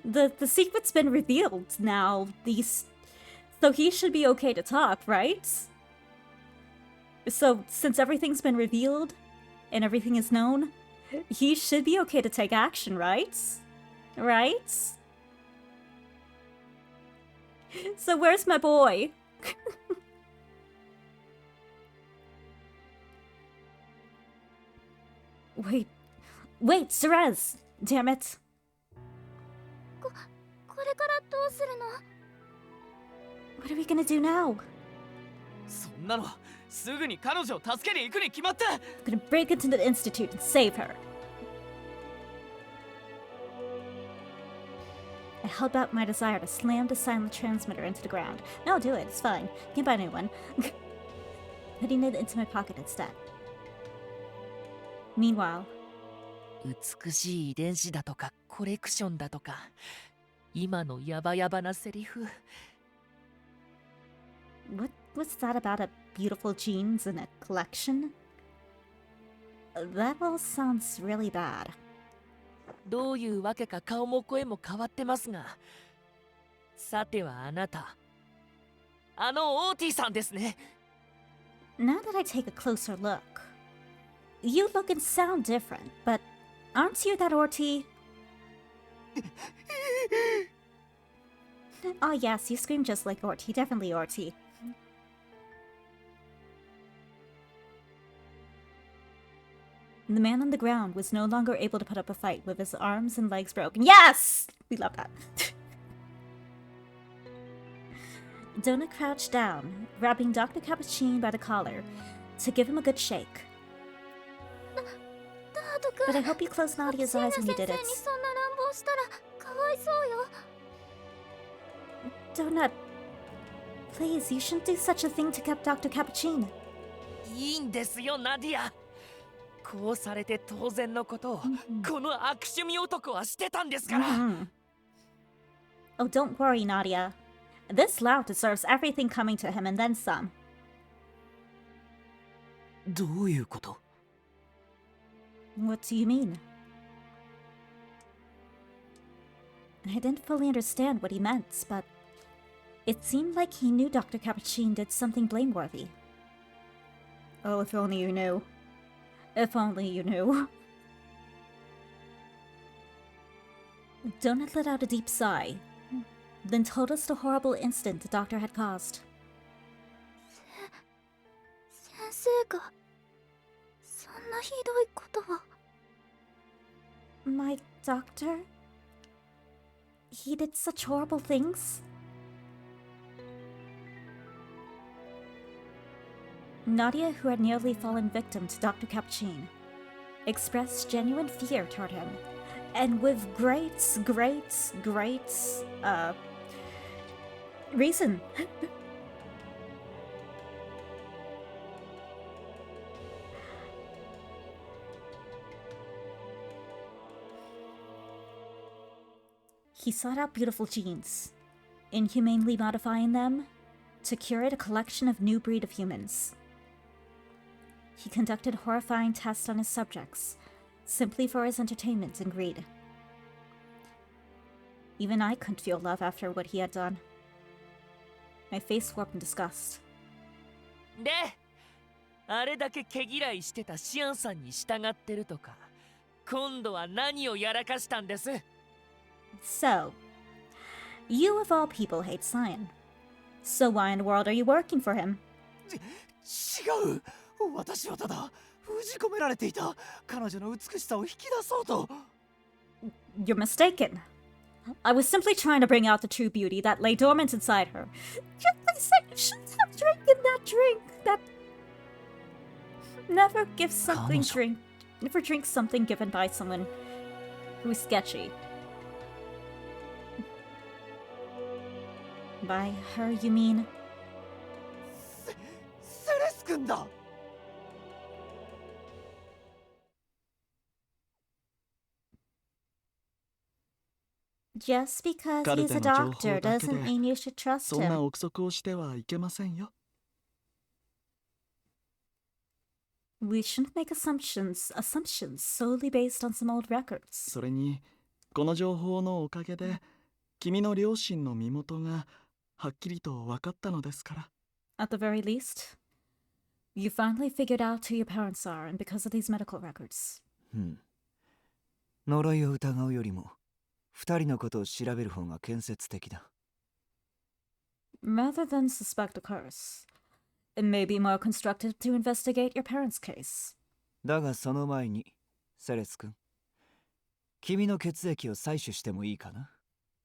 Speaker 12: The secret's been revealed now. So he should be okay to talk, right? So since everything's been revealed and everything is known, he should be okay to take action, right? Right? So where's my boy? Wait, Cerez! Damn it.
Speaker 11: これからどうするの？
Speaker 12: What are we gonna do now?
Speaker 5: そんなのすぐに彼女を助けに行くに決まった。
Speaker 12: I'm gonna break into the institute and save her. I held back my desire to slam the silent transmitter into the ground. No, do it. It's fine. You can buy a new one. Putting it into my pocket instead. Meanwhile,
Speaker 10: 美しい遺伝子だとかコレクションだとか今のヤバヤバなセリフ
Speaker 12: what's that about a beautiful genes in a collection? That all sounds really bad.
Speaker 10: どういうわけか顔も声も変わってますがさてはあなたあのオーティさんですね
Speaker 12: Now that I take a closer look, you look and sound different, but aren't you that Orty? Oh yes, you scream just like Orty, definitely Orty. The man on the ground was no longer able to put up a fight with his arms and legs broken. Yes! We love that. Donut crouched down, grabbing Dr. Cappuccine by the collar to give him a good shake. But I hope you closed Nadia's eyes when you did it. Donut, please, you shouldn't do such a thing to Dr. Cappuccine.
Speaker 10: いいんですよナディアこうされて当然のことをこの悪趣味男はしてたんですから
Speaker 12: Oh, don't worry, Nadia. This lout deserves everything coming to him and then some.
Speaker 5: どういうこと？
Speaker 12: What do you mean? I didn't fully understand what he meant, but it seemed like he knew Dr. Cappuccine did something blameworthy. Oh, if only you knew. If only you knew. Donut let out a deep sigh, then told us the horrible incident the doctor had caused.
Speaker 11: 先生がそんなひどいことを。
Speaker 12: My doctor? He did such horrible things? Nadia, who had nearly fallen victim to Dr. Cappuccine, expressed genuine fear toward him, and with great reason. He sought out beautiful genes, inhumanely modifying them to curate a collection of new breed of humans. He conducted horrifying tests on his subjects, simply for his entertainment and greed. Even I couldn't feel love after what he had done. My face warped in disgust.
Speaker 2: で、あれだけ毛嫌いしてたシアンさんに従ってるとか、今度は何をやらかしたんです？
Speaker 12: So, you of all people hate Cyan. So why in the world are you working for him?
Speaker 5: 違う。私はただ封じ込められていた彼女の美しさを引き出そうと。
Speaker 12: You're mistaken. I was simply trying to bring out the true beauty that lay dormant inside her. Gently said you shouldn't have drinking that drink. That never give something drink. Never drink something given by someone who's sketchy. By her, you mean?
Speaker 5: セレス君だ。
Speaker 12: Just because
Speaker 6: カル
Speaker 12: he's
Speaker 6: テ
Speaker 12: a
Speaker 6: の情報
Speaker 12: doctor
Speaker 6: だけ
Speaker 12: doesn't
Speaker 6: で
Speaker 12: mean you should trust
Speaker 6: そんな
Speaker 12: him.
Speaker 6: 憶測をしてはいけませんよ。
Speaker 12: We shouldn't make assumptions solely based on some old records.
Speaker 6: それにこの情報のおかげで君の両親の身元がはっきりと分かったのですから。
Speaker 12: At the very least, you finally figured out who your parents are, and because of these medical records.
Speaker 5: 呪いを疑うよりも二人のことを調べる方が建設的だ。
Speaker 12: Rather than suspect a curse, it may be more constructive to investigate your parents' case.
Speaker 5: だがその前にセレス君、君の血液を採取してもいいかな？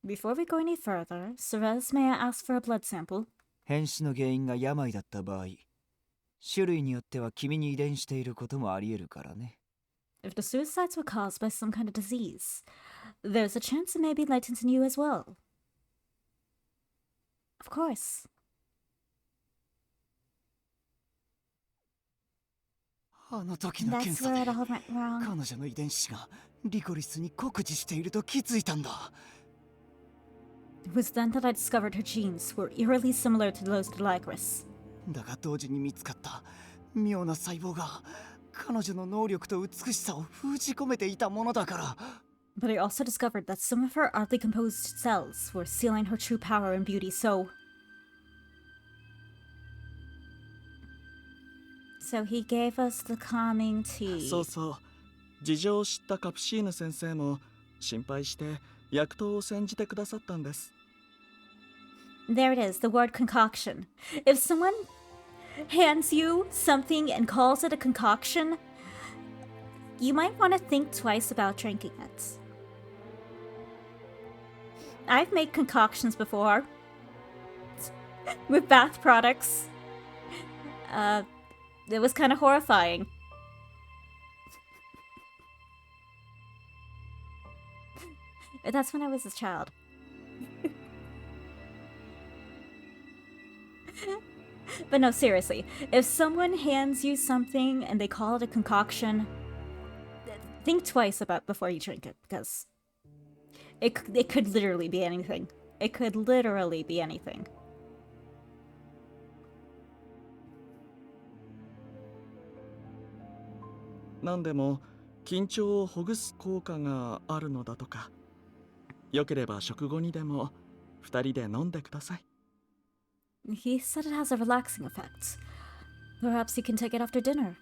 Speaker 12: Before we go any further, Cerez, may I ask for a blood sample?
Speaker 5: 変死の原因が病だった場合、種類によっては君に遺伝していることもあり得るからね。
Speaker 12: If the suicides were caused by some kind of disease, there's a chance it may be latent in you as well. Of course.
Speaker 5: あの時の検
Speaker 12: That's
Speaker 5: 査
Speaker 12: where
Speaker 5: で
Speaker 12: it all went wrong.
Speaker 5: 彼女の遺伝子がリコリスに酷似していると気づいたんだ。
Speaker 12: It was then that I discovered her genes were eerily similar to those of the Lycris.
Speaker 5: だが同時に見つかった妙な細胞が彼女の能力と美しさを封じ込めていたものだから。
Speaker 12: But I also discovered that some of her oddly composed cells were sealing her true power and beauty, so he gave us the calming tea.
Speaker 6: そうそう。事情を知ったカプシーヌ先生も心配して薬湯を煎じてくださったんです。
Speaker 12: There it is, the word concoction. If someone hands you something and calls it a concoction, you might want to think twice about drinking it. I've made concoctions before with bath products. It was kind of horrifying. That's when I was a child. But no, seriously, if someone hands you something and they call it a concoction, think twice about before you drink it, because it could literally be anything. It could literally be anything.
Speaker 6: 何でも緊張をほぐす効果があるのだとか。よければ食後にでも二人で飲んでください。
Speaker 12: He said it has a relaxing effect. Perhaps you can take it after dinner.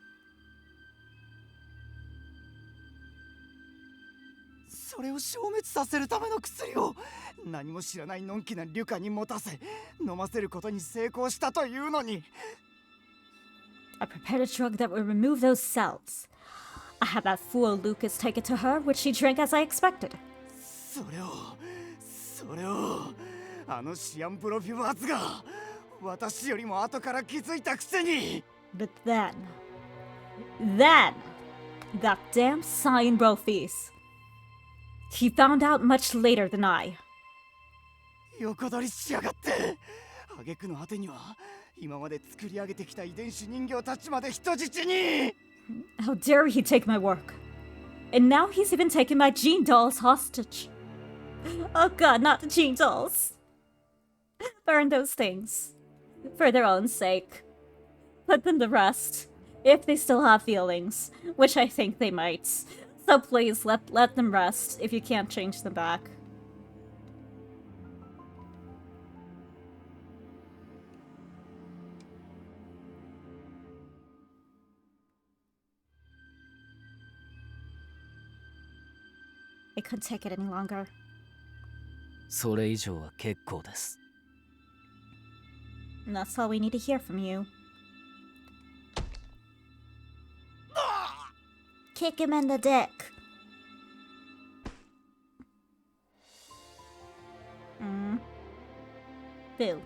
Speaker 5: それを消滅させるための薬を何も知らないのんきなリュカに持たせ飲ませることに成功したというのに。
Speaker 12: I prepared a drug that would remove those cells. I had that fool Lucas take it to her, which she drank as I expected.
Speaker 5: それをあのシアンプロフィバーズが私よりも後から気づいたくせに。
Speaker 12: But then, that damn Cyan Brofees. He found out much later than I.
Speaker 5: 横取りしやがって。挙句の果てには今まで作り上げてきた遺伝子人形たちまで人質に。
Speaker 12: How dare he take my work? And now he's even taken my gene dolls hostage. Oh god, not the gene dolls. Burn those things. For their own sake. Put them to rest. If they still have feelings. Which I think they might. So please, let them rest if you can't change them back. I couldn't take it any longer.
Speaker 2: それ以上は結構です。
Speaker 12: And that's all we need to hear from you. Kick him in the dick. Boo.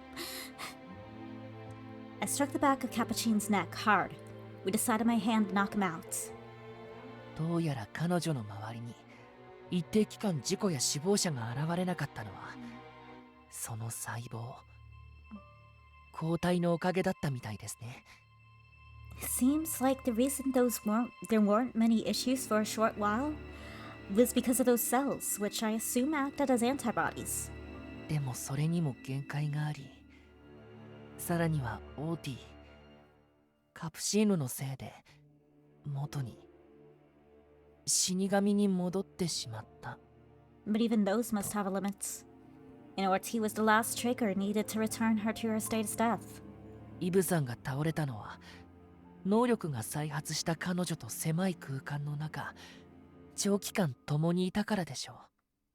Speaker 12: I struck the back of Capuchin's neck hard, with the side of my hand to knock him out.
Speaker 10: どうやら彼女の周りに一定期間事故や死亡者が現れなかったのはその細胞抗体のおかげだったみたいですね。
Speaker 12: Seems like the reason there weren't many issues for a short while was because of those cells, which I assume acted as antibodies.
Speaker 10: でもそれにも限界があり、さらにはオーティ、カプシーヌのせいで元に死神に戻ってしまった。
Speaker 12: But even those must have a limit. And Orti was the last trigger needed to return her to her state of death.
Speaker 10: イブさんが倒れたのは能力が再発した彼女と狭い空間の中長期間共にいたからでしょ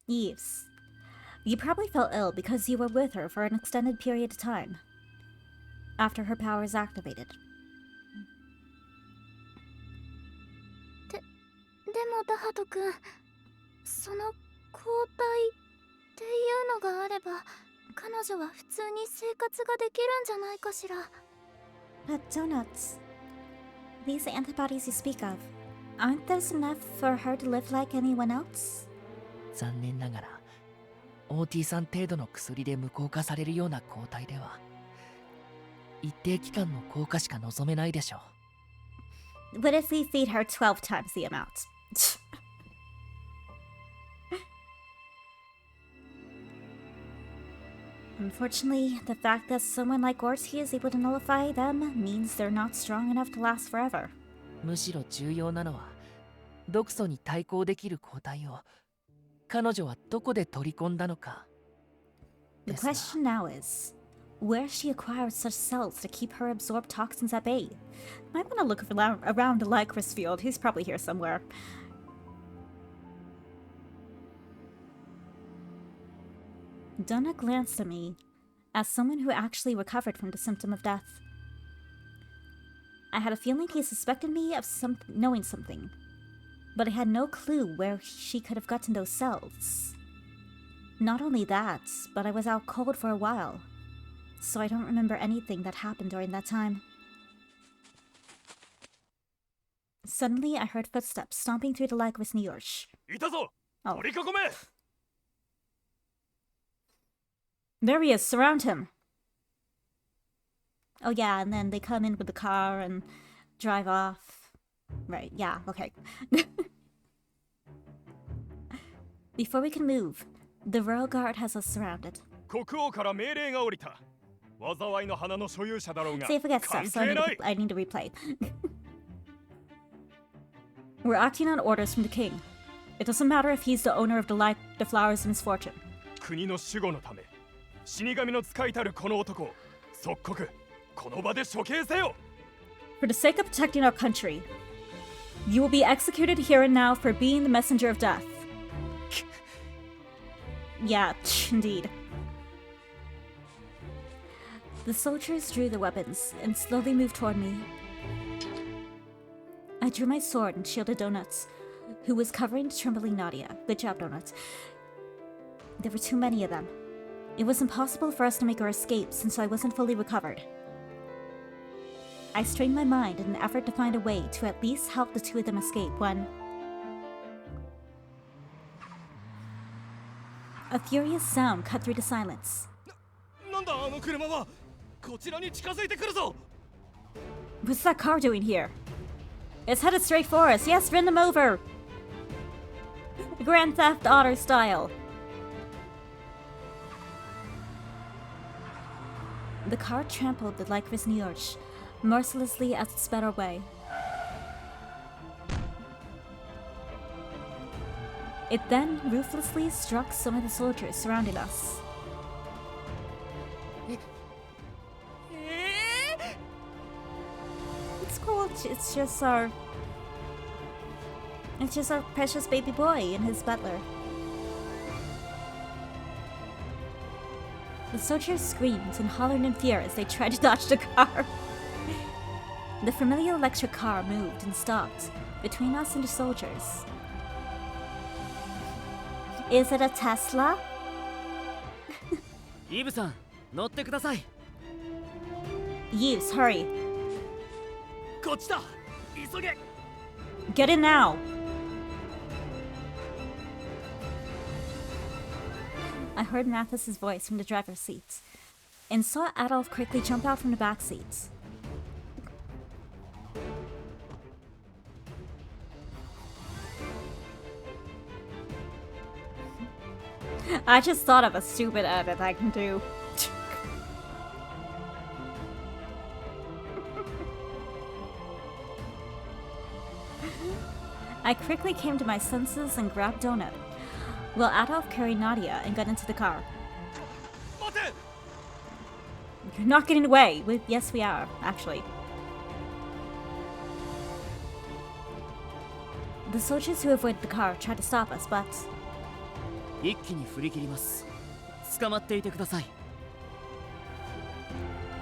Speaker 10: う。
Speaker 12: Yves, you probably felt ill because you were with her for an extended period of time after her powers activated.
Speaker 11: でもダハト君、その抗体っていうのがあれば彼女は普通に生活ができるんじゃないかしら。
Speaker 12: But donuts, these antibodies you speak of, aren't those enough for her to live like anyone else?
Speaker 10: 残念ながらオーティさん程度の薬で無効化されるような抗体では一定期間の効果しか望めないでしょう。
Speaker 12: What if we feed her 12 times the amount? Unfortunately, the fact that someone like Orti is able to nullify them means they're not strong enough to last forever.
Speaker 10: むしろ重要なのは毒素に対抗できる抗体を彼女はどこで取り込んだのか。
Speaker 12: The question now is, where she acquired such cells to keep her absorbed toxins at bay. Might want to look around the Lycris field. He's probably here somewhere. Donna glanced at me as someone who actually recovered from the symptom of death. I had a feeling he suspected me of knowing something, but I had no clue where she could have gotten those cells. Not only that, but I was out cold for a while, so I don't remember anything that happened during that time. Suddenly, I heard footsteps stomping through the Lycris New York. Oh. There he is, surround him! Oh yeah, and then they come in with the car and drive off. Right, yeah, okay. Before we can move, the royal guard has us surrounded. Say if I get stuff, so I need to replay. We're acting on orders from the king. It doesn't matter if he's the owner of the flowers of misfortune. For the sake of protecting our country, you will be executed here and now for being the messenger of death. Yeah, indeed. The soldiers drew their weapons and slowly moved toward me. I drew my sword and shielded Donuts, who was covering the trembling Nadia. Good job, Donuts. There were too many of them. It was impossible for us to make our escape since I wasn't fully recovered. I strained my mind in an effort to find a way to at least help the two of them escape when... a furious sound cut through the silence. What's that car doing here? It's headed straight for us. Yes, run them over! Grand Theft Auto style. The car trampled the Lycris New York mercilessly as it sped our way. It then ruthlessly struck some of the soldiers surrounding us. It's cool. It's just our precious baby boy and his butler. The soldiers screamed and hollered in fear as they tried to dodge the car. The familiar electric car moved and stopped between us and the soldiers. Is it a Tesla?
Speaker 2: イブさん、乗ってください。
Speaker 12: Yves, hurry.
Speaker 2: こっちだ。急げ。
Speaker 12: Get in now. I heard Mathis's voice from the driver's seat and saw Adolf quickly jump out from the back seat. I just thought of a stupid edit I can do. I quickly came to my senses and grabbed Donut, while Adolf carried Nadia and got into the car. You're not getting away! Yes, we are, actually. The soldiers who avoided the car tried to stop us, but...
Speaker 2: 一気に振り切ります。捕まっていてください。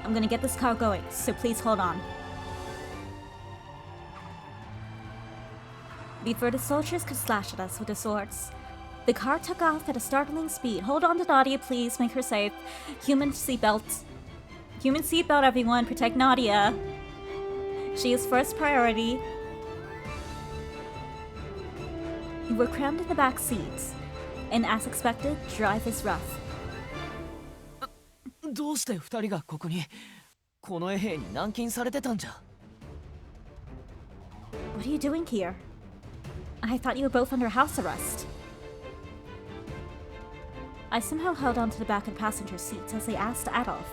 Speaker 12: I'm gonna get this car going, so please hold on. Before the soldiers could slash at us with their swords, the car took off at a startling speed. Hold on to Nadia, please. Make her safe. Human seatbelt. Human seatbelt, everyone. Protect Nadia. She is first priority. We're crammed in the back seats, and as expected, drive is rough.
Speaker 2: どうして二人がここに？この衛兵に軟禁されてたんじゃ。
Speaker 12: What are you doing here? I thought you were both under house arrest. I somehow held onto the back of the passenger seats as they asked Adolf,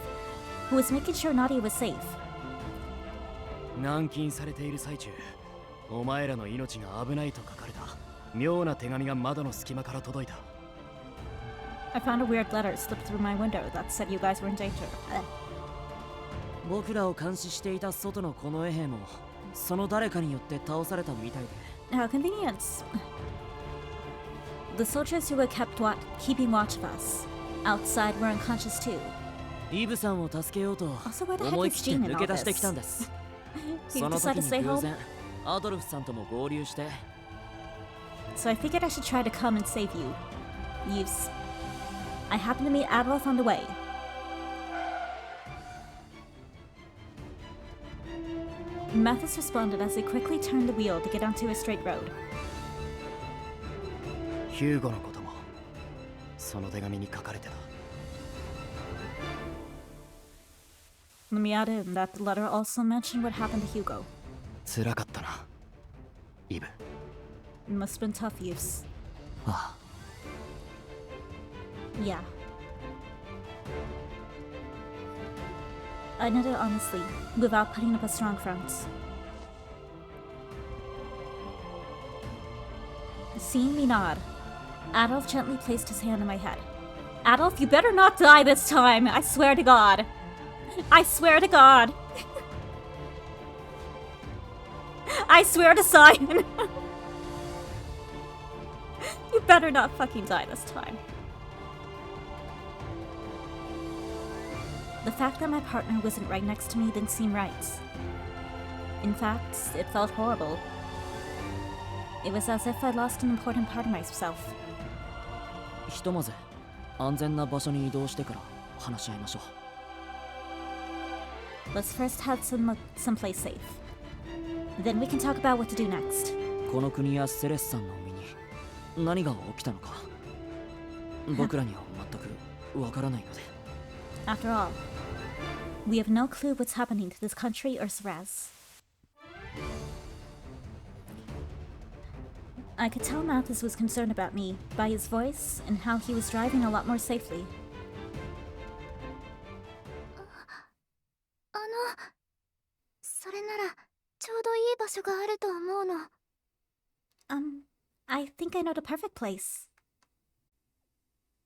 Speaker 12: who was making sure Nadia was safe.
Speaker 2: 軟禁されている最中、お前らの命が危ないと書かれた妙な手紙が窓の隙間から届いた。
Speaker 12: I found a weird letter slipped through my window that said you guys were in danger.
Speaker 2: 僕らを監視していた外のこの衛兵も、その誰かによって倒されたみたいで。
Speaker 12: How convenient. The soldiers who were keeping watch of us outside were unconscious too.
Speaker 2: イブさんを助けようと
Speaker 12: Also, where the heck
Speaker 2: 思い
Speaker 12: is
Speaker 2: 切って
Speaker 12: Jean in
Speaker 2: 抜
Speaker 12: all
Speaker 2: け出して
Speaker 12: this?
Speaker 2: きたんです。
Speaker 12: You
Speaker 2: その
Speaker 12: decided
Speaker 2: 時
Speaker 12: to
Speaker 2: に
Speaker 12: stay
Speaker 2: 偶
Speaker 12: home?
Speaker 2: 然アドルフさんとも合流して。
Speaker 12: So I figured I should try to come and save you. Yves. I happened to meet Adolf on the way. Mathis responded as he quickly turned the wheel to get onto a straight road.
Speaker 2: ヒューゴのこともその手紙に書かれてた。
Speaker 12: Let me add in that the letter also mentioned what happened to Hugo.
Speaker 2: 辛かったな、イブ。
Speaker 12: It must have been tough, Yves.
Speaker 2: ああ。
Speaker 12: Yeah. I nodded honestly, without putting up a strong front. Seeing me nod, Adolf gently placed his hand on my head. Adolf, you better not die this time! I swear to God! I swear to God! I swear to Simon! You better not fucking die this time. The fact that my partner wasn't right next to me didn't seem right. In fact, it felt horrible. It was as if I'd lost an important part of myself.
Speaker 2: ひとまず安全な場所に移動してから話し合いましょう。
Speaker 12: Let's first head someplace safe. Then we can talk about what to do next.
Speaker 2: この国やセレスさんの身に何が起きたのか僕らには全くわからないので。
Speaker 12: After all, we have no clue what's happening to this country or Sraz. I could tell Mathis was concerned about me by his voice and how he was driving a lot more safely.
Speaker 11: それならちょうどいい場所があると思うの。
Speaker 12: I think I know the perfect place.